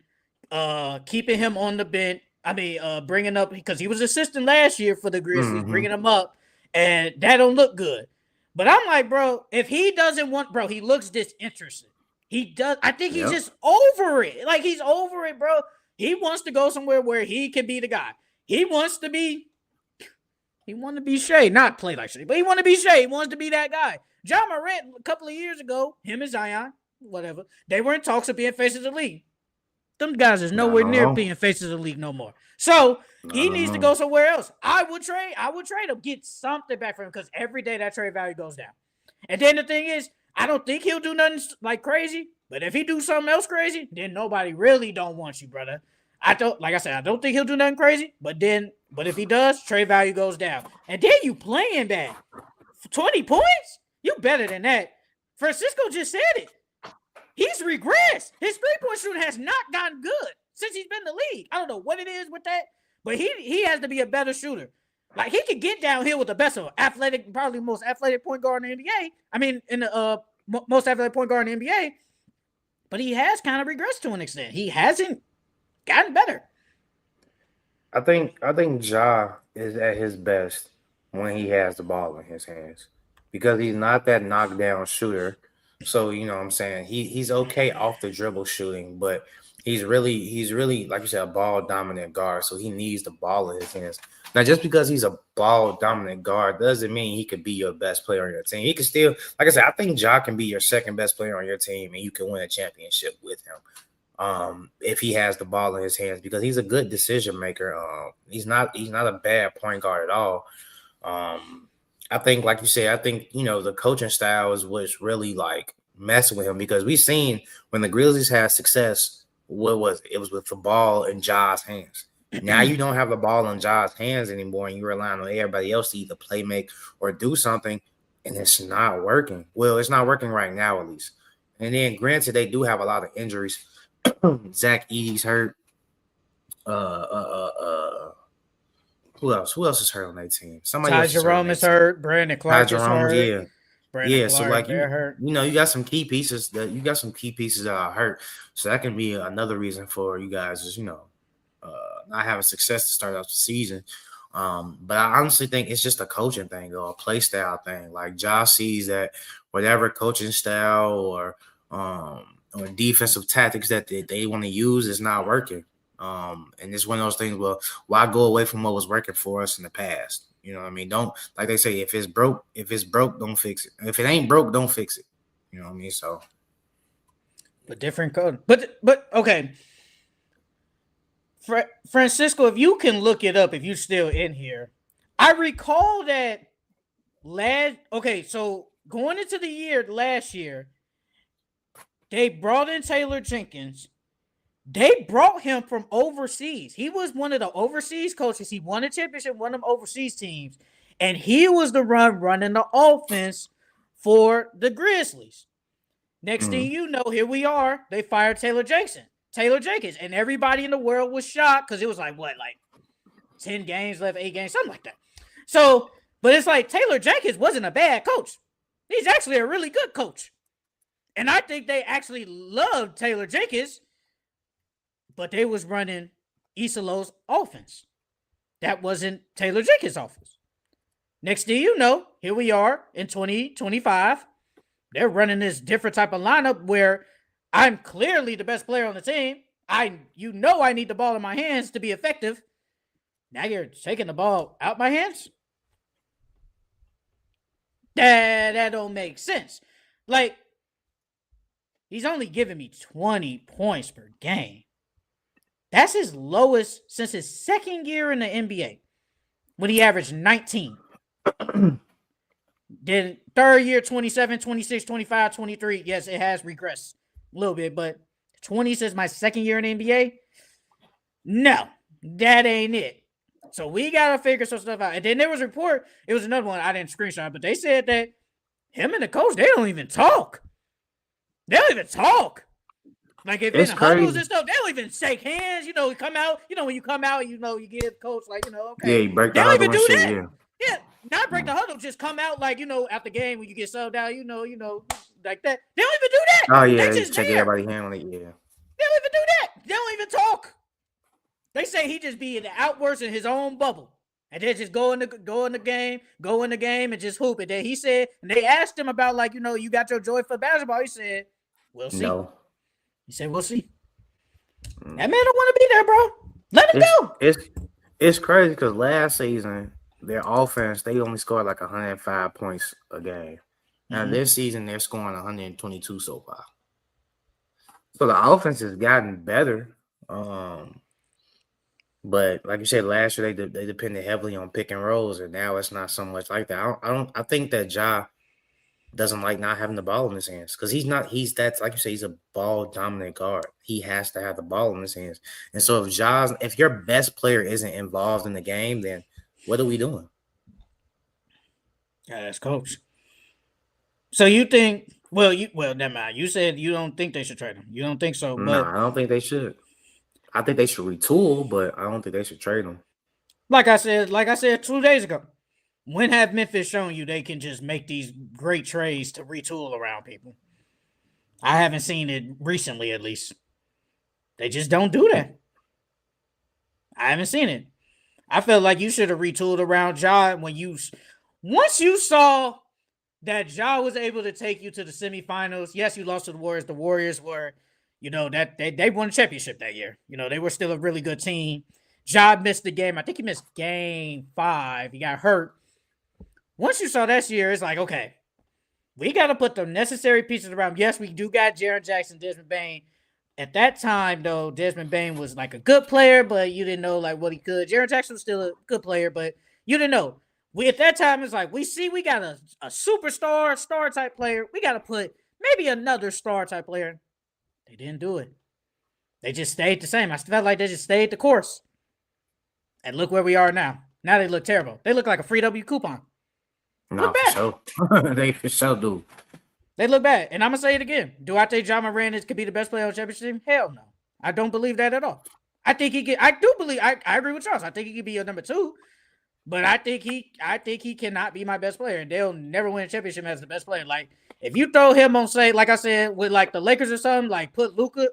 Keeping him on the bench. I mean, bringing up, because he was assistant last year for the Grizzlies, bringing him up, and that don't look good. But I'm like, bro, if he doesn't want, bro, he looks disinterested. He does. I think he's just over it. Like, he's over it, bro. He wants to go somewhere where he can be the guy. He wants to be Shea, not play like Shea, but he want to be Shea. He wants to be that guy. Ja Morant, a couple of years ago, him and Zion, whatever, they were in talks of being faces of the league. Them guys is nowhere near being faces of the league no more. So he needs to go somewhere else. I would trade him, get something back from him, because every day that trade value goes down. And then the thing is, I don't think he'll do nothing like crazy, but if he do something else crazy, then nobody really don't want you, brother. I don't think he'll do nothing crazy, but if he does, trade value goes down. And then you playing bad. 20 points? You better than that. Francisco just said it. He's regressed. His three-point shooting has not gotten good since he's been in the league. I don't know what it is with that, but he has to be a better shooter. Like, he could get downhill with the best of athletic, probably most athletic point guard in the NBA. I mean, in the most athletic point guard in the NBA. But he has kind of regressed to an extent. He hasn't gotten better. I think Ja is at his best when he has the ball in his hands, because he's not that knockdown shooter. So, you know what I'm saying? He's okay off the dribble shooting, but he's really, like you said, a ball dominant guard. So he needs the ball in his hands. Now, just because he's a ball dominant guard doesn't mean he could be your best player on your team. He can still, like I said, I think Ja can be your second best player on your team, and you can win a championship with him. If he has the ball in his hands, because he's a good decision maker. He's not a bad point guard at all. I think, like you said, the coaching style is what's really like messing with him, because we've seen when the Grizzlies had success, what was it? It was with the ball in Ja's hands. Now you don't have the ball in Ja's hands anymore, and you're relying on everybody else to either play make or do something, and it's not working. Well, it's not working right now, at least. And then, granted, they do have a lot of injuries. Zach Edey's hurt. Who else? Who else is hurt on that team? Somebody Ty else Jerome is hurt. Brandon Clark is hurt. Yeah. Brandon Clark, so like you got some key pieces that are hurt. So that can be another reason for you guys is not having success to start out the season. But I honestly think it's just a coaching thing or a play style thing. Like, Josh sees that whatever coaching style or defensive tactics that they want to use is not working. And it's one of those things, well, why go away from what was working for us in the past? You know what I mean? Don't, like they say, if it's broke, don't fix it. If it ain't broke, don't fix it. You know what I mean? So, but different code. But okay. Francisco, if you can look it up, if you're still in here, I recall that so going into the year last year, they brought in Taylor Jenkins. They brought him from overseas. He was one of the overseas coaches. He won a championship, one of them overseas teams. And he was the running the offense for the Grizzlies. Next thing you know, here we are. They fired Taylor Jenkins. And everybody in the world was shocked because it was like 10 games left, 8 games, something like that. So, but it's like Taylor Jenkins wasn't a bad coach. He's actually a really good coach. And I think they actually loved Taylor Jenkins, but they was running Isolo's offense. That wasn't Taylor Jenkins' offense. Next thing you know, here we are in 2025. They're running this different type of lineup where I'm clearly the best player on the team. I need the ball in my hands to be effective. Now you're taking the ball out my hands? That don't make sense. Like, he's only giving me 20 points per game. That's his lowest since his second year in the NBA when he averaged 19. Then third year, 27, 26, 25, 23. Yes, it has regressed a little bit, but 20 since my second year in the NBA? No, that ain't it. So we got to figure some stuff out. And then there was a report. It was another one I didn't screenshot, but they said that him and the coach, they don't even talk. They don't even talk. Like, if It's in huddles crazy. and stuff, they don't even shake hands. You know, you come out. You know, when you come out, you know, you give coach, like, you know, okay. Yeah, you break They the don't huddle even and do shit. that. Yeah. Yeah, not break the huddle. Just come out, like, you know, after game when you get subbed out, you know, like that. They don't even do that. Oh yeah, They they just check there. everybody's hand on it. Yeah. They don't even do that. They don't even talk. They say he just be in the outbursts in his own bubble. And then just go in the game and just hoop it. Then he said, and they asked him about, like, you know, you got your joy for basketball. He said, we'll see. No. He said, we'll see. That man don't want to be there, bro. Let him go. It's crazy because last season their offense they only scored like 105 points a game. Now this season they're scoring 122 so far. So the offense has gotten better. But like you said, last year they depended heavily on pick and rolls, and now it's not so much like that. I think that Ja doesn't like not having the ball in his hands because that's like you say, he's a ball dominant guard. He has to have the ball in his hands. And so if your best player isn't involved in the game, then what are we doing? Yeah, that's coach. So you think never mind. You said you don't think they should trade him. You don't think so, No, but I don't think they should. I think they should retool, but I don't think they should trade him. like I said 2 days ago, when have Memphis shown you they can just make these great trades to retool around people? I haven't seen it recently, at least. They just don't do that. I haven't seen it. I felt like you should have retooled around Ja once you saw that Ja was able to take you to the semifinals. Yes, you lost to the Warriors. The Warriors were, you know, that they won a championship that year. You know, they were still a really good team. Ja missed the game. I think he missed game 5. He got hurt. Once you saw that year, it's like, okay, we got to put the necessary pieces around. Yes, we do got Jaren Jackson, Desmond Bane. At that time, though, Desmond Bane was like a good player, but you didn't know like what he could. Jaren Jackson was still a good player, but you didn't know. At that time, it's like we got a superstar, star type player. We got to put maybe another star type player. They didn't do it. They just stayed the same. I felt like they just stayed the course. And look where we are now. Now they look terrible. They look like a free W coupon. No, for sure. They for sure do. They look bad. And I'm going to say it again. Do I think Ja Morant could be the best player on the championship team? Hell no. I don't believe that at all. I think he could. I do believe. I agree with Charles. I think he could be your number 2. But I think he cannot be my best player. And they'll never win a championship as the best player. Like, if you throw him on, say, like I said, with like the Lakers or something, like put Luka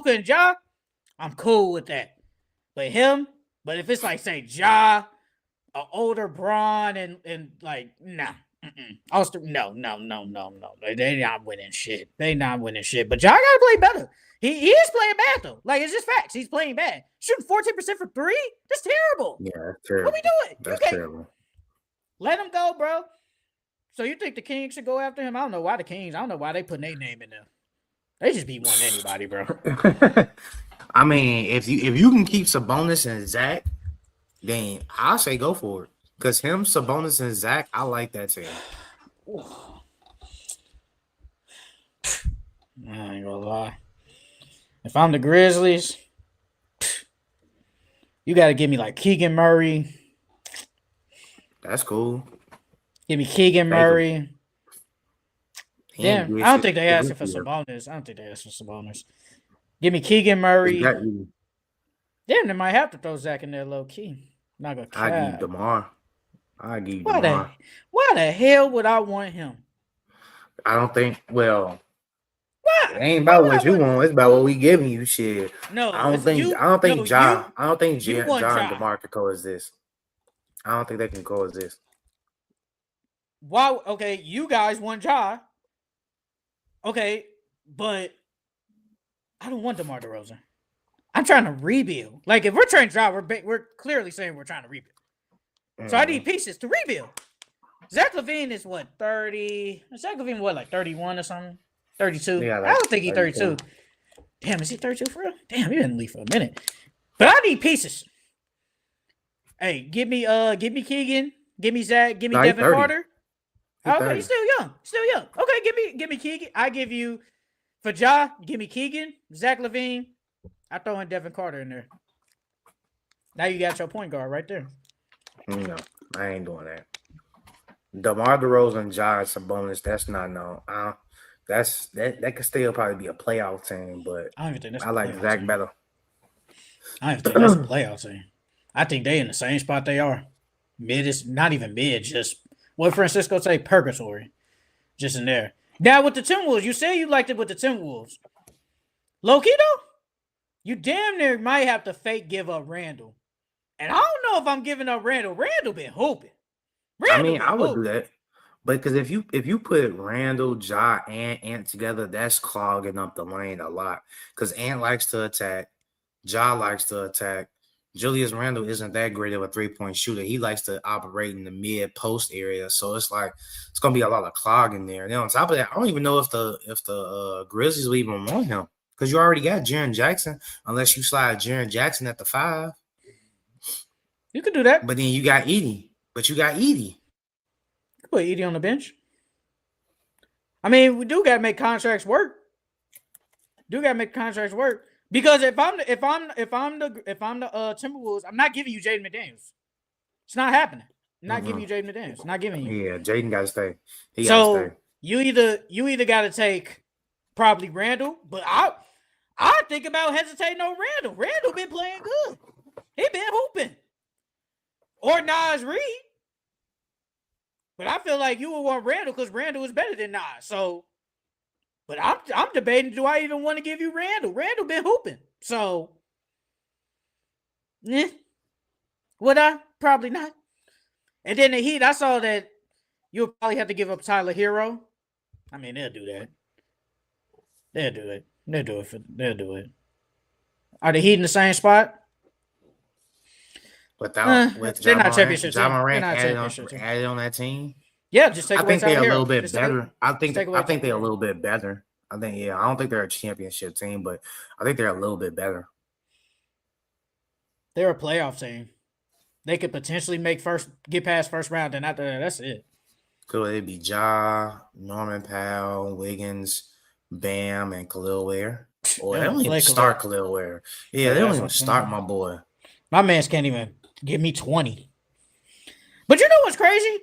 and Ja, I'm cool with that. But if it's like, say, Ja, an older Braun, and like, nah. No. They not winning shit. But Ja gotta play better. He is playing bad though. Like, it's just facts. He's playing bad. Shooting 14% from 3? That's terrible. Yeah, that's terrible. What we doing? That's terrible. Let him go, bro. So you think the Kings should go after him? I don't know why the Kings. I don't know why they put their name in there. They just be wanting anybody, bro. I mean, if you can keep Sabonis and Zach, then I'll say go for it. Because him, Sabonis, and Zach, I like that team. I ain't gonna lie. If I'm the Grizzlies, you got to give me like Keegan Murray. That's cool. Give me Keegan Murray. Damn, I don't think they asking for Sabonis. Give me Keegan Murray. Damn, they might have to throw Zach in there low key. Not gonna cap. I give DeMar. Why the hell would I want him? I don't think. Well, why? It ain't about what you want. It's about what we giving you. Shit. No, I don't think Ja and DeMar can coexist. I don't think they can coexist. Why? Okay, you guys want Ja. Okay, but I don't want DeMar DeRozan. I'm trying to rebuild. Like if we're trying to drive, we're clearly saying we're trying to rebuild. So I need pieces to rebuild. Zach LaVine is what 30. Zach LaVine what like 31 or something? 32. Yeah, I like don't think he's 32. 32. Damn, is he 32 for real? Damn, he didn't leave for a minute. But I need pieces. Hey, give me Keegan, give me Zach, give me Nah, he's Devin 30. Carter. He's Okay, 30. he's still young. Still young. Okay, give me Keegan. I give you for Ja, give me Keegan, Zach LaVine. I throw in Devin Carter in there. Now you got your point guard right there. No, I ain't doing that. DeMar DeRozan and Ja Sabonis, that's not no. That could still probably be a playoff team, but I don't even think that's I like Zach team. better. I don't even think that's a playoff team. I think they in the same spot they are. Mid is not even mid, just what Francisco say, purgatory. Just in there. Now with the Timberwolves, you say you liked it with the Timberwolves. Low-key though, you damn near might have to fake give up Randall. And I don't know if I'm giving up Randall. Randall been hooping. I would do that. But because if you put Randall, Ja, and Ant together, that's clogging up the lane a lot. Because Ant likes to attack, Ja likes to attack. Julius Randle isn't that great of a 3-point shooter. He likes to operate in the mid-post area. So it's like it's gonna be a lot of clogging there. Then on top of that, I don't even know if the Grizzlies will even want him. Because you already got Jaren Jackson, unless you slide Jaren Jackson at the 5. You could do that. But then you got Edie. You could put Edie on the bench. I mean, we do gotta make contracts work. Because if I'm the Timberwolves, I'm not giving you Jaden McDaniels. It's not happening. I'm not giving you Jaden McDaniels. Not giving you. Yeah, Jaden got to stay. He so gotta stay. you either got to take probably Randall, but I think about hesitating on Randall. Randall been playing good. He been hooping. Or Nas Reed. But I feel like you would want Randall because Randall is better than Nas. So, but I'm debating, do I even want to give you Randall? Randall been hooping. So, would I? Probably not. And then the Heat, I saw that you'll probably have to give up Tyler Hero. I mean, they'll do that. They'll do it. They'll do it. Are the Heat in the same spot? With they're not championship Ja team. Morant added on that team. Yeah, just take away I think they're Tyler a Hero. little bit Just better. I think they're a Hero. little bit better. I don't think they're a championship team, but I think they're a little bit better. They're a playoff team. They could potentially get past first round, and after that, that's it. Could it be Ja, Norman Powell, Wiggins, Bam, and Khalil Ware? Or they don't even start Khalil Ware. Yeah, they don't even start my boy. My mans can't even give me 20. But you know what's crazy?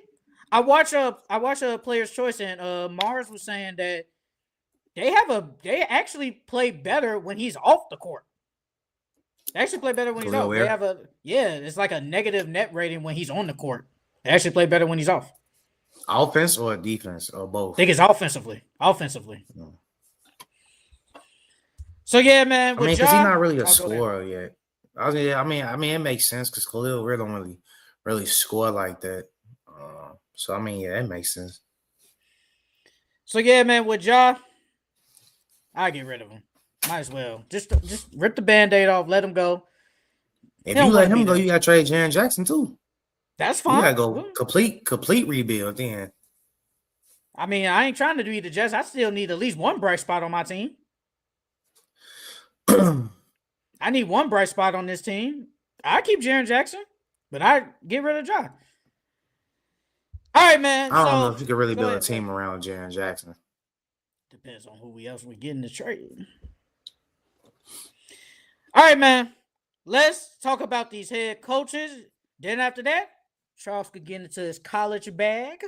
I watch a Player's Choice, and Mars was saying that they actually play better when he's off the court. They actually play better when he's off. They have it's like a negative net rating when he's on the court. They actually play better when he's off. Offense or defense or both? I think it's offensively. No. So yeah, man. Because he's not really a scorer yet. I mean, it makes sense because Khalil Ware don't really score like that. So I mean, yeah, it makes sense. So yeah, man, with Ja, I get rid of him. Might as well. Just rip the Band-Aid off, let him go. If you let him go, you gotta trade Jaren Jackson too. That's fine. You gotta go complete rebuild then. I mean, I ain't trying to do either Jets. I still need at least one bright spot on my team. I need one bright spot on this team. I keep Jaren Jackson, but I get rid of Ja. All right, man. I don't know if you can really build a team around Jaren Jackson. Depends on who else we get in the trade. All right, man. Let's talk about these head coaches. Then after that, Charles could get into his college bag.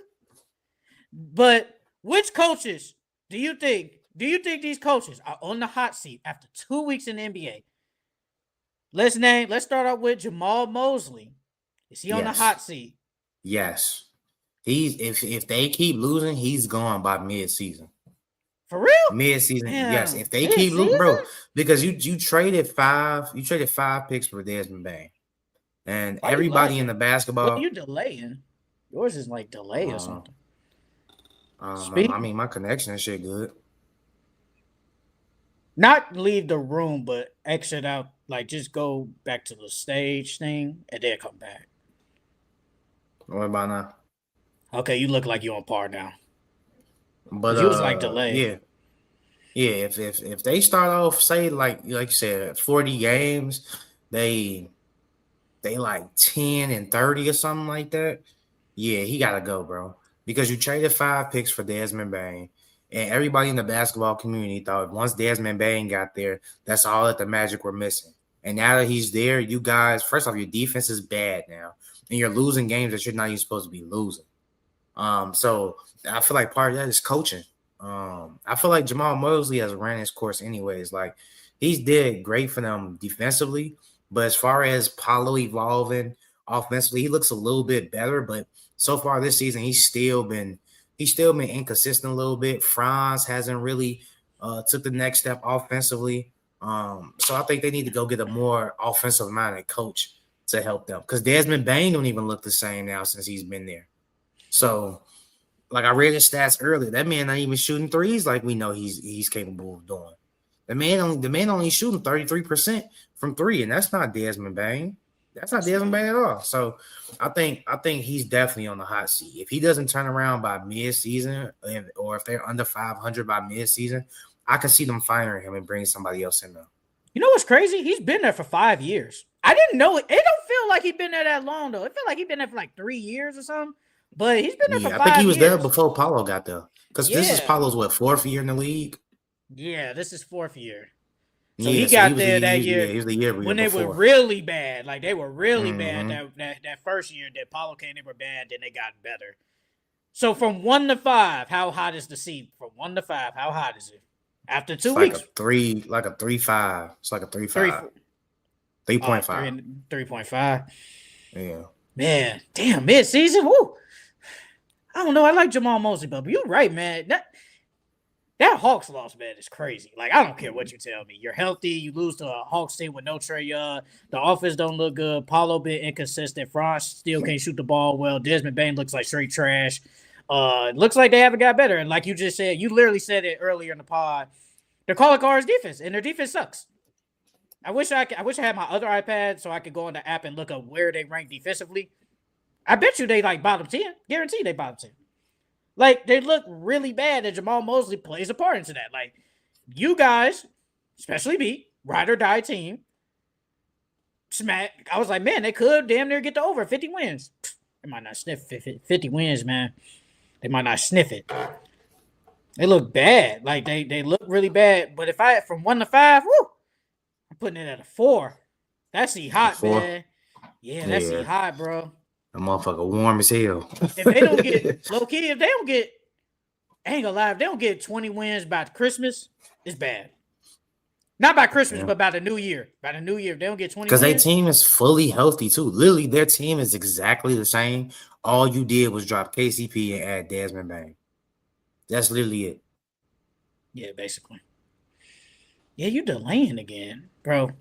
But which coaches do you think these coaches are on the hot seat after 2 weeks in the NBA? Let's start out with Jamal Mosley. Is he on the hot seat? Yes. If they keep losing, he's gone by mid-season. For real? Mid-season, yes. If they keep losing, bro, because you traded 5 picks for Desmond Bain. And everybody in the basketball. What are you delaying? Yours is like delay or something. I mean, my connection and shit good. Not leave the room, but exit out Like, just go back to the stage thing and then come back. What about now? Okay, you look like you're on par now. But Because you was like delayed. yeah. Yeah, if they start off say like you said 40 games, they like 10 and 30 or something like that. Yeah, he gotta go, bro. Because you traded 5 picks for Desmond Bain. And everybody in the basketball community thought once Desmond Bain got there, that's all that the Magic were missing. And now that he's there, you guys, first off, your defense is bad now. And you're losing games that you're not even supposed to be losing. So I feel like part of that is coaching. I feel like Jamal Mosley has ran his course anyways. Like he's did great for them defensively, but as far as Paulo evolving offensively, he looks a little bit better. But so far this season, he's still been inconsistent a little bit. Franz hasn't really took the next step offensively. So I think they need to go get a more offensive minded coach to help them because Desmond Bain don't even look the same now since he's been there. So, like I read his stats earlier, that man not even shooting threes like we know he's capable of doing. The man only shooting 33% from three, and that's not Desmond Bain. That's not Desmond Bain at all. So, I think he's definitely on the hot seat. If he doesn't turn around by mid-season, or if they're under 500 by mid-season, I can see them firing him and bringing somebody else in there. You know what's crazy? He's been there for 5 years. I didn't know it. It don't feel like he's been there that long though. It felt like he's been there for like 3 years or something. But he's been there for 5 years. I think he was there before Paulo got there. Because this is Paulo's, fourth year in the league? Yeah, this is 4th year. So he got there that year. He was the year when they before. were really bad. Like, they were really bad that first year that Paulo came, they were bad. Then they got better. So from 1 to 5, how hot is the seat? From 1 to 5, how hot is it? After 2 weeks? Like a 3.5. It's like a 3.5. 3.5. 3.5. Yeah. Man, damn, mid-season? Woo! I don't know. I like Jamal Mosley, but you're right, man. That Hawks loss, man, is crazy. Like, I don't care what you tell me. You're healthy. You lose to a Hawks team with no Trae Young. The offense don't look good. Paulo been inconsistent. Franz still can't shoot the ball well. Desmond Bain looks like straight trash. Looks like they haven't got better. And like you just said, you literally said it earlier in the pod. They're calling cards defense, and their defense sucks. I wish I had my other iPad so I could go on the app and look up where they rank defensively. I bet you they like bottom 10. Guaranteed they bottom 10. Like, they look really bad, and Jamal Mosley plays a part into that. Like, you guys, especially me, ride or die team, I was like, man, they could damn near get to over 50 wins. They might not sniff 50 wins, man. They might not sniff it. They look bad. Like, they look really bad. But if from 1 to 5, woo, I'm putting it at a 4. That's hot, man. Yeah, that's hot, bro. A motherfucker warm as hell. If they don't get low key, if they don't get, I ain't gonna lie, if they don't get 20 wins by Christmas, it's bad. Not by Christmas, but by the new year. By the new year, if they don't get 20 wins. Because their team is fully healthy too. Literally, their team is exactly the same. All you did was drop KCP and add Desmond Bain. That's literally it. Yeah, basically. Yeah, you delaying again, bro.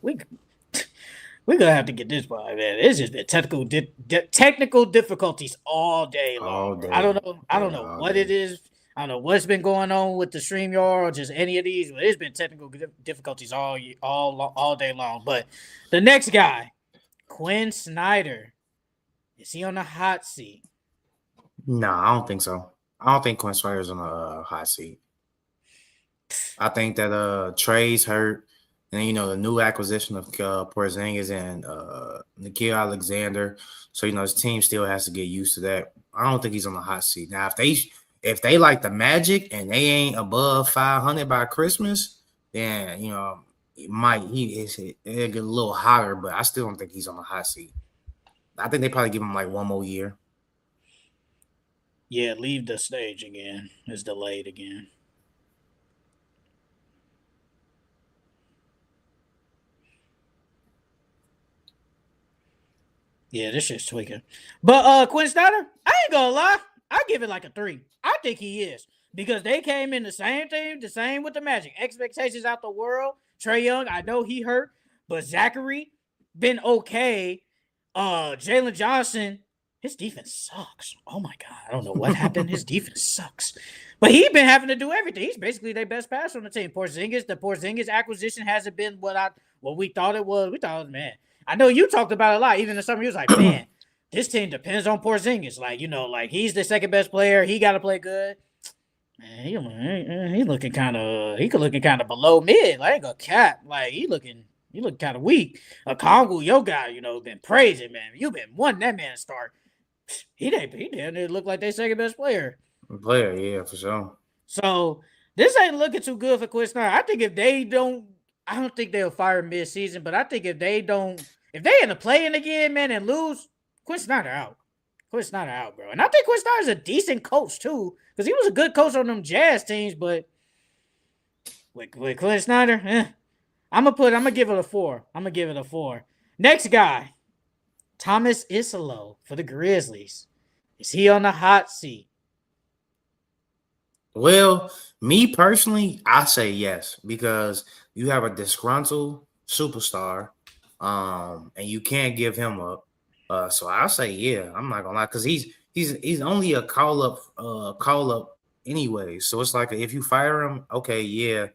We're going to have to get this by, man. It's just been technical difficulties all day long. I don't know what it is. I don't know what's been going on with the StreamYard or just any of these. But it's been technical difficulties all day long. But the next guy, Quinn Snyder, is he on the hot seat? No, I don't think so. I don't think Quinn Snyder's on the hot seat. I think that Trae's hurt. And, the new acquisition of Porzingis and Nickeil Alexander. So, his team still has to get used to that. I don't think he's on the hot seat. Now, if they like the Magic and they ain't above 500 by Christmas, then, it'll get a little hotter, but I still don't think he's on the hot seat. I think they probably give him like one more year. Yeah, leave the stage again. It's delayed again. Yeah, this shit's tweaking. But Quinn Snyder, I ain't gonna lie. I give it like a 3. I think he is. Because they came in the same team, the same with the Magic. Expectations out the world. Trae Young, I know he hurt. But Zachary, been okay. Jalen Johnson, his defense sucks. Oh my God. I don't know what happened. His defense sucks. But he's been having to do everything. He's basically their best passer on the team. The Porzingis acquisition hasn't been what what we thought it was. We thought, man, I know you talked about it a lot. Even in the summer, you was like, man, this team depends on Porzingis. Like, like he's the second best player. He got to play good. Man, he looking kind of below mid. Like, I ain't gonna cap. Like, he looking kind of weak. A Kongu, your guy, been praising, man. You been wanting that man to start. He didn't look like their second best player. Yeah, for sure. So this ain't looking too good for Quinn Snyder. I think if they don't, I don't think they'll fire mid-season, but I think if they end up playing again, man, and lose, Quinn Snyder out. Quinn Snyder out, bro. And I think Quinn Snyder's a decent coach too, because he was a good coach on them Jazz teams. But with Quinn Snyder, I'm gonna give it a 4. Next guy, Thomas Isolo for the Grizzlies. Is he on the hot seat? Well, me personally, I say yes, because you have a disgruntled superstar, and you can't give him up. So I say yeah. I'm not gonna lie, because he's only a call up anyway. So it's like if you fire him, okay, yeah,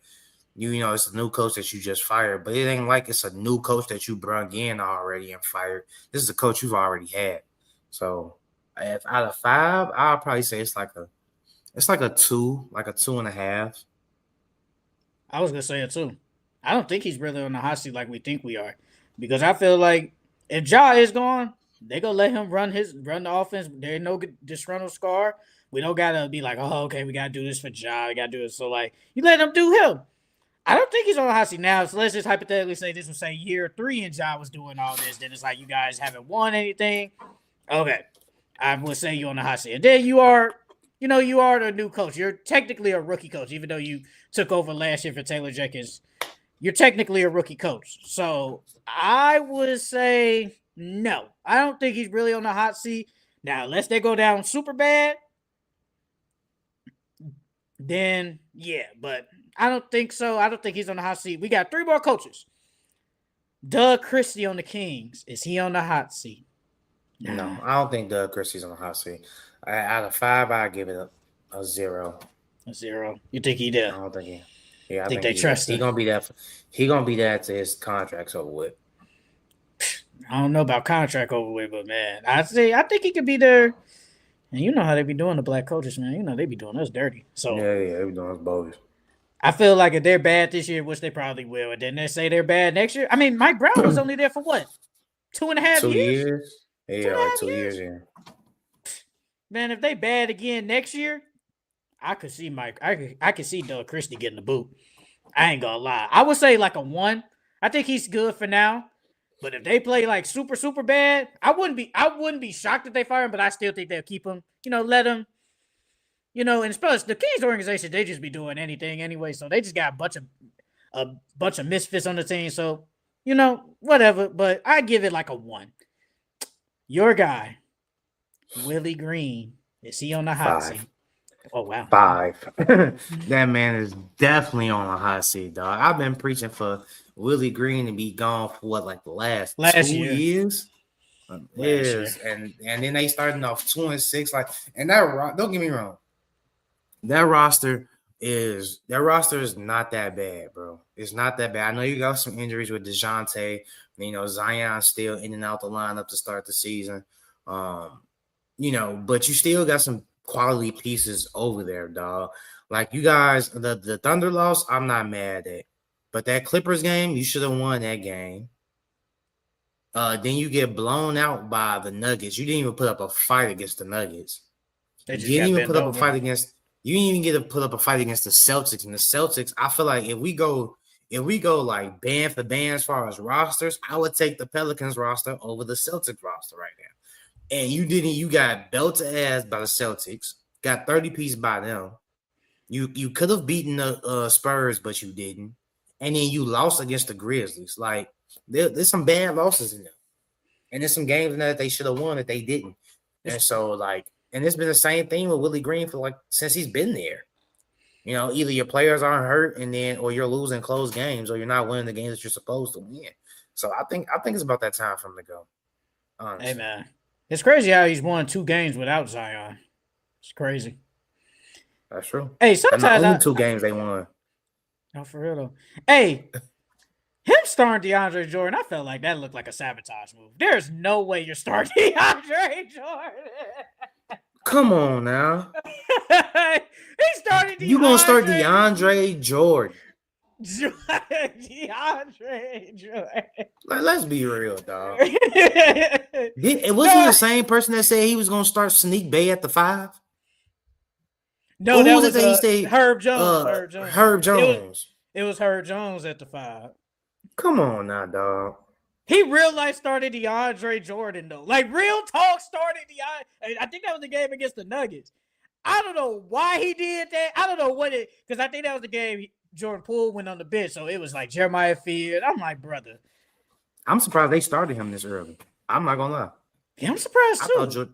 it's a new coach that you just fired, but it ain't like it's a new coach that you brung in already and fired. This is a coach you've already had. So if out of 5, I'll probably say it's like a 2, like a 2.5. I was gonna say a 2. I don't think he's really on the hot seat like we think we are, because I feel like if Ja is gone, they gonna let him run the offense. There's no disgruntled scar. We don't gotta be like, oh, okay, we gotta do this for Ja. We gotta do this. So like, you let him do him. I don't think he's on the hot seat now. So let's just hypothetically say this would say year 3 and Ja was doing all this. Then it's like you guys haven't won anything. Okay, I would say you're on the hot seat. And then you are the new coach. You're technically a rookie coach, even though you took over last year for Taylor Jenkins. You're technically a rookie coach. So I would say no. I don't think he's really on the hot seat. Now, unless they go down super bad, then yeah, but I don't think so. I don't think he's on the hot seat. We got 3 more coaches. Doug Christie on the Kings. Is he on the hot seat? No, I don't think Doug Christie's on the hot seat. Out of 5, I give it a 0. A 0. You think he did? I don't think he. Yeah, I think they trust him. He gonna be that. He gonna be that to his contract's over with. I don't know about contract over with, but man, I think he could be there. And you know how they be doing the black coaches, man. They be doing us dirty. So yeah, they be doing us bogus. I feel like if they're bad this year, which they probably will, and then they say they're bad next year. I mean, Mike Brown was only there for what? 2.5 years? 2 years? Yeah, like 2 years, yeah. Man, if they bad again next year, I could see I could see Doug Christie getting the boot. I ain't gonna lie. I would say like a 1. I think he's good for now. But if they play like super, super bad, I wouldn't be shocked if they fire him, but I still think they'll keep him. Let him. And plus the Kings organization, they just be doing anything anyway. So they just got a bunch of misfits on the team. So, whatever. But I give it like a 1. Your guy, Willie Green, is he on the hot 5. seat? Oh, wow. 5. That man is definitely on a hot seat, dog. I've been preaching for Willie Green to be gone for what, like the last 2 years? Yes. And then they starting off 2-6. Like, and that, don't get me wrong. That roster is not that bad, bro. It's not that bad. I know you got some injuries with DeJounte. Zion still in and out the lineup to start the season. But you still got some quality pieces over there, dog. Like you guys, the Thunder loss, I'm not mad at. But that Clippers game, you should have won that game. Then you get blown out by the Nuggets. You didn't even put up a fight against the Nuggets. You didn't even put up a fight against the Celtics. And the Celtics, I feel like if we go like band for band as far as rosters, I would take the Pelicans roster over the Celtics roster right now. And you got belted ass by the Celtics, got 30-piece by them. You could have beaten the Spurs, but you didn't. And then you lost against the Grizzlies. Like, there's some bad losses in there. And there's some games in there that they should have won that they didn't. And so, like, and it's been the same thing with Willie Green for, like, since he's been there. Either your players aren't hurt or you're losing close games, or you're not winning the games that you're supposed to win. So I think it's about that time for him to go. Honestly. Hey, man. It's crazy how he's won 2 games without Zion. It's crazy. That's true. Hey, sometimes only 2 games they won. No, for real though. Hey, him starting DeAndre Jordan, I felt like that looked like a sabotage move. There's no way you're starting DeAndre Jordan. Come on now. He started You gonna start DeAndre DeAndre Jordan? DeAndre Jordan. Like, let's be real, dog. No, Was he the same person that said he was gonna start Sneak Bay at the 5? no, Or who that was it was that he said? Herb Jones. Herb Jones. Herb Jones. It was Herb Jones at the 5. Come on now, dog. He real life started DeAndre Jordan though. Like real talk started DeAndre. I think that was the game against the Nuggets. I don't know why he did that. I don't know what it because I think that was the game Jordan Poole went on the bench. So it was like Jeremiah Field. I'm like, brother. I'm surprised they started him this early. I'm not gonna lie. Yeah, I'm surprised too.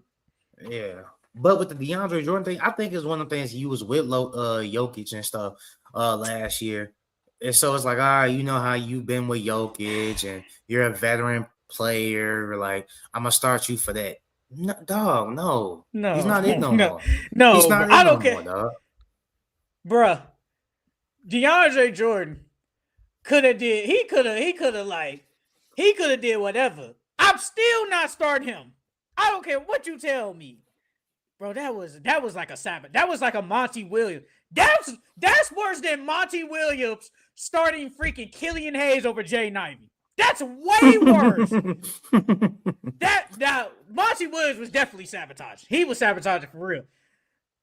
Yeah. But with the DeAndre Jordan thing, I think it's one of the things he was with Jokic and stuff last year. And so it's like, all right, you know how you've been with Jokic and you're a veteran player. Like, I'm going to start you for that. No, dog, no. He's not it no more. No, he's not I it don't no care. more, dog. Bruh, DeAndre Jordan could have did whatever. I'm still not starting him. I don't care what you tell me. Bro, that was like a Sabbath. That was like a Monty Williams. That's worse than Monty Williams starting freaking Killian Hayes over Jay Ivey. That's way worse. Monty Williams was definitely sabotaged. He was sabotaging for real.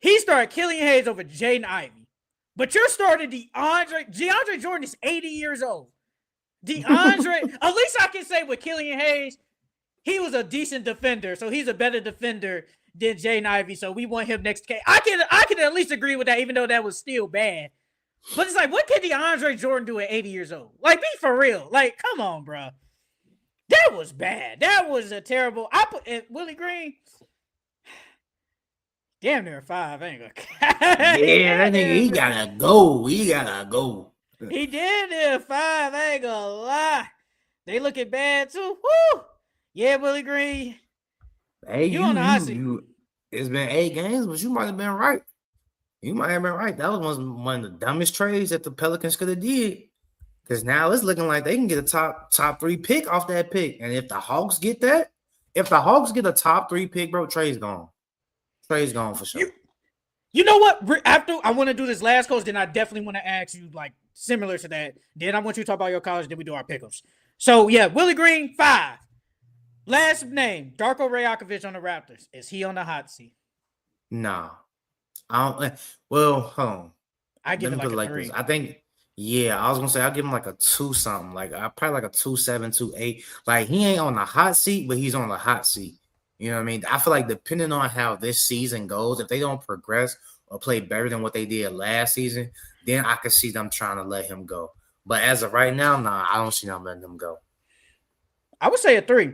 He started Killian Hayes over Jay Ivey. But you're starting DeAndre Jordan is 80 years old. DeAndre, at least I can say with Killian Hayes, he was a decent defender. So he's a better defender than Jay Ivey, so we want him next game. I can at least agree with that, even though that was still bad. But it's like, what can DeAndre Jordan do at 80 years old? Like, be for real. Like, come on, bro. That was bad. That was a terrible. I put Willie Green. Damn near 5. I ain't gonna. Yeah, that nigga, he gotta go. He gotta go. He did near 5. I ain't gonna lie. They looking bad too. Woo! Yeah, Willie Green. Hey, you on the hot seat. It's been 8 games, but you might have been right. You might have been right. That was one of the dumbest trades that the Pelicans could have did. Because now it's looking like they can get a top 3 pick off that pick. And if the Hawks get that, if the Hawks get a top 3 pick, bro, Trae's gone. Trae's gone for sure. You know what? After I want to do this last coach, then I definitely want to ask you like similar to that. Then I want you to talk about your college. Then we do our pickups. So yeah, Willie Green 5. Last name, Darko Rajakovic on the Raptors. Is he on the hot seat? Nah. I don't. Well, hold on. I give it like a 3. I think, yeah, I was going to say I'll give him like a 2 something. Like, probably like a 2.7, 2.8. Like, he ain't on the hot seat, but he's on the hot seat. You know what I mean? I feel like depending on how this season goes, if they don't progress or play better than what they did last season, then I could see them trying to let him go. But as of right now, nah, I don't see them letting them go. I would say a 3.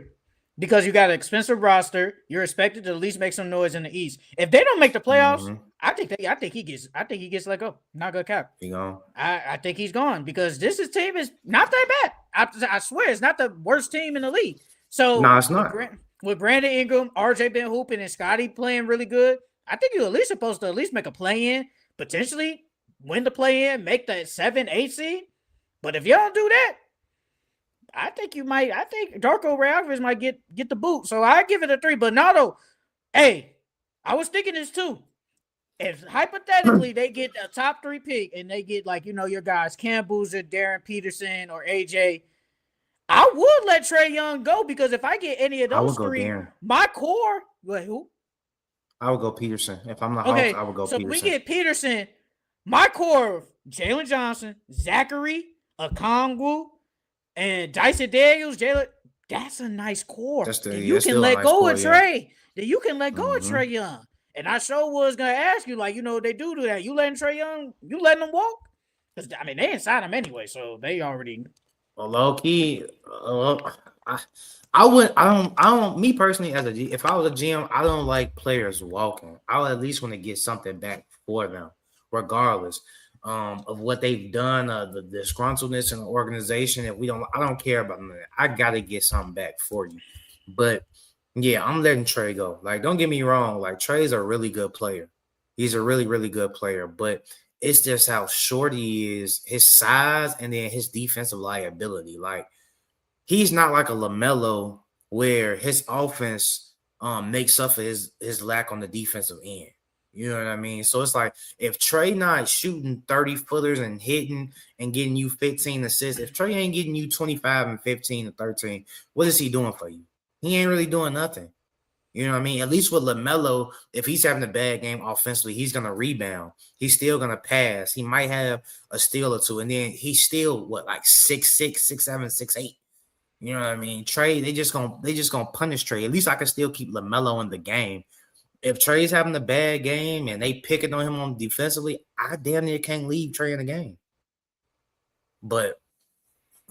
Because you got an expensive roster, you're expected to at least make some noise in the East. If they don't make the playoffs, I think he gets let go. Not gonna cap. He gone. I think he's gone because this team is not that bad. I swear it's not the worst team in the league. So no, it's not. With Brandon Ingram, RJ been hooping, and Scotty playing really good, I think you're at least supposed to at least make a play-in, potentially win the play-in, make the 7, 8 seed. But if y'all do that, I think Darko Rajakovic might get the boot. So I give it a 3. But Nato, hey, I was thinking this too. If hypothetically they get a top 3 pick and they get like, your guys, Cam Boozer, Darren Peterson, or AJ, I would let Trae Young go because if I get any of those 3, my core, wait, who? I would go Peterson. If I'm the Hawks, I would go Peterson. So we get Peterson, my core, Jalen Johnson, Zachary, Okongwu, and Dyson Daniels, Jalen, that's a nice core. You can let go of Trae. You can let go of Trae Young. And I sure was going to ask you, like, they do that. You letting Trae Young, you letting them walk? Because, they didn't sign him anyway, so they already. Well, low key, I don't, me personally, if I was a GM, I don't like players walking. I'll at least want to get something back for them, regardless. Of what they've done, the disgruntledness in the organization, I don't care about that. I gotta get something back for you. But yeah, I'm letting Trae go. Like, don't get me wrong, like Trae's a really good player. He's a really, really good player, but it's just how short he is, his size, and then his defensive liability. Like, he's not like a LaMelo where his offense makes up for his lack on the defensive end. You know what I mean? So it's like if Trae not shooting 30 footers and hitting and getting you 15 assists, if Trae ain't getting you 25 and 15 and 13, what is he doing for you? He ain't really doing nothing. You know what I mean? At least with LaMelo, if he's having a bad game offensively, he's going to rebound. He's still going to pass. He might have a steal or two. And then he's still, like 6'6", 6'7", 6'8". You know what I mean? Trae, they just gonna punish Trae. At least I can still keep LaMelo in the game. If Trae's having a bad game and they picking on him on defensively, I damn near can't leave Trae in the game. But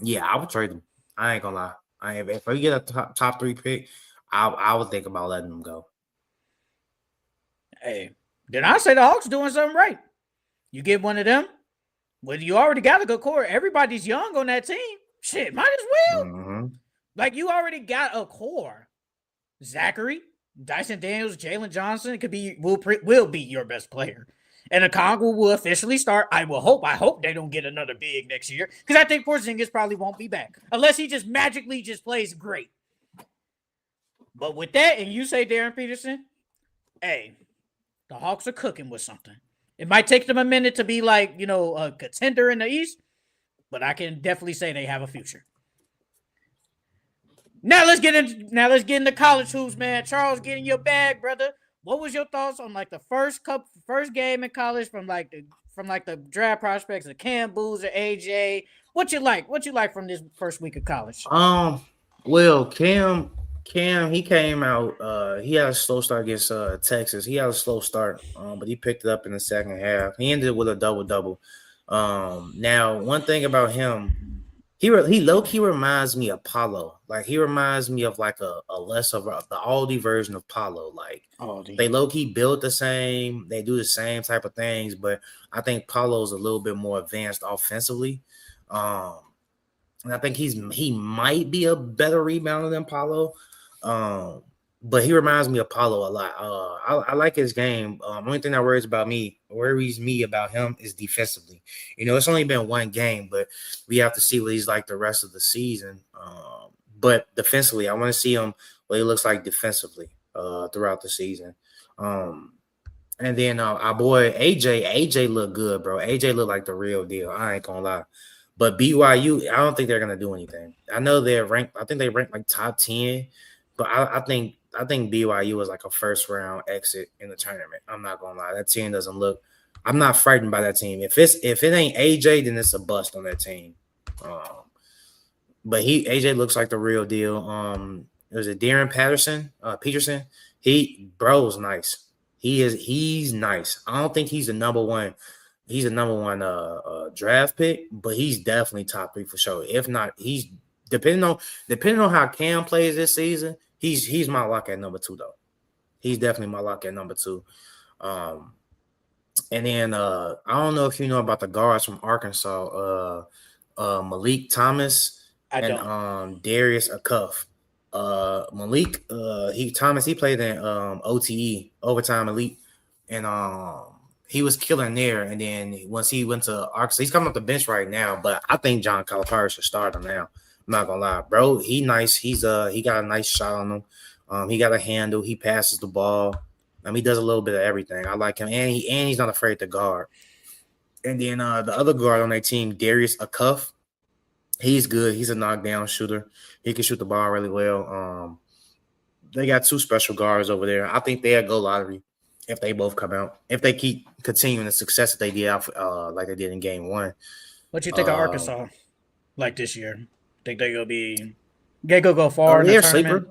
yeah, I would trade him. I ain't gonna lie. If we get a top 3 pick, I would think about letting him go. Hey, did I say the Hawks doing something right? You get one of them, well, you already got a good core. Everybody's young on that team. Shit, might as well. Mm-hmm. Like, you already got a core. Zachary, Dyson Daniels, Jalen Johnson will be your best player. And Okongwu will officially start. I hope they don't get another big next year, because I think Porzingis probably won't be back unless he just magically just plays great. But with that, and you say Darren Peterson, hey, the Hawks are cooking with something. It might take them a minute to be like, a contender in the East, but I can definitely say they have a future. Now let's get into college hoops, man. Charles, get in your bag, brother. What was your thoughts on like the first game in college from the draft prospects of Cam Boozer, AJ? What you like from this first week of college? Well, Cam, he came out. He had a slow start against Texas. He had a slow start, but he picked it up in the second half. He ended with a double-double. Now, one thing about him, he low-key reminds me of Paulo. Like, he reminds me of like a less of the Aldi version of Paulo. Like, they low-key build the same. They do the same type of things, but I think Paulo's a little bit more advanced offensively. And I think he might be a better rebounder than Paulo. But he reminds me of Paulo a lot. I like his game. Only thing that worries me about him is defensively. It's only been one game, but we have to see what he's like the rest of the season. But defensively, I want to see him what he looks like defensively throughout the season. And then our boy AJ looked good, bro. AJ looked like the real deal. I ain't gonna lie. But BYU, I don't think they're gonna do anything. I know they're ranked. I think they ranked like top 10. But I think BYU is like a first round exit in the tournament. I'm not gonna lie. That team doesn't look. I'm not frightened by that team. If it ain't AJ, then it's a bust on that team. But AJ looks like the real deal. Was it Darren Peterson? Bro's nice. He's nice. I don't think he's the number one. He's a number one draft pick, but he's definitely top 3 for sure. If not, he's depending on how Cam plays this season. He's my lock at number 2 though. He's definitely my lock at number 2. And then I don't know if you know about the guards from Arkansas, Malik Thomas and Darius Acuff. Malik, he played in OTE, overtime elite, and he was killing there. And then once he went to Arkansas, he's coming off the bench right now. But I think John Calipari should start him now. I'm not gonna lie, bro. He nice. He got a nice shot on him. He got a handle. He passes the ball. He does a little bit of everything. I like him, and he's not afraid to guard. And then the other guard on their team, Darius Acuff, he's good. He's a knockdown shooter. He can shoot the ball really well. They got 2 special guards over there. I think they'll go lottery if they both come out. If they keep continuing the success that they did like they did in game 1. What you think of Arkansas like this year? Think they go far in the tournament?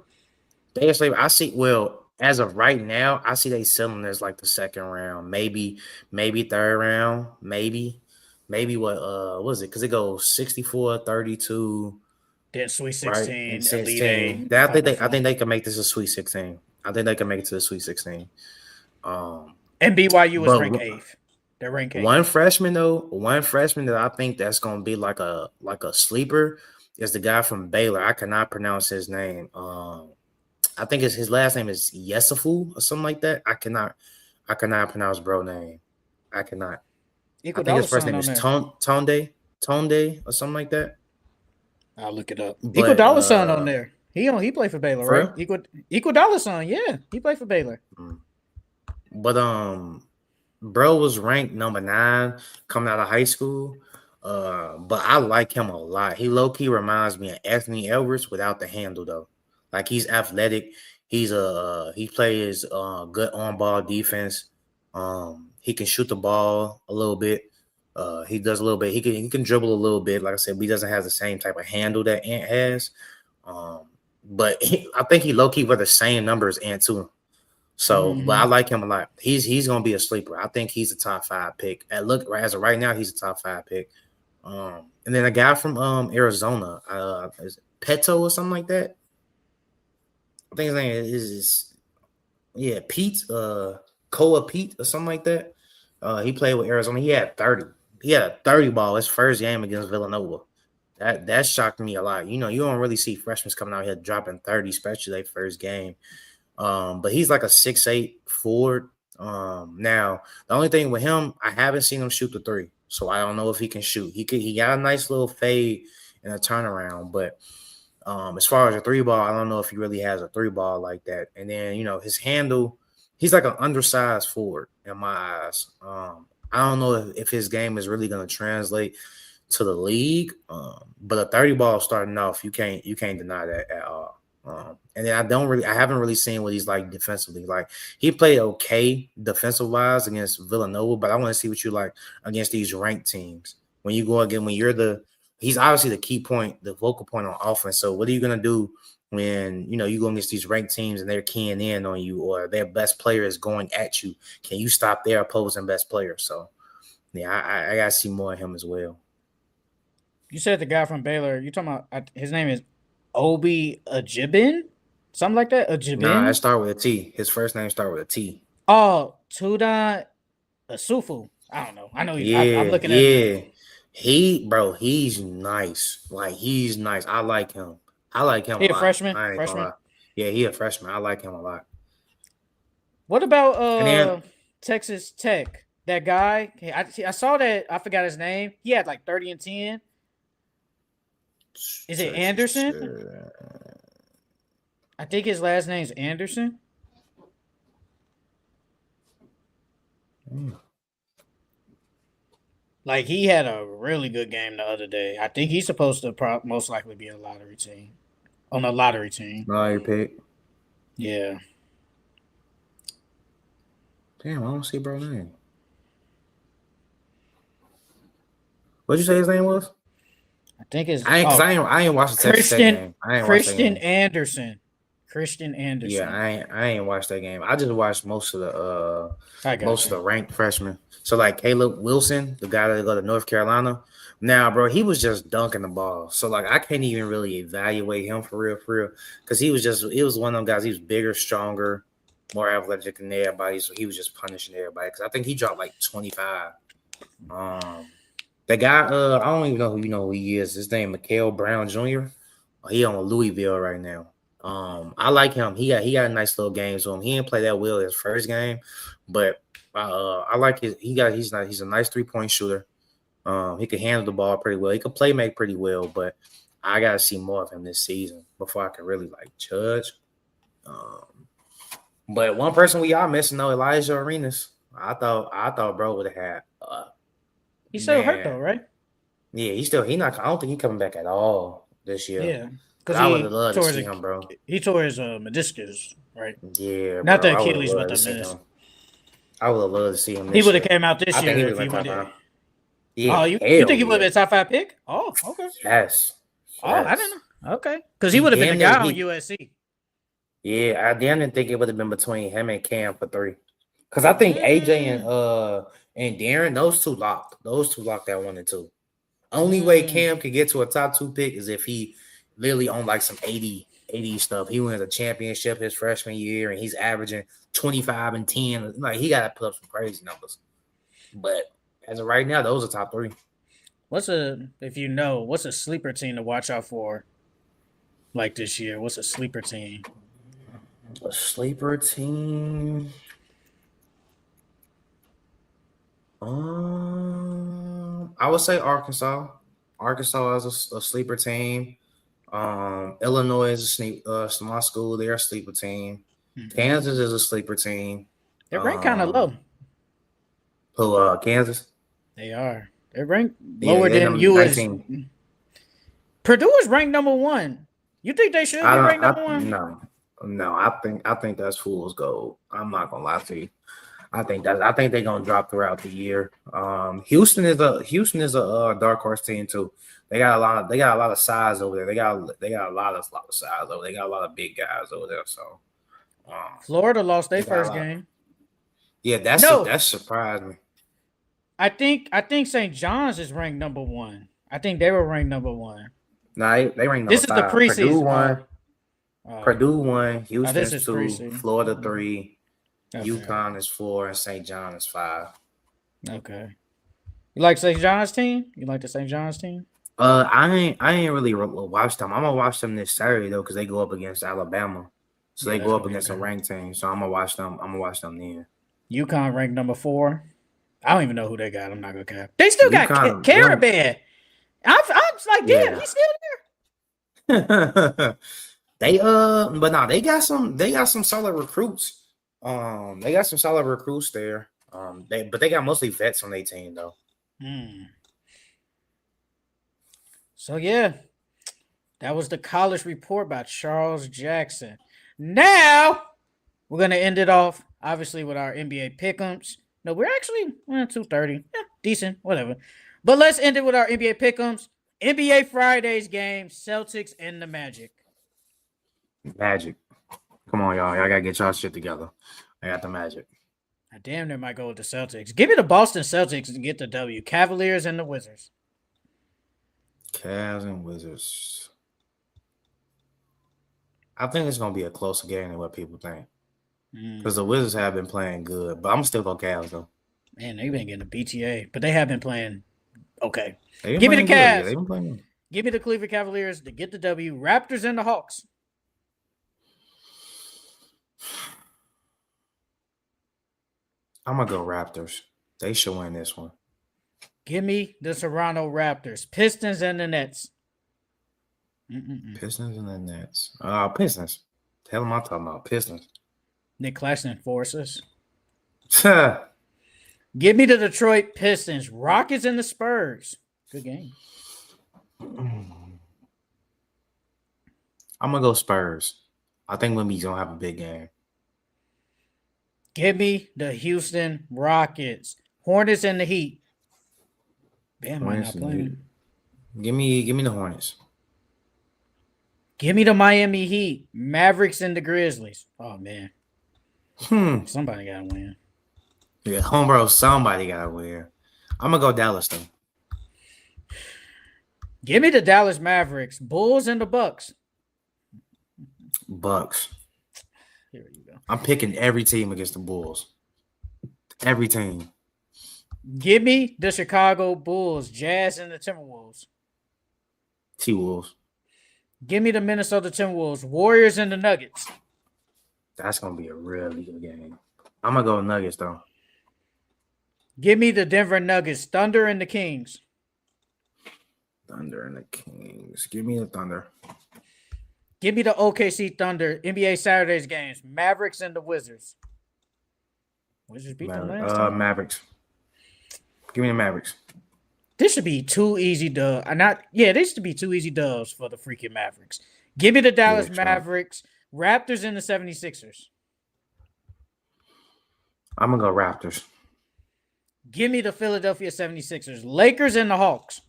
They're a sleeper. I see. Well, as of right now, I see they selling as like the second round, maybe third round, maybe what was it? Because it goes 64, 32. Then Sweet 16, right? 16. I think they can make this a Sweet 16. I think they can make it to the Sweet 16. And BYU is ranked 8th. They're ranked 8th. One freshman that I think that's gonna be like a sleeper is the guy from Baylor. I cannot pronounce his name. I think his last name is Yesufu or something like that. I cannot pronounce bro name. I cannot. I think his first name is Tonde or something like that. I'll look it up. But On there. He played for Baylor, for right? real? Iguodala, yeah, he played for Baylor. But bro was ranked number 9 coming out of high school. But I like him a lot. He low key reminds me of Anthony Edwards without the handle though. Like he's athletic. He plays good on ball defense. He can shoot the ball a little bit. He does a little bit. He can dribble a little bit. Like I said, but he doesn't have the same type of handle that Ant has. But I think he low key for the same number as Ant too. So, but I like him a lot. He's gonna be a sleeper. I think he's a top 5 pick. As of right now, he's a top 5 pick. And then a guy from Arizona, is it Peto or something like that. I think his name is Pete, Koa Pete or something like that. He played with Arizona. He had 30. He had a 30 ball his first game against Villanova. That shocked me a lot. You don't really see freshmen coming out here dropping 30, especially their first game. But he's like a 6'8" forward. Now the only thing with him, I haven't seen him shoot the 3, so I don't know if he can shoot. He got a nice little fade and a turnaround, but as far as a 3 ball, I don't know if he really has a 3 ball like that. And then his handle, he's like an undersized forward in my eyes. I don't know if his game is really going to translate to the league, but a 30 ball starting off, you can't deny that at all. And then I haven't really seen what he's like defensively. Like he played okay defensive wise against Villanova, but I want to see what you like against these ranked teams. When you go again, he's obviously the key point, the focal point on offense. So what are you gonna do when you go against these ranked teams and they're keying in on you, or their best player is going at you? Can you stop their opposing best player? So yeah, I gotta see more of him as well. You said the guy from Baylor. You talking about his name is Obi Ajibin? Something like that? Nah, I Ajibin? start with a T. His first name start with a T. Oh, Tuda Asufu. I don't know. I know I'm Yeah, looking at him yeah. now. He's nice. Like he's nice. I like him. I like him a He a lot. freshman? I ain't gonna Freshman? lie. Yeah, he a freshman. I like him a lot. What about And then Texas Tech? That guy? I saw that. I forgot his name. He had like 30 and 10. Is it Anderson? I think his last name's Anderson. Like he had a really good game the other day. I think he's supposed to most likely be a lottery team. On a lottery team. No, your pick. Yeah. Damn, I don't see bro name. What'd you say his name was? I think it's I ain't watched the Texas Tech game. I ain't watched that Christian game. Anderson. Christian Anderson. Yeah, I ain't watched that game. I just watched most of the of the ranked freshmen. So like Caleb Wilson, the guy that go to North Carolina. Now, bro, he was just dunking the ball. So like I can't even really evaluate him for real. Because he was one of them guys, he was bigger, stronger, more athletic than everybody. So he was just punishing everybody. Because I think he dropped like 25. The guy, I don't even know who he is. His name Mikael Brown Jr. He on Louisville right now. I like him. He got a nice little game to him. He didn't play that well his first game, but I like he's a nice 3-point shooter. He can handle the ball pretty well. He can play make pretty well, but I gotta see more of him this season before I can really like judge. But one person we are missing though, Elijah Arenas. I thought bro would have had. He's still hurt though, right? Yeah, he not. I don't think he's coming back at all this year. Yeah, because I would have loved to see him, bro. He tore his meniscus, right? Yeah, not bro, the Achilles, but the meniscus. I would have loved to see him. He would have came out this year if he would have. Yeah. Oh, you think he would have been a top 5 pick? Oh, okay. Yes. Oh, I didn't know. Okay, because he would have been a guy on USC. Yeah, I didn't think it would have been between him and Cam for 3. Because I think AJ and Darren, those two locked at 1 and 2. Only way Cam could get to a top 2 pick is if he literally on like some 80 stuff. He wins a championship his freshman year and he's averaging 25 and 10. Like he got to put up some crazy numbers. But as of right now, those are top 3. What's a sleeper team to watch out for like this year? What's a sleeper team? A sleeper team. I would say Arkansas. Arkansas is a sleeper team. Illinois is my school. They're a sleeper team. Mhm. Kansas is a sleeper team. They're ranked kind of low. Kansas? They are. They're ranked Yeah, lower they're than number you is. 19. Purdue is ranked number 1. You think they should be ranked number 1? No. I think that's fool's gold. I'm not gonna lie to you. I think they're gonna drop throughout the year. Houston is a dark horse team too. They got a lot of size over there. They got a lot of size over there. They got a lot of big guys over there. So Florida lost their first game. Yeah, that surprised me. I think St. John's is ranked number 1. I think they were ranked number 1. No, they ranked number 5. This is the preseason. Purdue 1, Houston this is is 2, preseason. Florida 3, Okay. UConn is 4, and St. John is 5. Okay. You like St. John's team? You like the St. John's team? I ain't really watched them. I'm gonna watch them this Saturday though, because they go up against Alabama. So they go up against a ranked team. So I'm gonna watch them. I'm gonna watch them then. UConn ranked number 4. I don't even know who they got. I'm not gonna cap. They still got Carabin. I'm like, damn, he's still there. But no, they got some solid recruits. They got some solid recruits there. They got mostly vets on their team though. So yeah, that was the college report by Charles Jackson. Now we're gonna end it off, obviously, with our NBA Pickems. No, we're actually 2:30. Yeah, decent, whatever. But let's end it with our NBA Pickems. NBA Fridays game, Celtics and the Magic. Magic. Come on, y'all. Y'all gotta get y'all shit together. I got the Magic. I damn near might go with the Celtics. Give me the Boston Celtics to get the W. Cavaliers and the Wizards. Cavs and Wizards. I think it's gonna be a closer game than what people think. Because the Wizards have been playing good, but I'm still going Cavs though. Man, they've been getting a BTA, but they have been playing okay. Give me the Cavs. Yeah, they've been playing good. Give me the Cleveland Cavaliers to get the W. Raptors and the Hawks. I'm gonna go Raptors. They should win this one. Give me the Toronto Raptors. Pistons and the Nets. Pistons and the Nets. Pistons. The hell am I talking about? Pistons. Nick Claxton forces. Give me the Detroit Pistons. Rockets and the Spurs. Good game. I'm gonna go Spurs. I think Wemby's gonna have a big game. Give me the Houston Rockets. Hornets and the Heat. Bam, might not playing. Give me the Hornets. Give me the Miami Heat. Mavericks and the Grizzlies. Oh man. Somebody gotta win. Yeah, homebro, somebody gotta win. I'm gonna go Dallas though. Give me the Dallas Mavericks. Bulls and the Bucks. Bucks. Here you go. I'm picking every team against the Bulls. Every team. Give me the Chicago Bulls, Jazz, and the Timberwolves. T-Wolves. Give me the Minnesota Timberwolves, Warriors, and the Nuggets. That's going to be a really good game. I'm going to go Nuggets, though. Give me the Denver Nuggets, Thunder, and the Kings. Thunder and the Kings. Give me the Thunder. Give me the OKC Thunder, NBA Saturdays games, Mavericks, and the Wizards. Wizards beat them last time? Mavericks. Give me the Mavericks. This should be too easy dubs. This should be too easy dubs for the freaking Mavericks. Give me the Dallas Mavericks, Raptors, and the 76ers. I'm going to go Raptors. Give me the Philadelphia 76ers, Lakers, and the Hawks.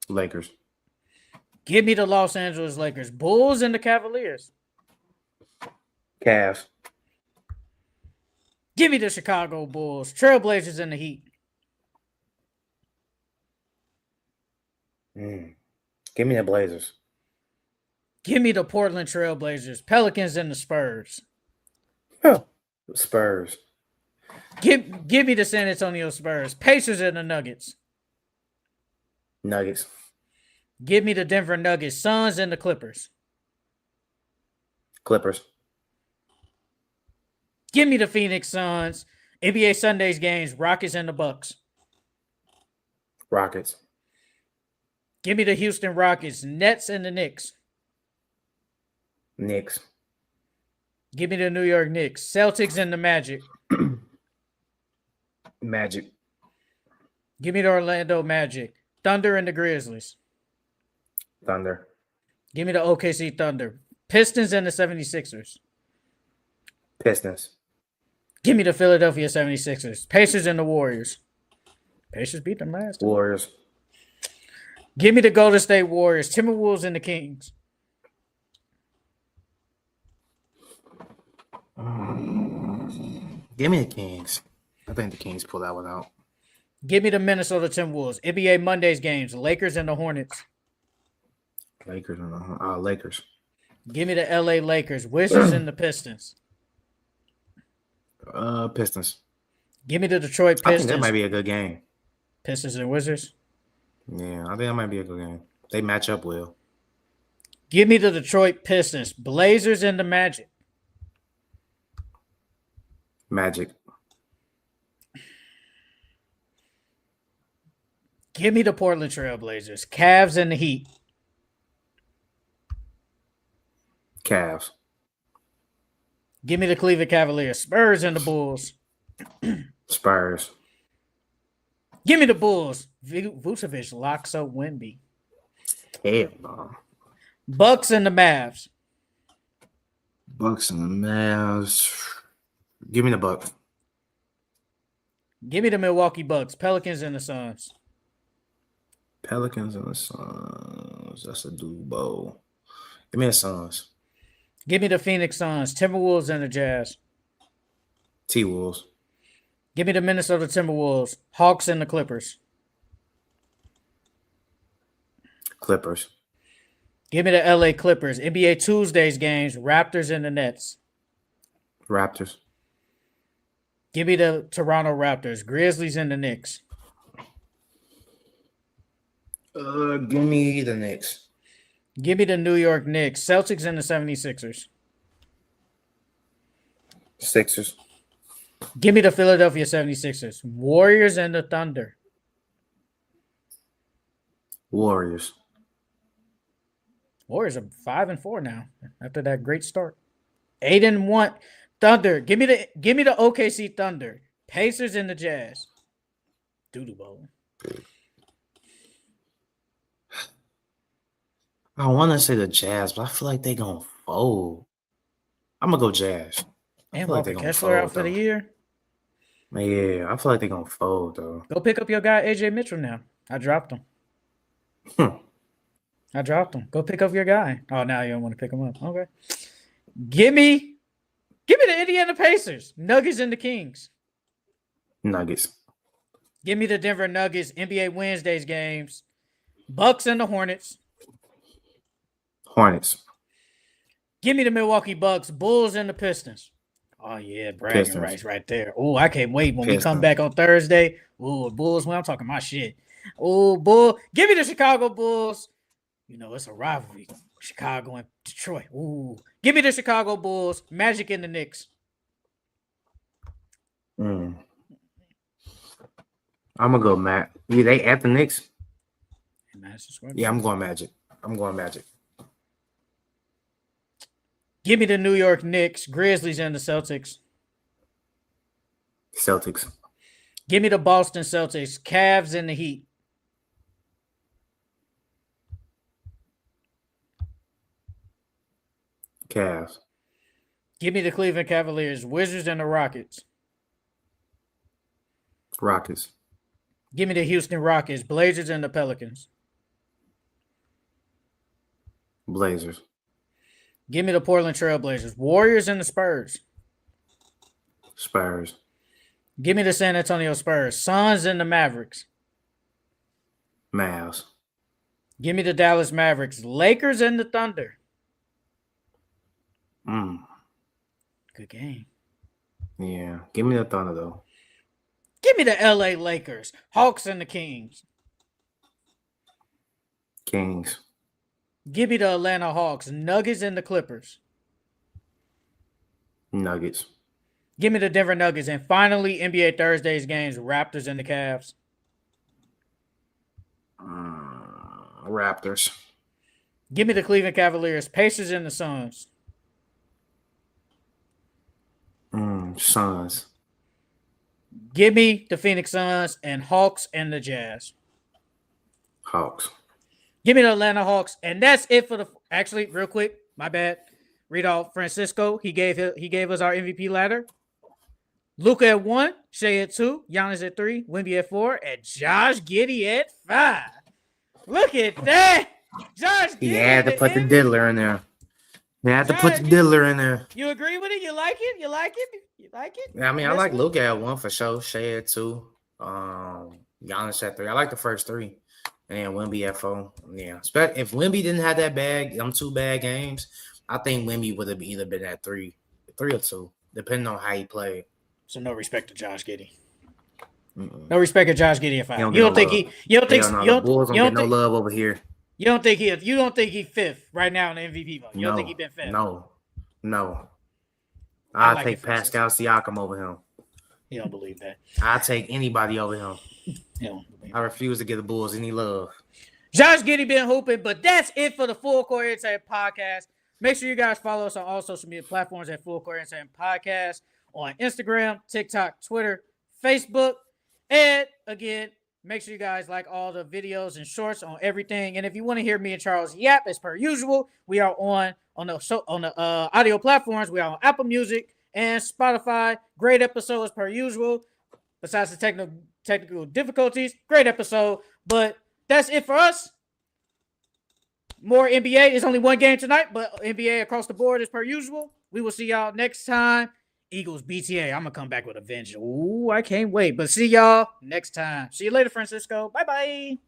Lakers. Give me the Los Angeles Lakers, Bulls, and the Cavaliers. Cavs. Give me the Chicago Bulls, Trailblazers, and the Heat. Give me the Blazers. Give me the Portland Trailblazers, Pelicans, and the Spurs. Spurs. Give me the San Antonio Spurs, Pacers, and the Nuggets. Nuggets. Give me the Denver Nuggets, Suns, and the Clippers. Clippers. Give me the Phoenix Suns, NBA Sundays games, Rockets, and the Bucks. Rockets. Give me the Houston Rockets, Nets, and the Knicks. Knicks. Give me the New York Knicks, Celtics, and the Magic. Magic. Give me the Orlando Magic, Thunder, and the Grizzlies. Thunder. Give me the OKC Thunder, Pistons, and the 76ers. Pistons. Give me the Philadelphia 76ers, Pacers, and the Warriors. Pacers beat them last time. Warriors. Give me the Golden State Warriors, Timberwolves, and the Kings. Give me the Kings. I think the Kings pull that one out. Give me the Minnesota Timberwolves, NBA Mondays games, Lakers, and the Hornets. Lakers and Lakers. Give me the LA Lakers, Wizards, and the Pistons. Pistons. Give me the Detroit I Pistons. think that might be a good game. Pistons and Wizards. Yeah, I think that might be a good game. They match up well. Give me the Detroit Pistons, Blazers, and the Magic. Magic. Give me the Portland Trail Blazers, Cavs, and the Heat. Cavs. Give me the Cleveland Cavaliers, Spurs, and the Bulls. Spurs. Give me the Bulls. Vucevic locks up Wemby. Hell no. Bucks and the Mavs. Bucks and the Mavs. Give me the Bucks. Give me the Milwaukee Bucks, Pelicans, and the Suns. Pelicans and the Suns. That's a duo. Give me the Suns. Give me the Phoenix Suns, Timberwolves, and the Jazz. T-Wolves. Give me the Minnesota Timberwolves, Hawks, and the Clippers. Clippers. Give me the LA Clippers, NBA Tuesdays games, Raptors, and the Nets. Raptors. Give me the Toronto Raptors, Grizzlies, and the Knicks. Give me the Knicks. Give me the New York Knicks, Celtics, and the 76ers. Sixers. Give me the Philadelphia 76ers, Warriors, and the Thunder. Warriors. Warriors are 5-4 now after that great start. 8-1. Thunder. Give me the OKC Thunder, Pacers, and the Jazz. Doodle bowl. I want to say the Jazz, but I feel like they're going to fold. I'm going to go Jazz. And Walker Kessler out for the year. Yeah, I feel like they're going to fold, though. Go pick up your guy, AJ Mitchell, now. I dropped him. I dropped him. Go pick up your guy. Oh, now you don't want to pick him up. Okay. Give me the Indiana Pacers, Nuggets, and the Kings. Nuggets. Give me the Denver Nuggets, NBA Wednesdays games, Bucks, and the Hornets. Hornets. Give me the Milwaukee Bucks, Bulls, and the Pistons. Oh, yeah, bragging rights right there. Oh, I can't wait when we come back on Thursday. Oh, Bulls, when I'm talking my shit. Oh, Bull. Give me the Chicago Bulls. You know, it's a rivalry. Chicago and Detroit. Ooh. Give me the Chicago Bulls, Magic, and the Knicks. I'm going to go Matt. Yeah, they at the Knicks? Yeah, I'm going Magic. Give me the New York Knicks, Grizzlies, and the Celtics. Celtics. Give me the Boston Celtics, Cavs, and the Heat. Cavs. Give me the Cleveland Cavaliers, Wizards, and the Rockets. Rockets. Give me the Houston Rockets, Blazers, and the Pelicans. Blazers. Give me the Portland Trail Blazers, Warriors, and the Spurs. Spurs. Give me the San Antonio Spurs, Suns, and the Mavericks. Mavs. Give me the Dallas Mavericks, Lakers, and the Thunder. Good game. Yeah. Give me the Thunder, though. Give me the LA Lakers, Hawks, and the Kings. Kings. Give me the Atlanta Hawks, Nuggets, and the Clippers. Nuggets. Give me the Denver Nuggets. And finally, NBA Thursdays games, Raptors and the Cavs. Raptors. Give me the Cleveland Cavaliers, Pacers, and the Suns. Suns. Give me the Phoenix Suns and Hawks and the Jazz. Hawks. Give me the Atlanta Hawks, and that's it for the. Actually, real quick, my bad. Read off Francisco. He gave us our MVP ladder. Luka at 1, Shea at 2, Giannis at 3, Wemby at 4, and Josh Giddey at 5. Look at that, Josh Giddey. He had to put the diddler in there. He had to put the diddler in there. You agree with it? You like it? You like it? You like it? Yeah, I mean, I like Luka at 1 for sure. Shea at 2. Giannis at 3. I like the first 3. And then Wemby at 4. Yeah. If Wemby didn't have that bad, them 2 bad games, I think Wemby would have either been at 3 or 2, depending on how he played. So no respect to Josh Giddey. No respect to Josh Giddey at 5. You don't think Bulls don't get no love over here. You don't think he 5th right now in the MVP vote. You don't think he been 5th? No. I'll take Pascal Siakam over him. You don't believe that. I'll take anybody over him. I refuse to give the Bulls any love. Josh Giddey been hooping, but that's it for the Full Court Insight Podcast. Make sure you guys follow us on all social media platforms at Full Court Insight Podcast on Instagram, TikTok, Twitter, Facebook. And again, make sure you guys like all the videos and shorts on everything. And if you want to hear me and Charles yap as per usual, we are on the audio platforms. We are on Apple Music and Spotify. Great episode as per usual. Besides the technical difficulties, great episode. But that's it for us. More NBA. It's only one game tonight, but NBA across the board as per usual. We will see y'all next time. Eagles BTA. I'm going to come back with a vengeance. Ooh, I can't wait. But see y'all next time. See you later, Francisco. Bye-bye.